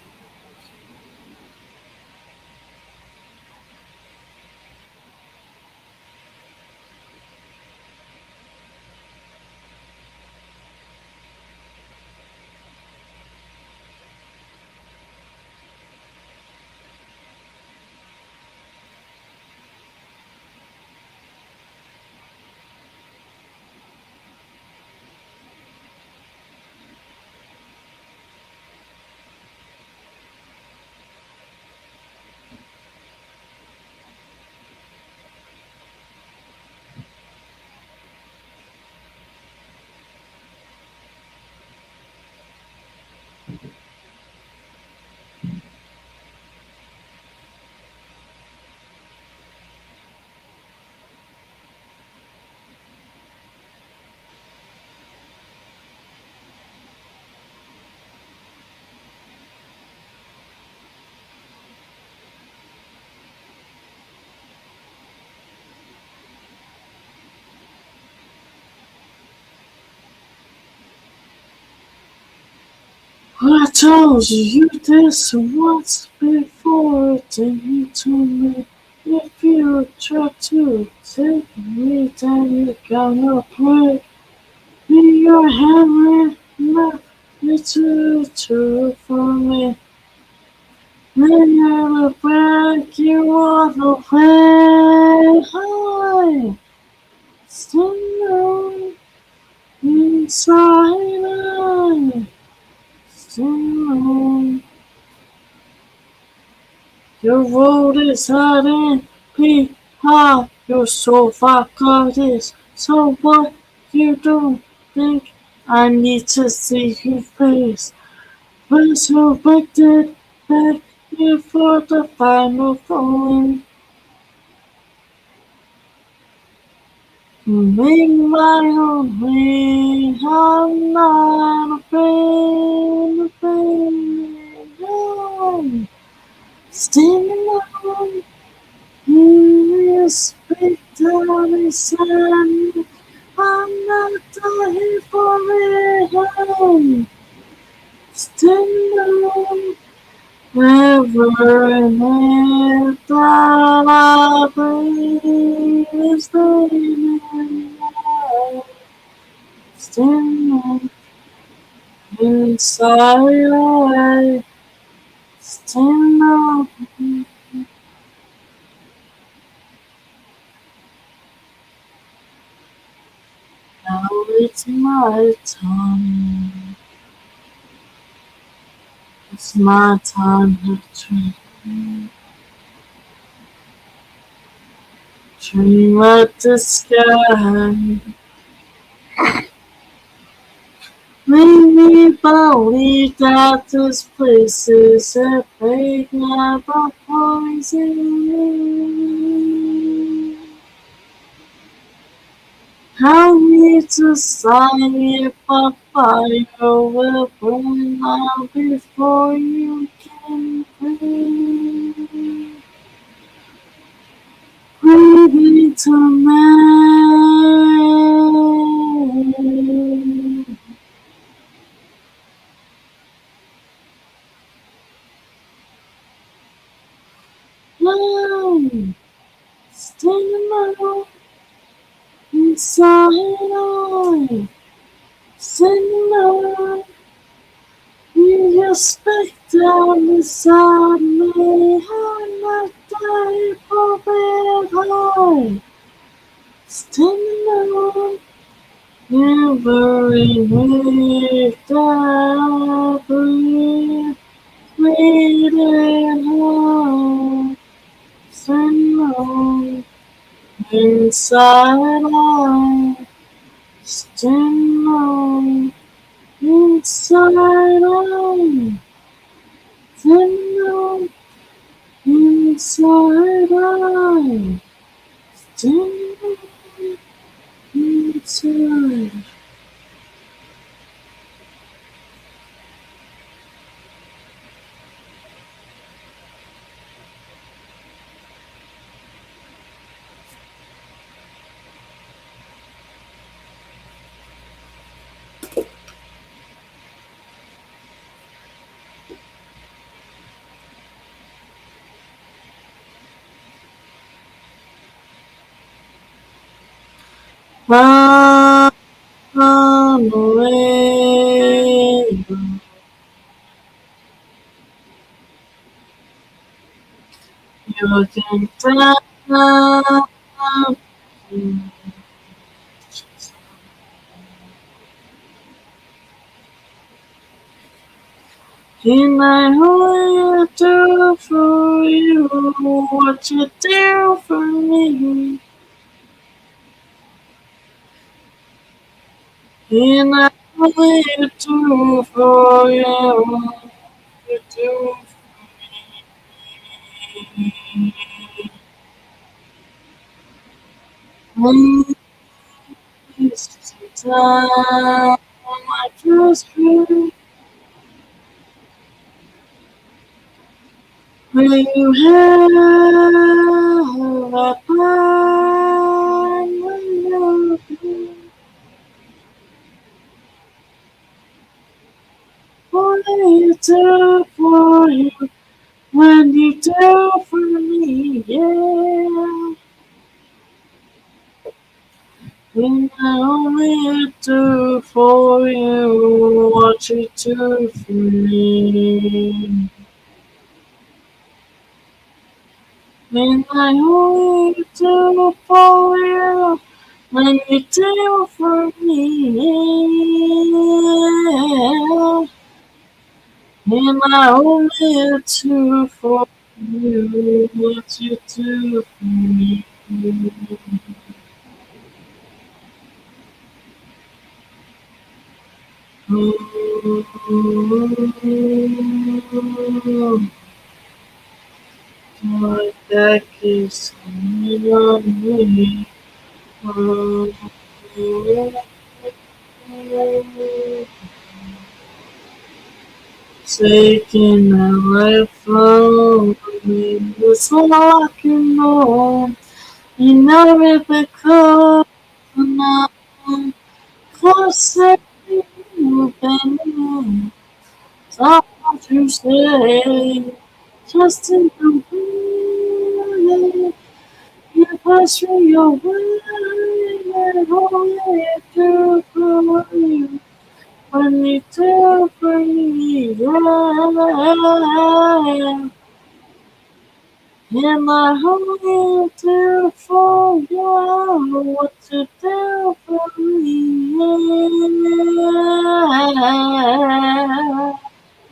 I told you this once before, then you told me if you try to take me down, you're gonna break me your hammer, not you too for me. Then you'll break you all the way high, still inside I still. Your road is hiding behind your sofa curtains. So what you don't think I need to see your face? Resurrected back here for the final falling. Make my own way. I'm not afraid of pain. No. Standing alone. Speak down and send I'm not here for it. Stand alone. Never and if that I breathe is the stand inside away. Stand up. Now it's my time. It's my time to dream. Dream at the sky. Make me believe that this place is a fake lab of poison. Help me to sign if a fire will burn out before you can breathe. Breathe into me. No, standing alone inside I, standing alone. You just back down beside me. I'm not dying for bad high. Standing alone, never in that breathe, bleeding home. Standing alone, inside I, standing alone, inside I, standing alone. Inside out, standing inside. Run away. You can fly. And I will do for you what you do for me. And I will do for you what you do for me. Please time I trust you. Will you have a plan when you're what do you do for you when you do for me? Yeah. And I only do for you what you do for me. And I only do for you when you do for me. Yeah. And I only do for you what you do for me. Oh, my back is coming on me. Oh, taking a life from me. It's all I can know. You know it because now. closer you've been. Stop what you say. Just in the way you pass through your way and only do for you. When you do for me, yeah. And I only do for you what you do for me, yeah.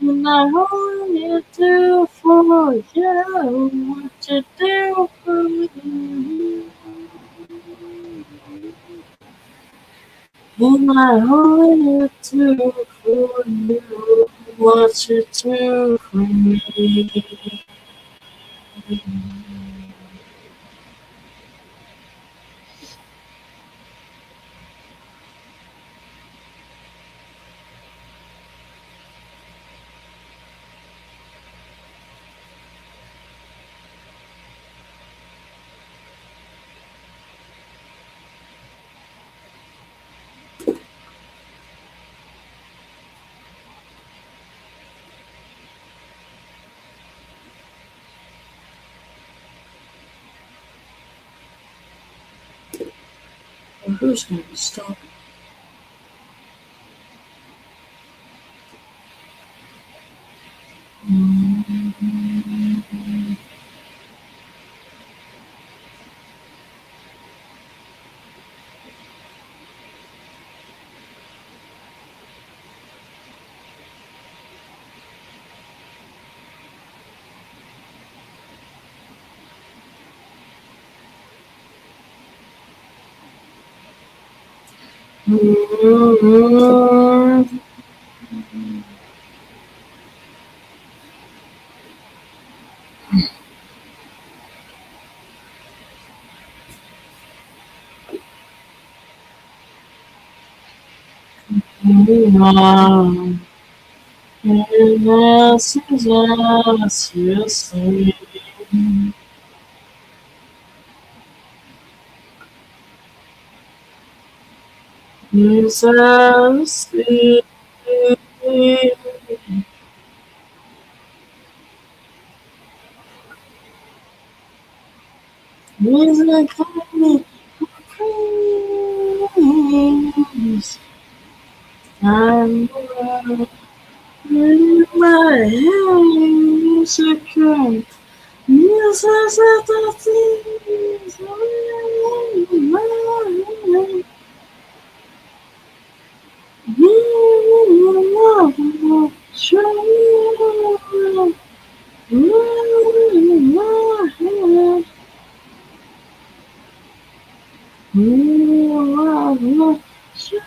And I only do for you what you do for me. And I only do for you what you do for me. Well, who's going to stop? Yes, yes, yes, Jesus, music me praise. I'm in my hands, secure. Jesus, at the things in my hand. You show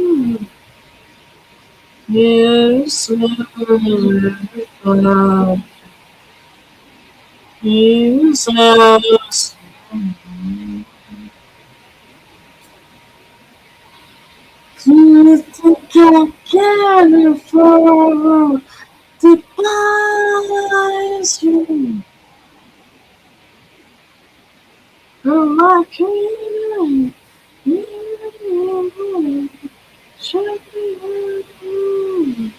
me. Yes, Jesus. You think I can afford to despise you? Oh, I can't. Show me.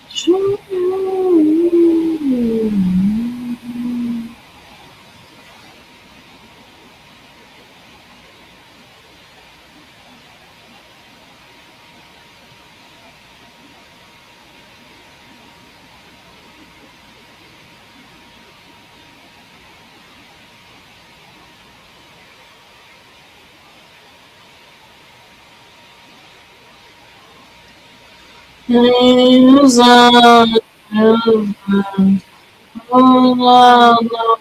Show me. Jesus, oh, no, no,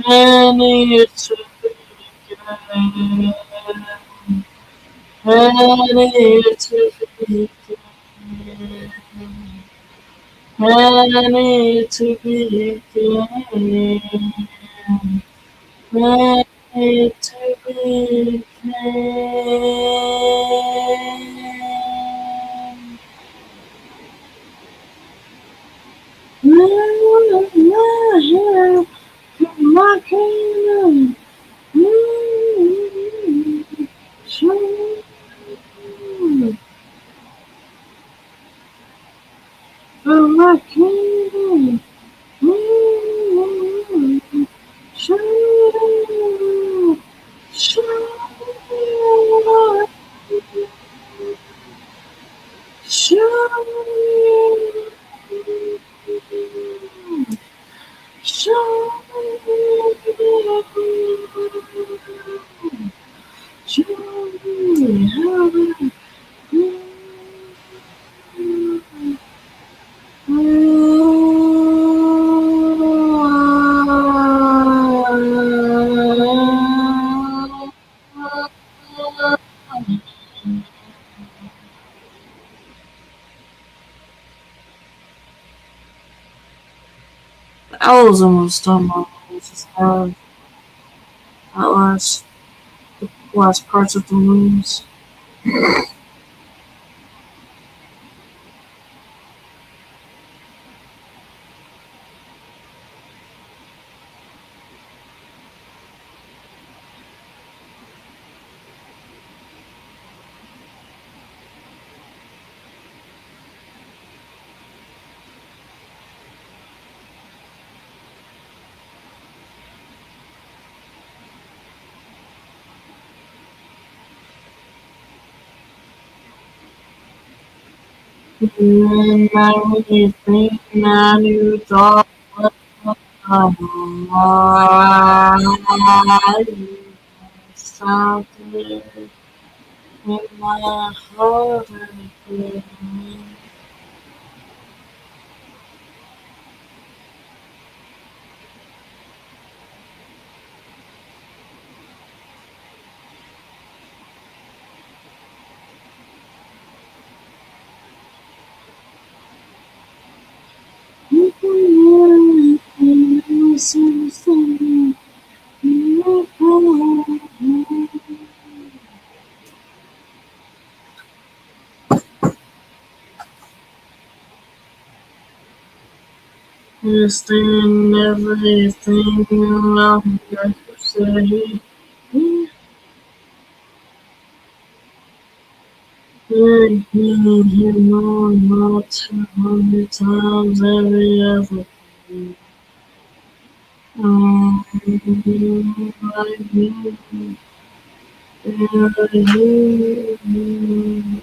I need to begin. I need to begin. I need to begin. It's a big thing. Here, my kingdom. Show for my kingdom. Show, show, show. Show me how to I was almost done my just have that last parts of the rooms. And I really think that you thought something in my heart and understand everything around you say. Heard you know not 200 times every other day. I knew you.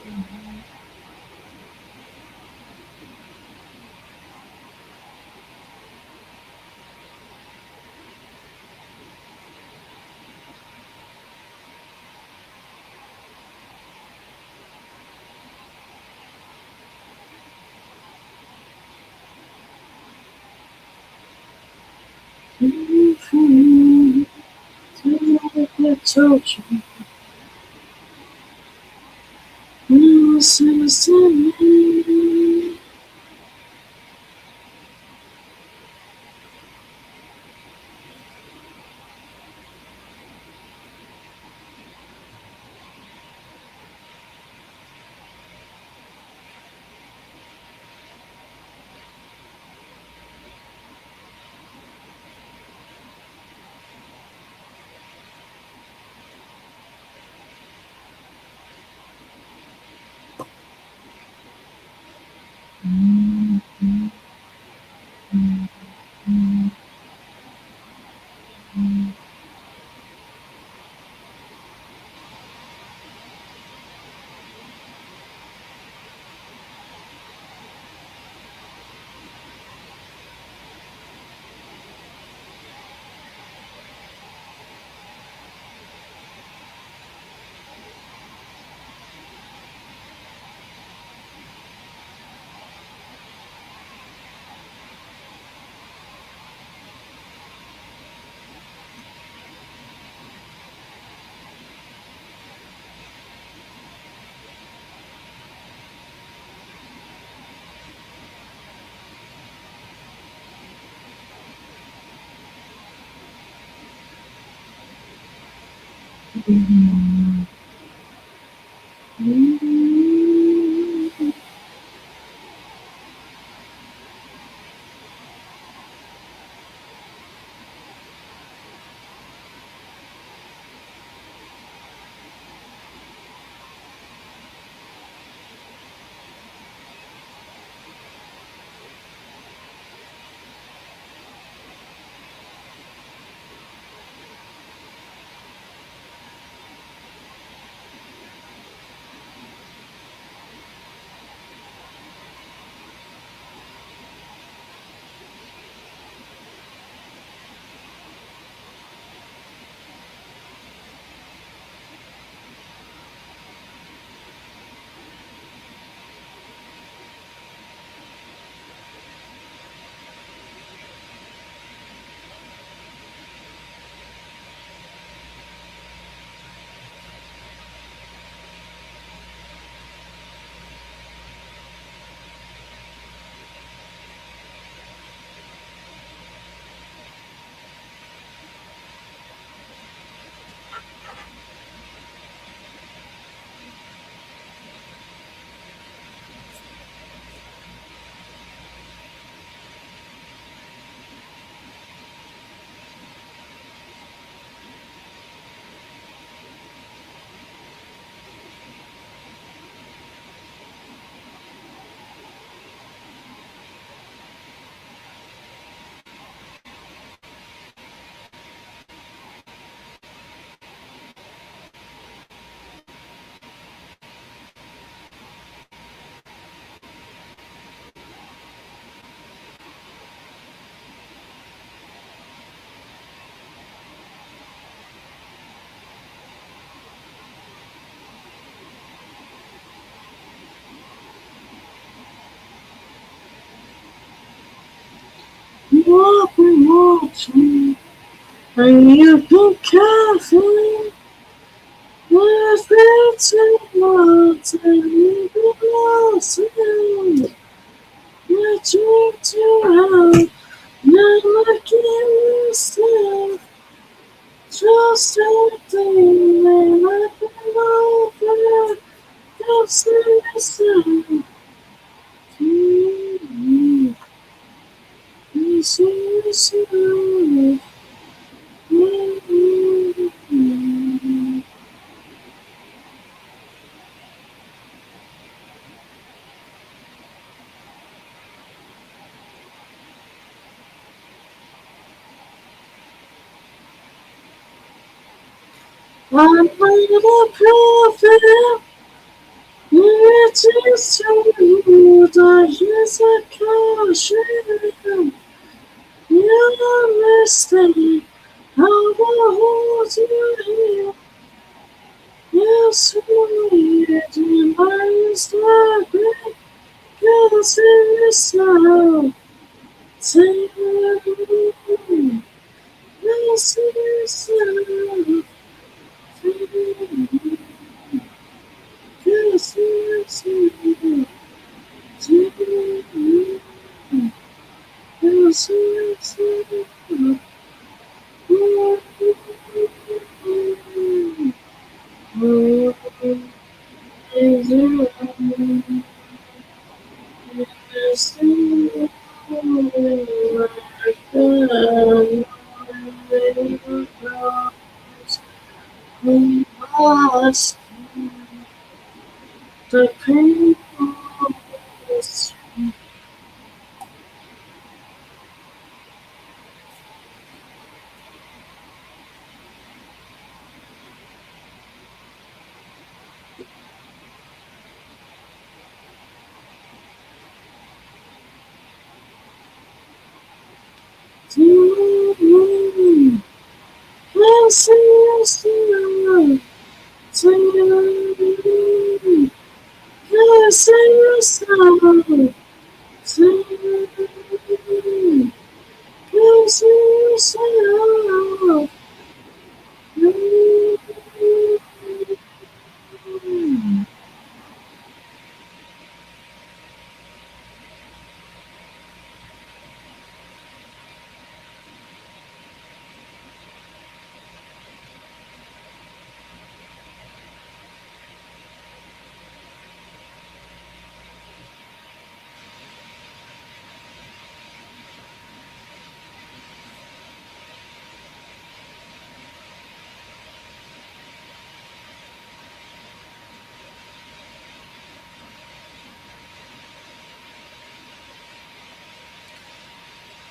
Mhm. You've been watching, and you've been careful. There's been too much, and you've been lost. You drink too hard, not looking yourself. Just something that I've been over. Don't say yourself. You say yourself. I'm not a prophet. It is true that he's a caution. You mistake. I will hold you here. You sweet in my stomach. Cause it's so. Take me. Cause it's so. Cause it's so. Take me. Cause it's so. The pain was too long. I'll see you soon. I'll see you soon.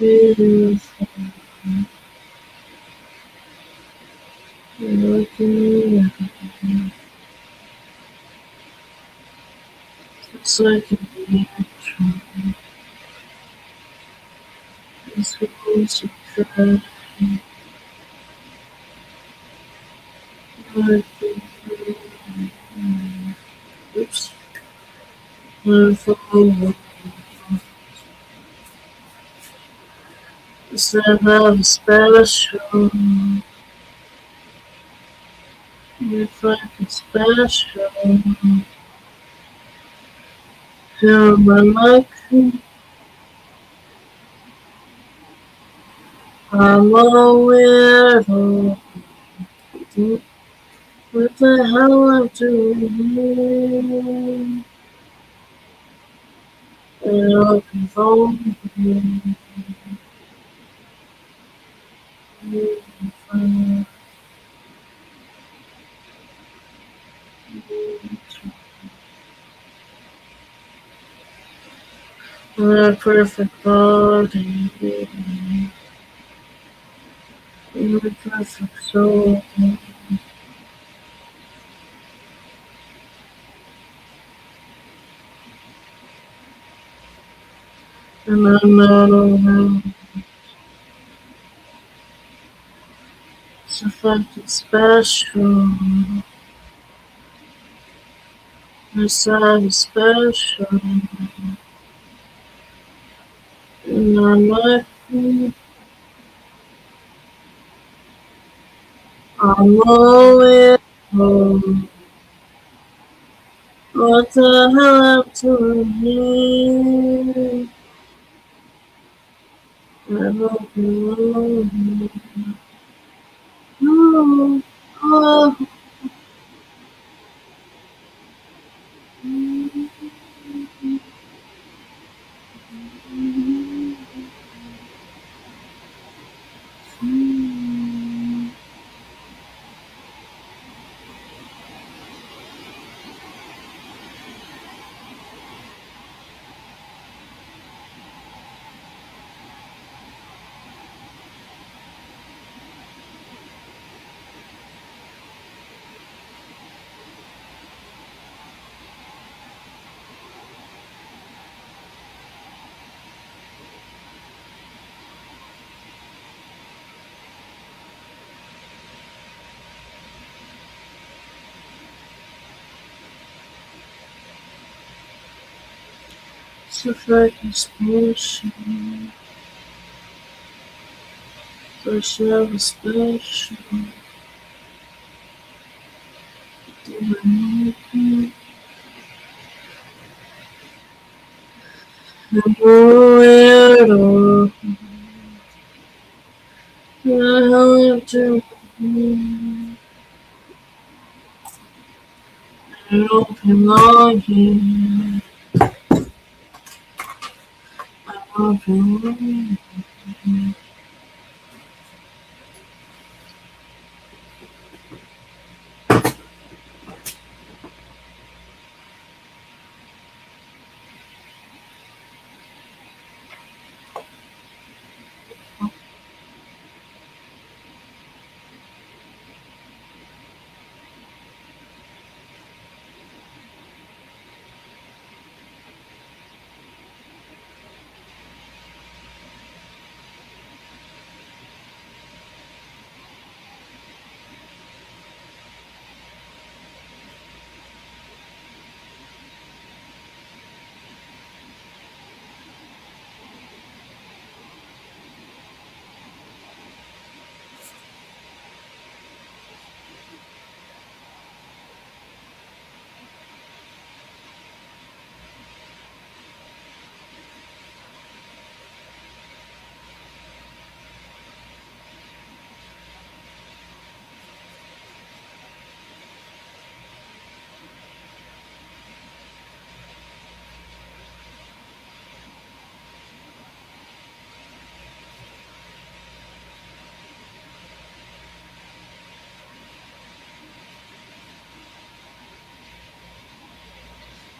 beautiful. Looking at it's like a natural. It's supposed to try. Like, oops. Wonderful. It's not special. It's like a special. Feel my luck. I'm a weirdo. What the hell am I doing here? And I'll be phone. My perfect body. My perfect soul. And I'm not around. So fucking special. It's so special. And I'm like, I'm always home. What the hell am I doing here? I hope you know. Oh, so fucking special. So special. I'm weirdo. The hell am I doing? I hope you know here. I hope you know.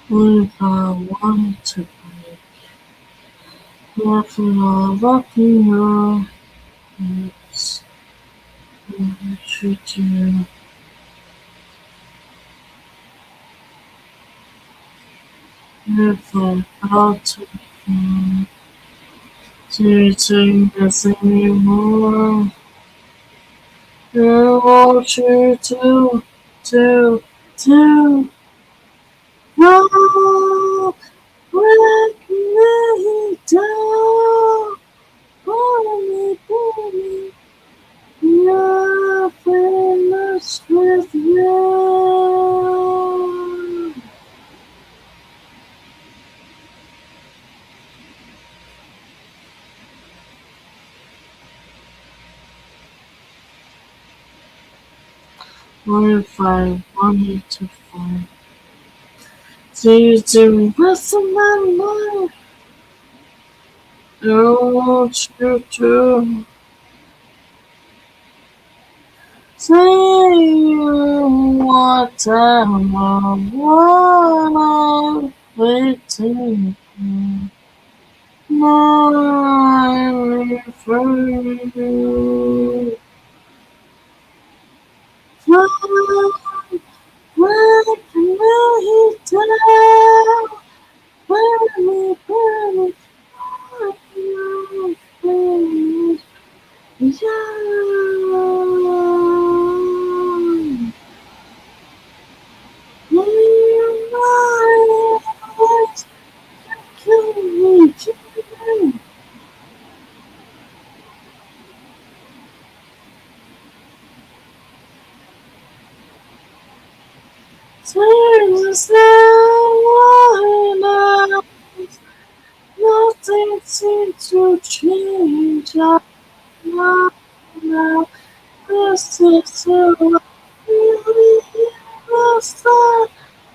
What if I wanted to? Nothing all rocking your hips. Treat you never out to teaching nothing anymore. I want you to rock with me down. Pull me, nothing else with you. What if I wanted to find? See the rest of my life. I want you to say what I wanna waiting. My friend, break me down, burn me, yeah. Nothing seems to change. Now, this is so really lost.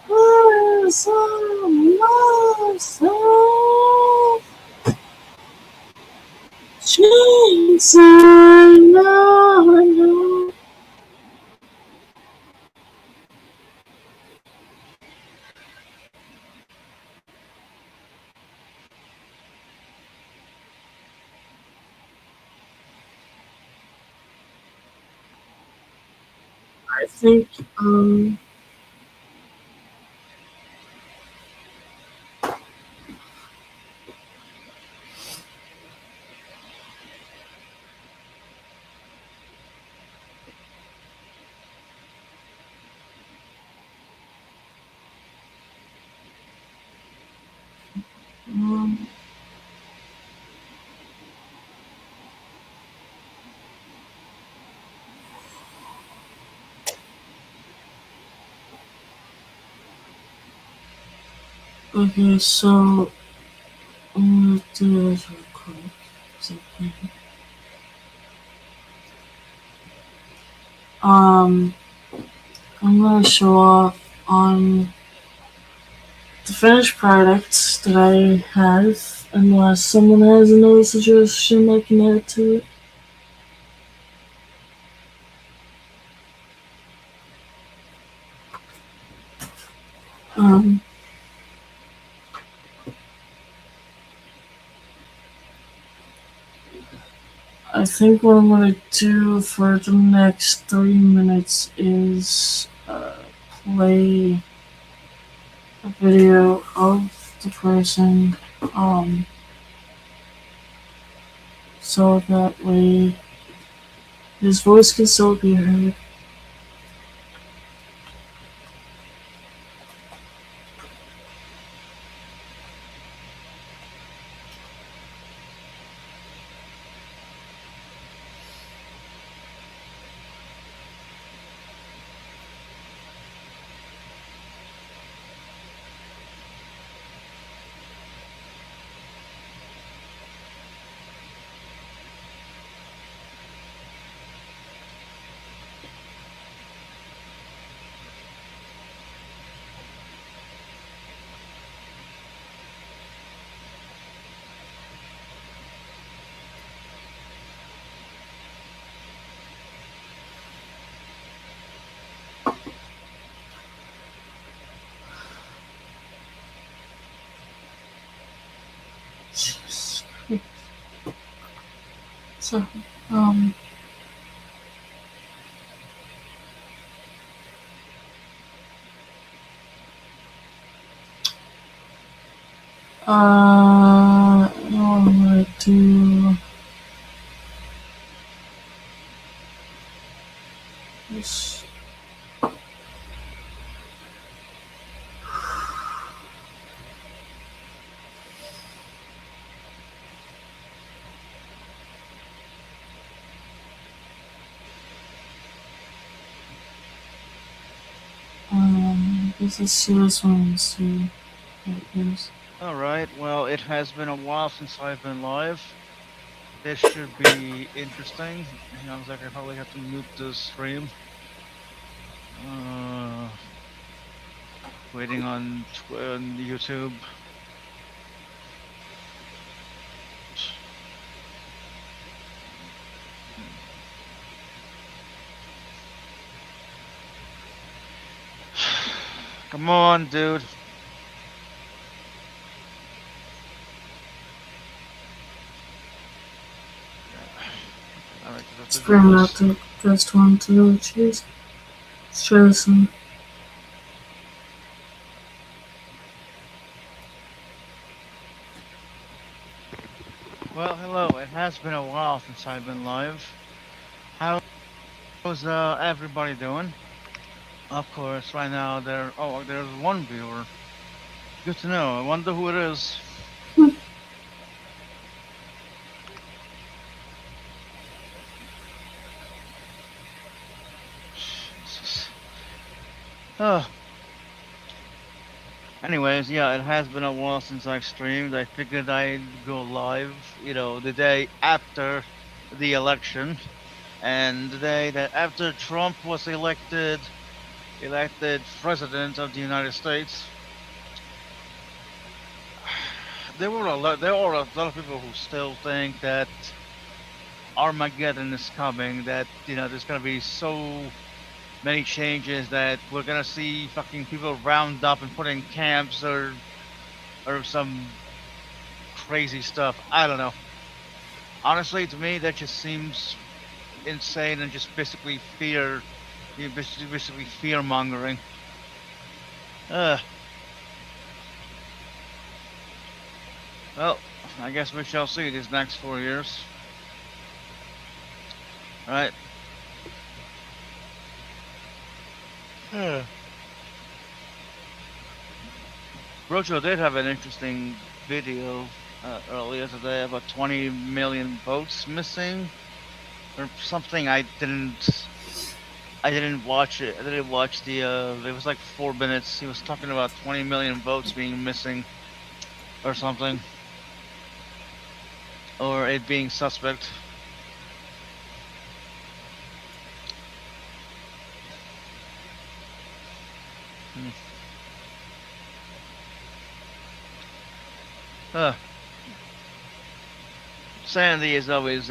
Where's myself? Jesus, I know. I think, um, okay, so I'm gonna do this real quick. Okay. Um, I'm gonna show off on the finished product that I have, unless someone has another suggestion I can add to it. Um, I think what I'm gonna do for the next 3 minutes is play a video of the person, um, so that way his voice can still be heard. So, um, I'm gonna do this. This is serious one, so it is. Alright, well, it has been a while since I've been live. This should be interesting. Hang on a second, I probably have to mute the stream. Waiting on YouTube. Come on, dude. Alright, It's probably not the best one to really choose. Let's try this one. Well, hello. It has been a while since I've been live. How's everybody doing? Of course, right now there's one viewer. Good to know. I wonder who it is. Oh. Anyways, yeah, it has been a while since I've streamed. I figured I'd go live, the day after the election, and the day that after Trump was elected president of the United States. There are a lot of people who still think that Armageddon is coming. That there's gonna be so many changes that we're gonna see fucking people round up and put in camps or some crazy stuff. I don't know. Honestly, to me, that just seems insane and just basically basically fear mongering. Well, I guess we shall see these next 4 years. All right. Rojo did have an interesting video earlier today about 20 million votes missing or something. I didn't watch it. I didn't watch the it was like 4 minutes. He was talking about 20 million votes being missing or something, or it being suspect. Sandy is always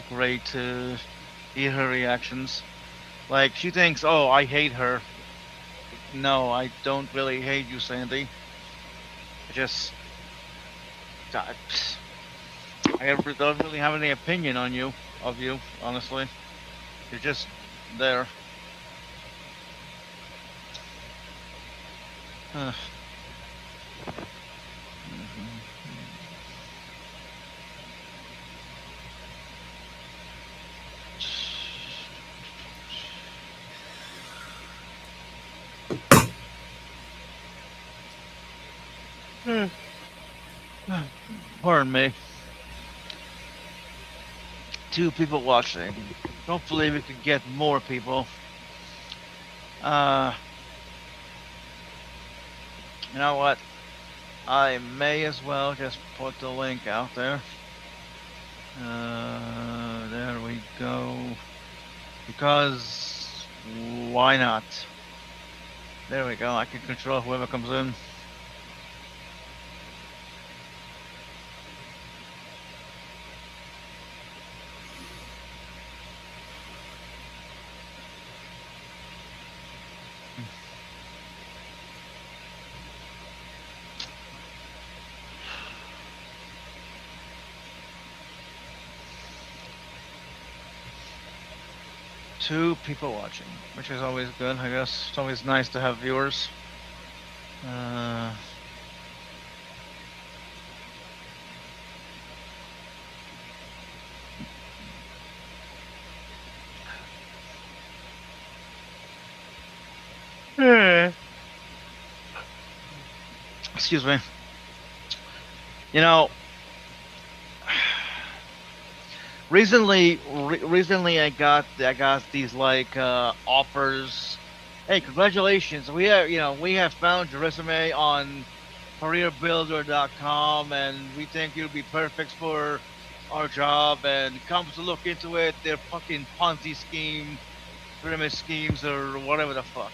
great to hear her reactions. Like she thinks, "Oh, I hate her." No, I don't really hate you, Sandy. I just I don't really have any opinion of you, honestly. You're just there. Pardon me. 2 people watching. Hopefully we could get more people. You know what? I may as well just put the link out there. There we go. Because why not? There we go. I can control whoever comes in. 2 people watching, which is always good, I guess. It's always nice to have viewers. Uh, eh, excuse me. You know, recently I got these like offers. Hey, congratulations! We have found your resume on careerbuilder.com, and we think you'll be perfect for our job. And come to look into it, they're fucking Ponzi scheme, pyramid schemes, or whatever the fuck.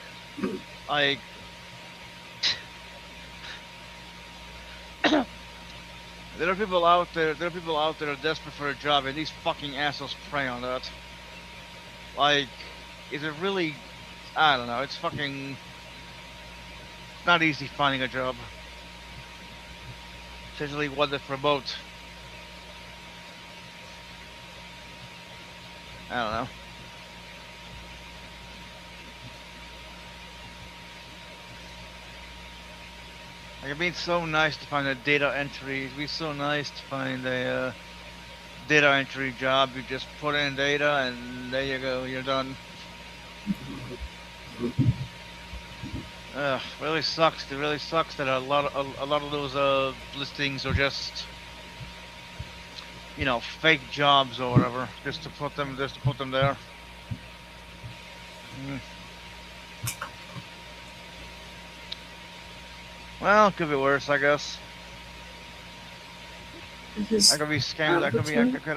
Like, there are people out there. There are people out there that are desperate for a job, and these fucking assholes prey on that. Like, is it really? I don't know. It's fucking not easy finding a job, especially one that's remote. I don't know. Like, it'd be so nice to find a data entry. It'd be so nice to find a data entry job. You just put in data, and there you go. You're done. Really sucks. It really sucks that a lot of those listings are just, fake jobs or whatever, just to put them there. Mm. Well, it could be worse, I guess. I could be scammed.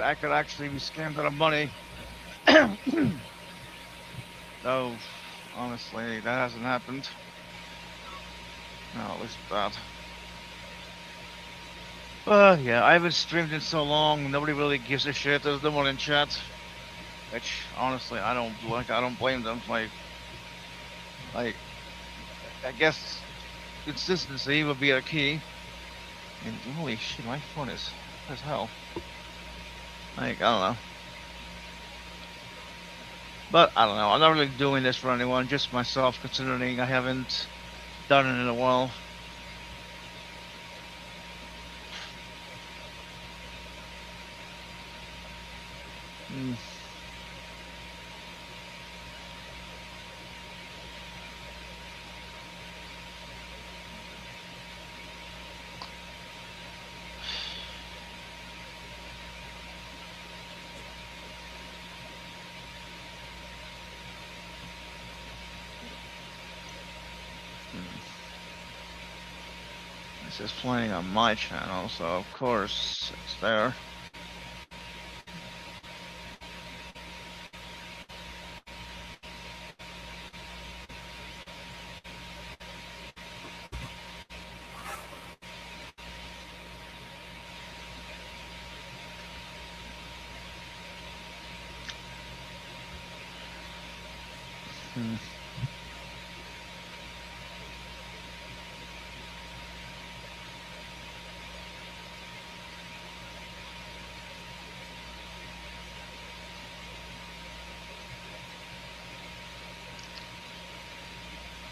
I could actually be scammed out of money. Oh, honestly, that hasn't happened. No, at least that. Yeah, I haven't streamed in so long. Nobody really gives a shit. There's no one in chat, which honestly I don't like. I don't blame them. Like, I guess consistency would be a key. And holy shit, my phone is as hell. Like, I don't know. But I don't know. I'm not really doing this for anyone, just myself, considering I haven't done it in a while. Hmm. This is playing on my channel, so of course it's there. Hmm.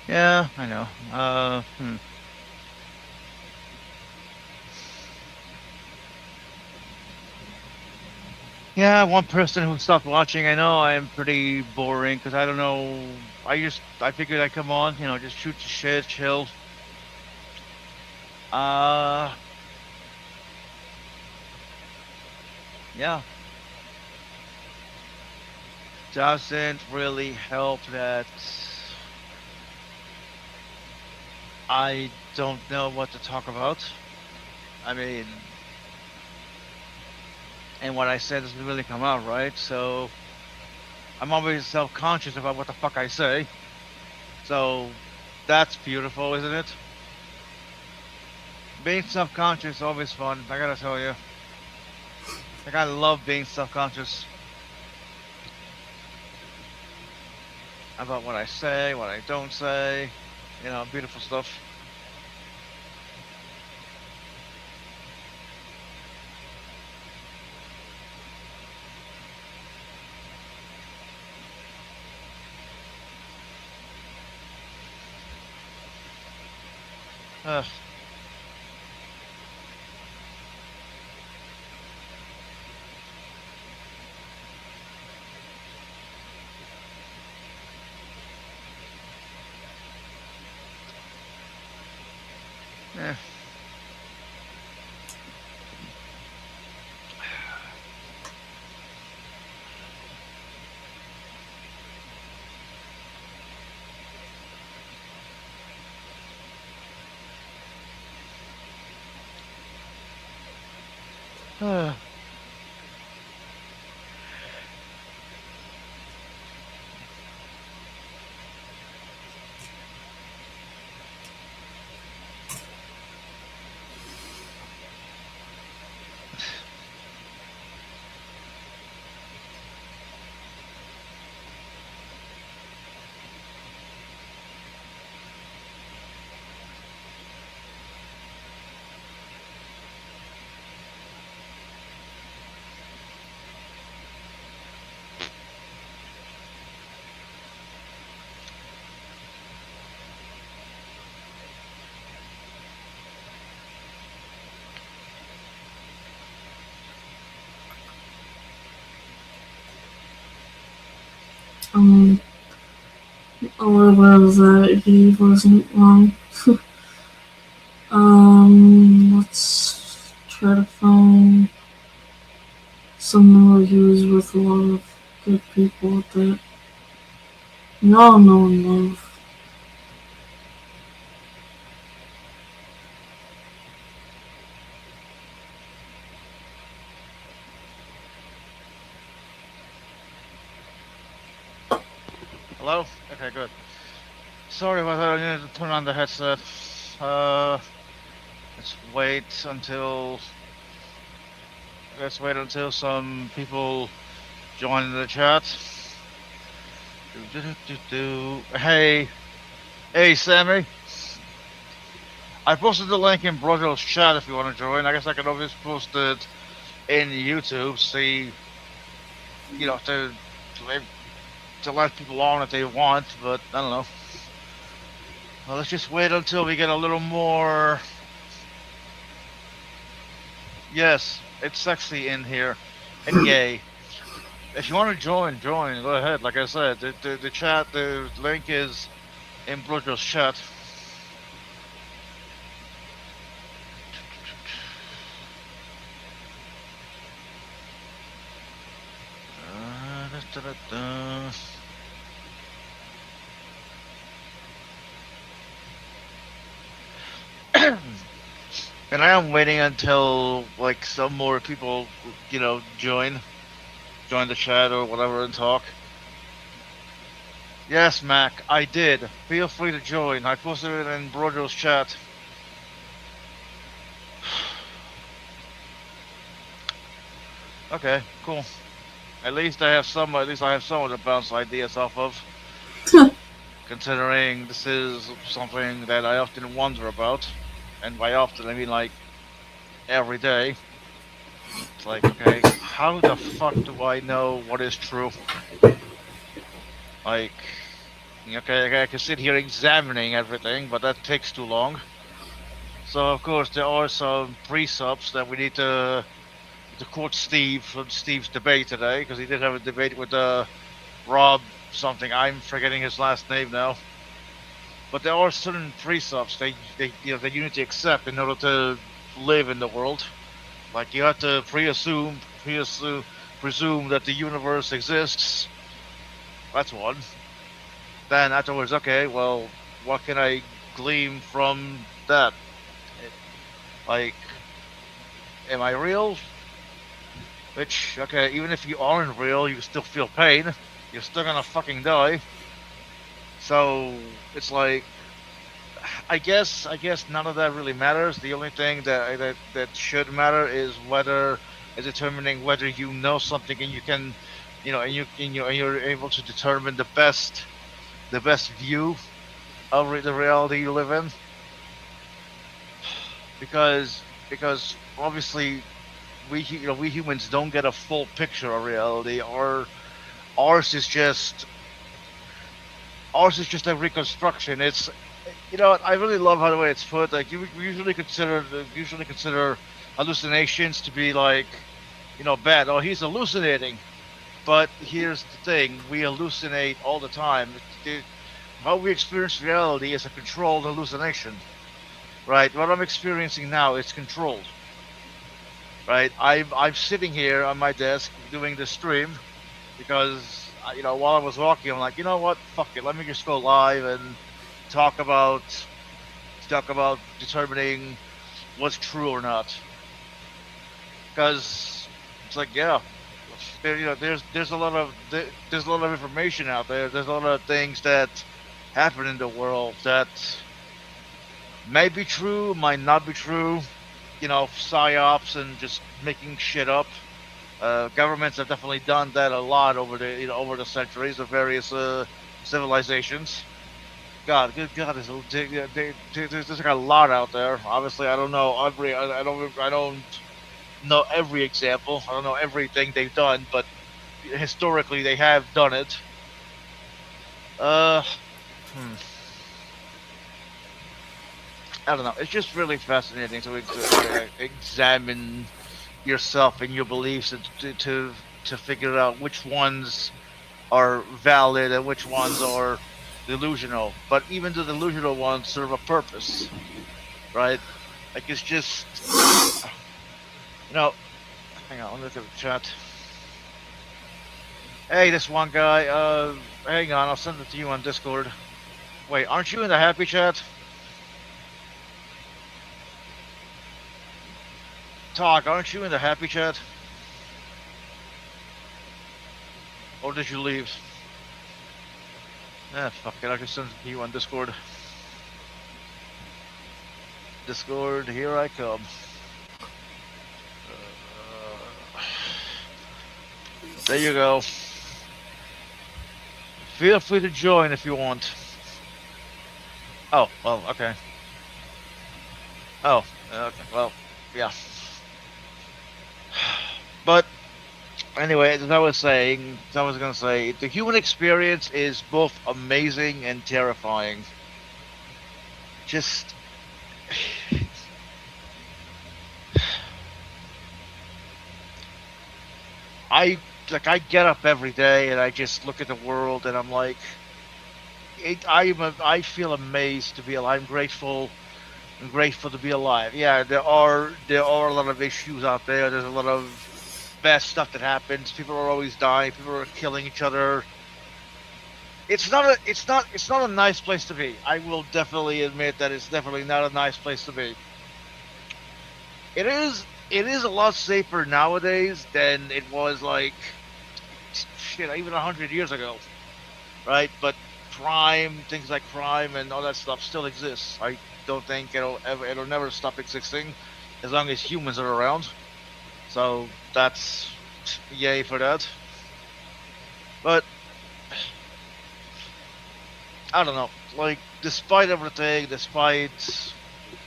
Yeah, I know. Yeah, one person who stopped watching. I know I'm pretty boring because I don't know. I figured I'd come on, just shoot the shit, chill. Uh, yeah. Doesn't really help that I don't know what to talk about. I mean, and what I said doesn't really come out right, so I'm always self-conscious about what the fuck I say. So that's beautiful, isn't it? Being self-conscious is always fun, I gotta tell you. Like, I love being self-conscious about what I say, what I don't say, beautiful stuff. Uh, eh. Um, However, that he wasn't wrong. Let's try to find some reviews with a lot of good people that we all know and love. Hello? Okay, good. Sorry about that. I needed to turn on the headset. Uh, let's wait until. Let's wait until some people join the chat. Hey, hey, Sammy. I posted the link in Brojo's chat if you want to join. I guess I can always post it in YouTube. See, you know, to let people on if they want, but I don't know. Well, let's just wait until we get a little more. Yes, it's sexy in here and gay. If you want to join, go ahead. Like I said, the chat, the link is in Brojo's chat. And I am waiting until like some more people, you know, join the chat or whatever and talk. Yes, Mac, I did. Feel free to join. I posted it in Brojo's chat. Okay, cool. At least I have someone to bounce ideas off of. Considering this is something that I often wonder about, and by often I mean like every day. It's like, okay, how the fuck do I know what is true? Like, okay, I can sit here examining everything, but that takes too long. So of course there are some pre-subs that we need to quote Steve from Steve's debate today, because he did have a debate with Rob something. I'm forgetting his last name now. But there are certain pre-subs that you need to accept in order to live in the world. Like you have to presume that the universe exists. That's one. Then afterwards, okay, well, what can I glean from that? Like, am I real? Which, okay, even if you aren't real, you still feel pain. You're still gonna fucking die. So it's like, I guess none of that really matters. The only thing that should matter is determining whether you know something and you can, and you're able to determine the best view of the reality you live in. Because obviously we humans don't get a full picture of reality, or ours is just a reconstruction. You know what? I really love how the way it's put. Like you usually consider hallucinations to be like, bad. Oh, he's hallucinating. But here's the thing: we hallucinate all the time. How we experience reality is a controlled hallucination, right? What I'm experiencing now is controlled, right? I'm sitting here on my desk doing the stream because while I was walking, I'm like, you know what? Fuck it. Let me just go live and talk about talk about determining what's true or not. Because it's like, yeah, there's a lot of information out there. There's a lot of things that happen in the world that may be true, might not be true. Psyops and just making shit up. Governments have definitely done that a lot over the centuries of various civilizations. God, good God, there's like a lot out there. Obviously, I don't know every. I don't know every example. I don't know everything they've done, but historically they have done it. Uh, hmm. I don't know. It's just really fascinating to examine yourself and your beliefs and to figure out which ones are valid and which ones are delusional. But even the delusional ones serve a purpose, right? Like it's just, you know. Hang on, let me look at the chat. Hey, this one guy. Hang on, I'll send it to you on Discord. Wait, aren't you in the happy chat? Talk, aren't you in the happy chat? Or did you leave? Fuck it, I'll just send it to you on Discord. Discord, here I come. There you go. Feel free to join if you want. Oh, well, okay. Oh, okay, well, yeah. But anyway, as I was gonna say, the human experience is both amazing and terrifying. Just I get up every day and I just look at the world and I'm like, I feel amazed to be alive. I'm grateful to be alive. Yeah, there are a lot of issues out there. There's a lot of bad stuff that happens. People are always dying. People are killing each other. It's not a nice place to be. I will definitely admit that it's definitely not a nice place to be. It is a lot safer nowadays than it was like shit even 100 years ago, right? But things like crime and all that stuff still exists. I don't think it'll never stop existing as long as humans are around. So that's yay for that. But I don't know. Like despite everything, despite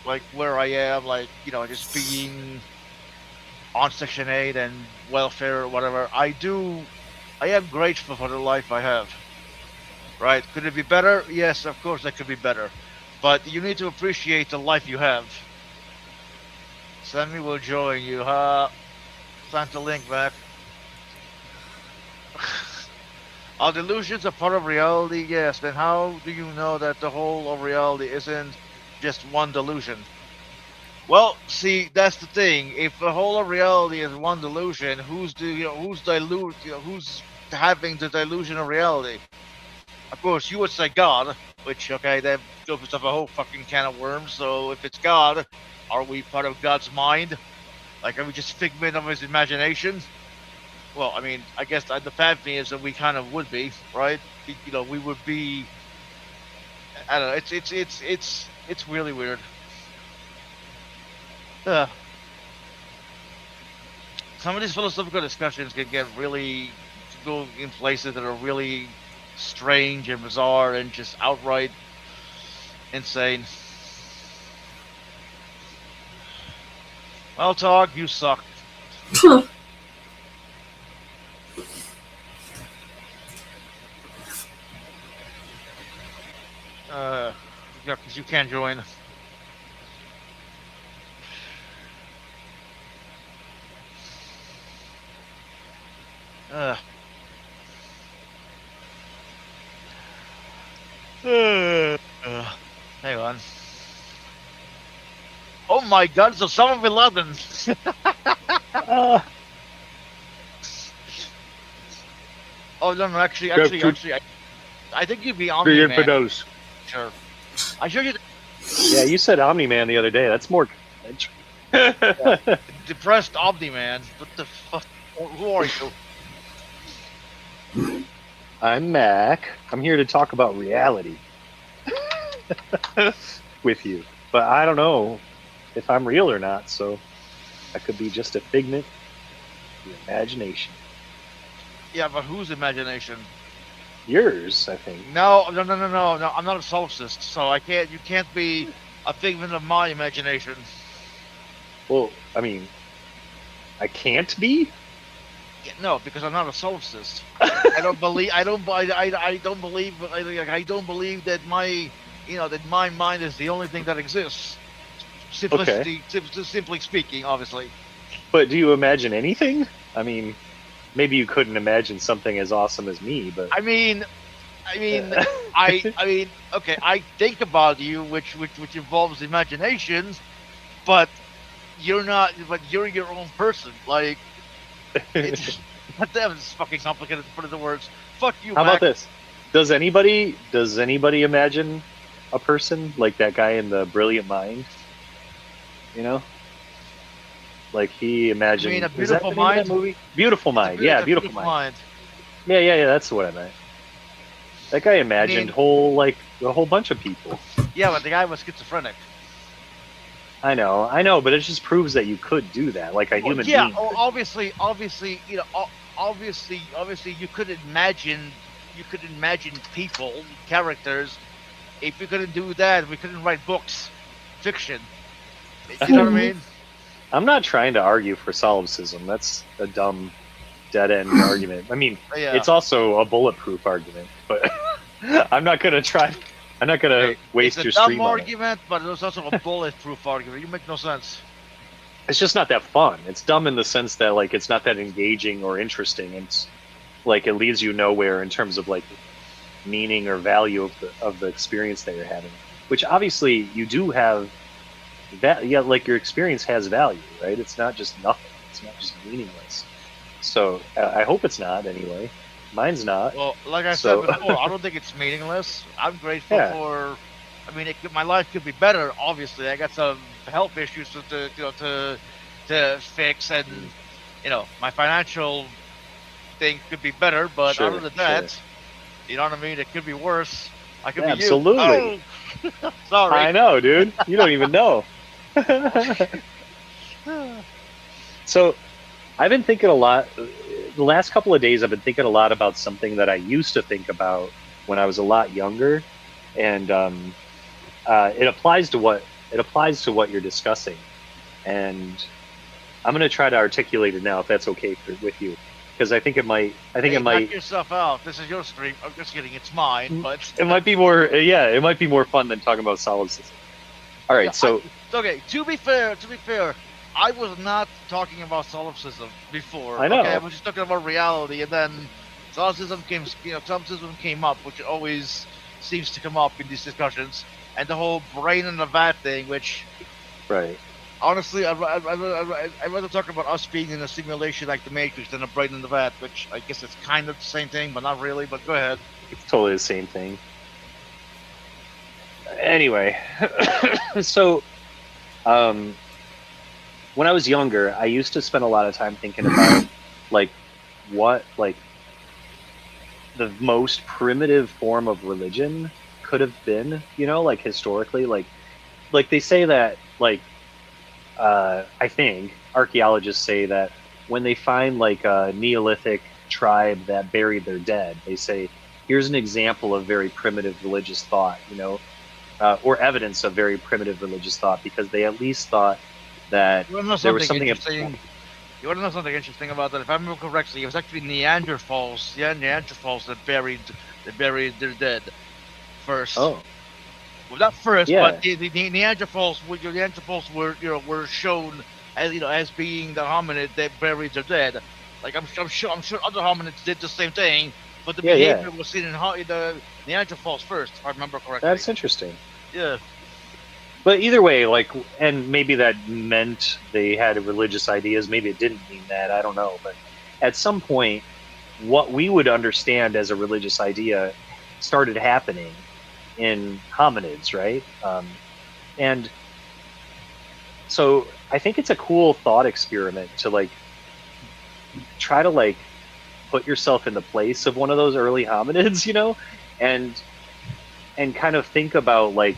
like where I am, like just being on Section 8 and welfare or whatever, I am grateful for the life I have. Right? Could it be better? Yes, of course it could be better. But you need to appreciate the life you have. Sammy will join you, huh? Send the link back. Are delusions a part of reality? Yes. Then how do you know that the whole of reality isn't just one delusion? Well, see, that's the thing. If the whole of reality is one delusion, who's having the delusion of reality? Of course, you would say God, which okay, that opens up a whole fucking can of worms. So if it's God, are we part of God's mind? Like, are we just figment of his imagination? Well, I mean, I guess the bad thing is that we kind of would be, right? We would be. I don't know. It's really weird. Uh, some of these philosophical discussions can get really go in places that are really strange and bizarre and just outright insane. Well, Tog, you suck. because you can't join. Uh. Hang on. Oh my God! So Osama bin Laden. Oh no, no, actually, I think you'd be Omni-Man. Sure. I showed you Yeah, you said Omni-Man the other day. That's more. depressed Omni-Man. What the fuck? Who are you? I'm Mac. I'm here to talk about reality with you. But I don't know if I'm real or not, so I could be just a figment of your imagination. Yeah, but whose imagination? Yours, I think. No. I'm not a solipsist, so I can't. You can't be a figment of my imagination. Well, I mean, I can't be? Yeah, no, because I'm not a solipsist. I don't believe. I don't believe that my mind is the only thing that exists. Simply speaking, obviously. But do you imagine anything? I mean, maybe you couldn't imagine something as awesome as me, but I mean, okay. I think about you, which involves imaginations, but you're not. But you're your own person. Like, it's, that was fucking complicated to put into words. Fuck you. How Mac. about this? Does anybody imagine a person like that guy in The Brilliant Mind? You know, like he imagined. You mean A is that Beautiful the name of Mind? that movie? Beautiful Mind. Yeah, Beautiful Mind. Yeah. That's what I meant. That guy imagined a whole bunch of people. Yeah, but the guy was schizophrenic. I know, but it just proves that you could do that, like a human being. Yeah, obviously, you could imagine people, characters. If we couldn't do that, we couldn't write books, fiction. You know what I mean? I'm not trying to argue for solipsism. That's a dumb, dead-end argument. I mean, It's also a bulletproof argument, but I'm not gonna waste your stream on it. It's a dumb argument, but it's also a bulletproof argument. You make no sense. It's just not that fun. It's dumb in the sense that like it's not that engaging or interesting. It's like it leaves you nowhere in terms of like meaning or value of the experience that you're having. Which obviously you do have. Like your experience has value, right? It's not just nothing. It's not just meaningless. So I hope it's not anyway. Mine's not. Well, like I said before, I don't think it's meaningless. I'm grateful for. I mean, my life could be better. Obviously, I got some health issues to fix, and my financial thing could be better. But other than that, you know what I mean. It could be worse. I could be absolutely. You. Oh! Sorry. I know, dude. You don't even know. So, I've been thinking a lot. The last couple of days, I've been thinking a lot about something that I used to think about when I was a lot younger, and it applies to what you're discussing. And I'm going to try to articulate it now, if that's okay with you, because I think it might. Knock yourself out. This is your stream. I'm just kidding. It's mine, but it might be more. Yeah, it might be more fun than talking about solipsism. All right, so okay. To be fair, I was not talking about solipsism before. I know. Okay, I was just talking about reality, and then solipsism came up, which always seems to come up in these discussions, and the whole brain in the vat thing, which, right. Honestly, I'd rather talk about us being in a simulation like the Matrix than a brain in the vat, which I guess it's kind of the same thing, but not really. But go ahead. It's totally the same thing. Anyway, so when I was younger, I used to spend a lot of time thinking about what the most primitive form of religion could have been, historically, like they say that I think archaeologists say that when they find a Neolithic tribe that buried their dead, they say, here's an example of very primitive religious thought, or evidence of very primitive religious thought, because they at least thought that there was something interesting. You want to know something interesting about that? If I remember correctly, it was actually Neanderthals that buried their dead first. Oh. Well, not first, Yeah. but the Neanderthals were shown as as being the hominid that buried their dead. Like I'm sure other hominids did the same thing, but the Yeah, behavior was seen in the Neanderthals first, if I remember correctly. That's interesting. Yeah. But either way, like, and maybe that meant they had religious ideas. Maybe it didn't mean that. I don't know. But at some point, what we would understand as a religious idea started happening in hominids, right? And so I think it's a cool thought experiment to like try to like put yourself in the place of one of those early hominids, and kind of think about like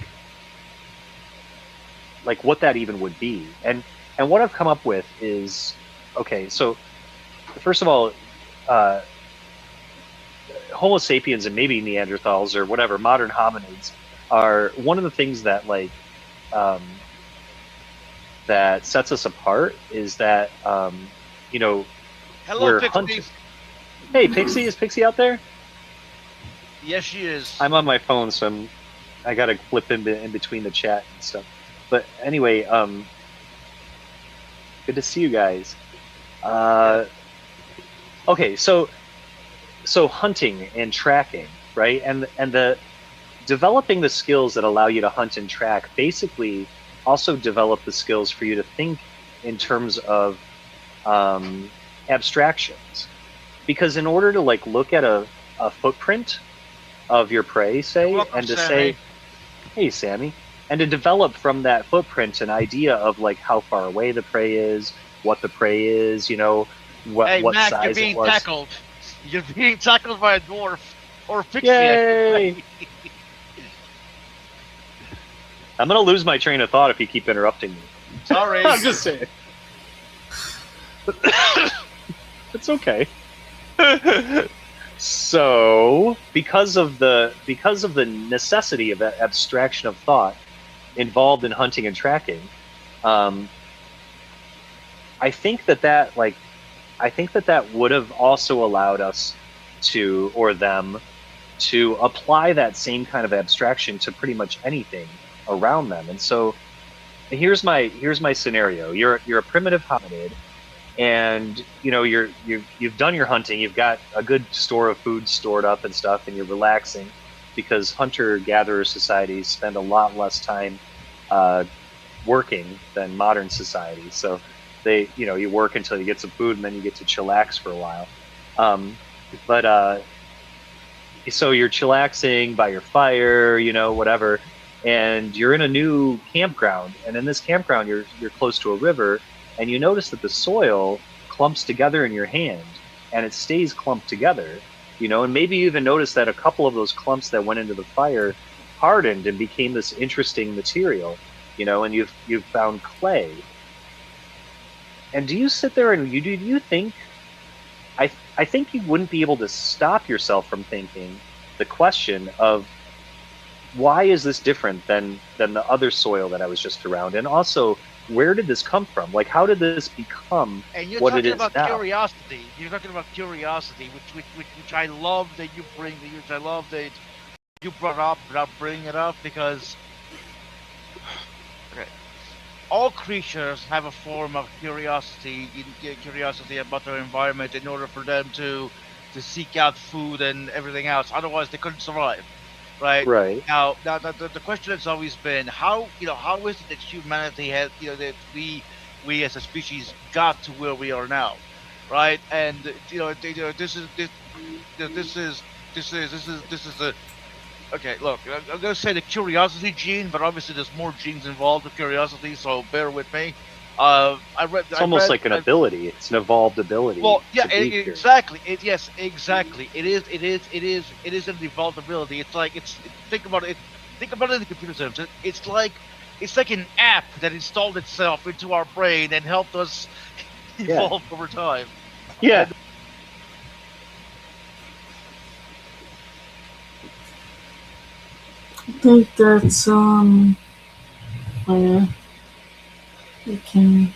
what that even would be. And what I've come up with is, okay, so first of all, Homo sapiens and maybe Neanderthals or whatever modern hominids are one of the things that like that sets us apart is that Hello, we're Pixie. hunters. Hey, Pixie, is Pixie out there? Yes, she is. I'm on my phone, so I gotta flip in between the chat and stuff. But anyway, good to see you guys. Okay, so hunting and tracking, right? And the developing the skills that allow you to hunt and track basically also develop the skills for you to think in terms of abstractions. Because in order to like look at a footprint of your prey, say, welcome, and to Sammy. say, hey, Sammy, and to develop from that footprint an idea of like how far away the prey is, what the prey is, what Mac, size you're being it was. tackled. You're being tackled by a dwarf or a pixie. Yay! I'm gonna lose my train of thought if you keep interrupting me. Sorry. I'm just saying. It's okay. So, because of the necessity of that abstraction of thought involved in hunting and tracking, I think that would have also allowed us to, or them, to apply that same kind of abstraction to pretty much anything around them. And so, here's my scenario. You're a primitive hominid, and you've done your hunting. You've got a good store of food stored up and stuff, and you're relaxing because hunter-gatherer societies spend a lot less time working than modern society. So you work until you get some food, and then you get to chillax for a while. So you're chillaxing by your fire, whatever, and you're in a new campground. And in this campground, you're close to a river, and you notice that the soil clumps together in your hand, and it stays clumped together. And maybe you even notice that a couple of those clumps that went into the fire hardened and became this interesting material. And you've found clay. And do you sit there and do you think? I think you wouldn't be able to stop yourself from thinking the question of why is this different than the other soil that I was just around, and also where did this come from? Like, how did this become and you're what it talking is about now? curiosity. You're talking about curiosity, which I love that you bring. Which I love that you brought up without bringing it up because. Okay. All creatures have a form of curiosity about their environment in order for them to seek out food and everything else. Otherwise, they couldn't survive, right? Right. Now the question has always been how is it that humanity has that we as a species got to where we are now, right? And this is the. Okay, look, I'm going to say the curiosity gene, but obviously there's more genes involved with curiosity, so bear with me. It's almost like an ability. It's an evolved ability. Well, yeah, to be curious. exactly. Yes, exactly. It is an evolved ability. Think about it in the computer terms. It's like an app that installed itself into our brain and helped us evolve over time. Yeah. I think that's where we can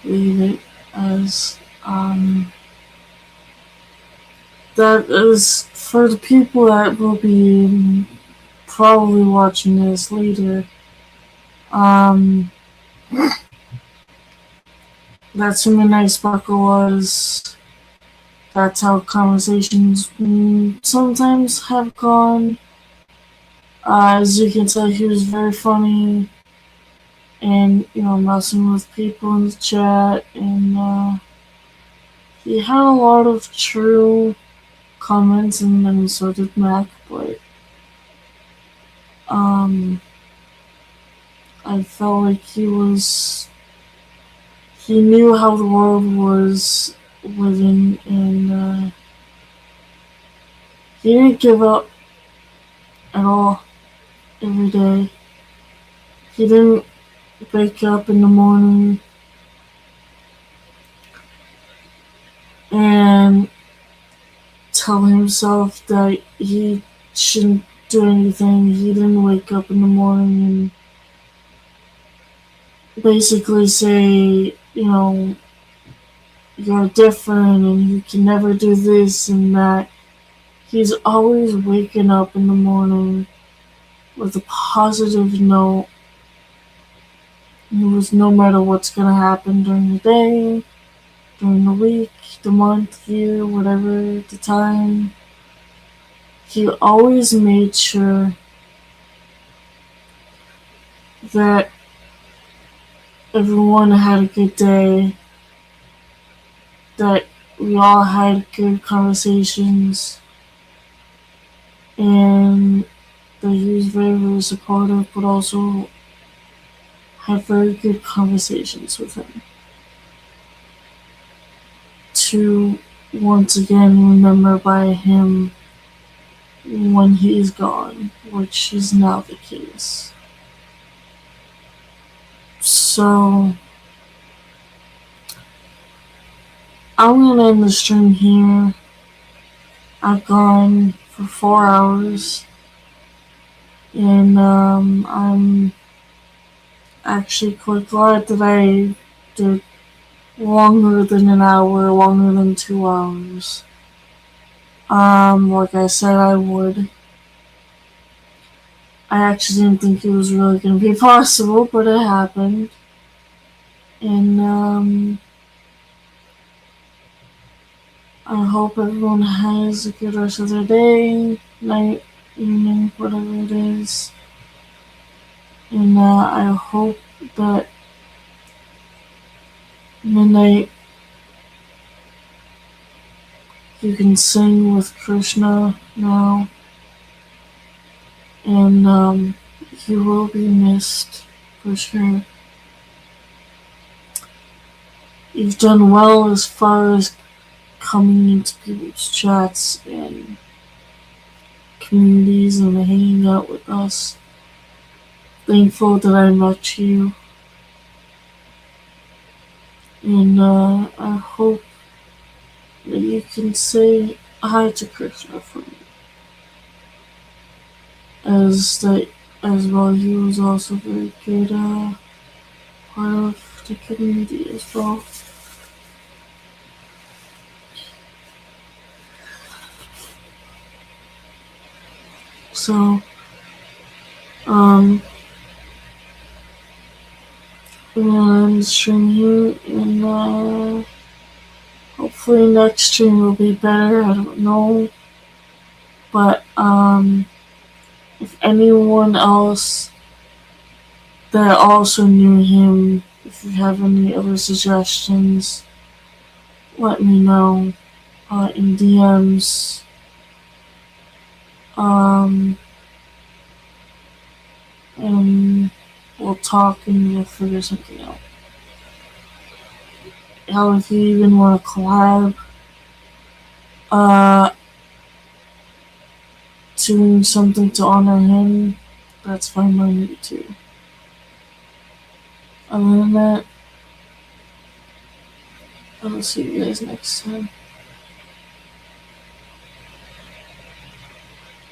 leave it as that is for the people that will be probably watching this later. That's who Midnight Sparkle was. That's how conversations sometimes have gone. As you can tell, he was very funny and, messing with people in the chat. And he had a lot of true comments, and then so did Mac. But I felt like he knew how the world was living, and he didn't give up at all every day. He didn't wake up in the morning and tell himself that he shouldn't do anything. He didn't wake up in the morning and basically say, you're different and you can never do this and that. He's always waking up in the morning with a positive note. No matter what's going to happen during the day, during the week, the month, year, whatever the time, he always made sure that everyone had a good day, that we all had good conversations, and that he was very, very supportive, but also had very good conversations with him. To once again remember by him when he's gone, which is now the case. So I'm gonna end the stream here. I've gone for 4 hours, and I'm actually quite glad that I did longer than an hour, longer than 2 hours. Like I said I would. I actually didn't think it was really going to be possible, but it happened. And I hope everyone has a good rest of their day, night, evening, whatever it is. And I hope that midnight you can sing with Krishna now. And you will be missed for sure. You've done well as far as coming into people's chats and communities and hanging out with us. Thankful that I met you. And I hope that you can say hi to Krishna for me. As well, he was also a very good part of the community as well. So, we're gonna end the stream here, and hopefully next stream will be better. I don't know, but if anyone else that also knew him, if you have any other suggestions, let me know in DMs. And we'll talk and we'll figure something out. Hell, if you even want to collab, doing something to honor him, that's fine by me too. Other than that, I'll see you guys next time.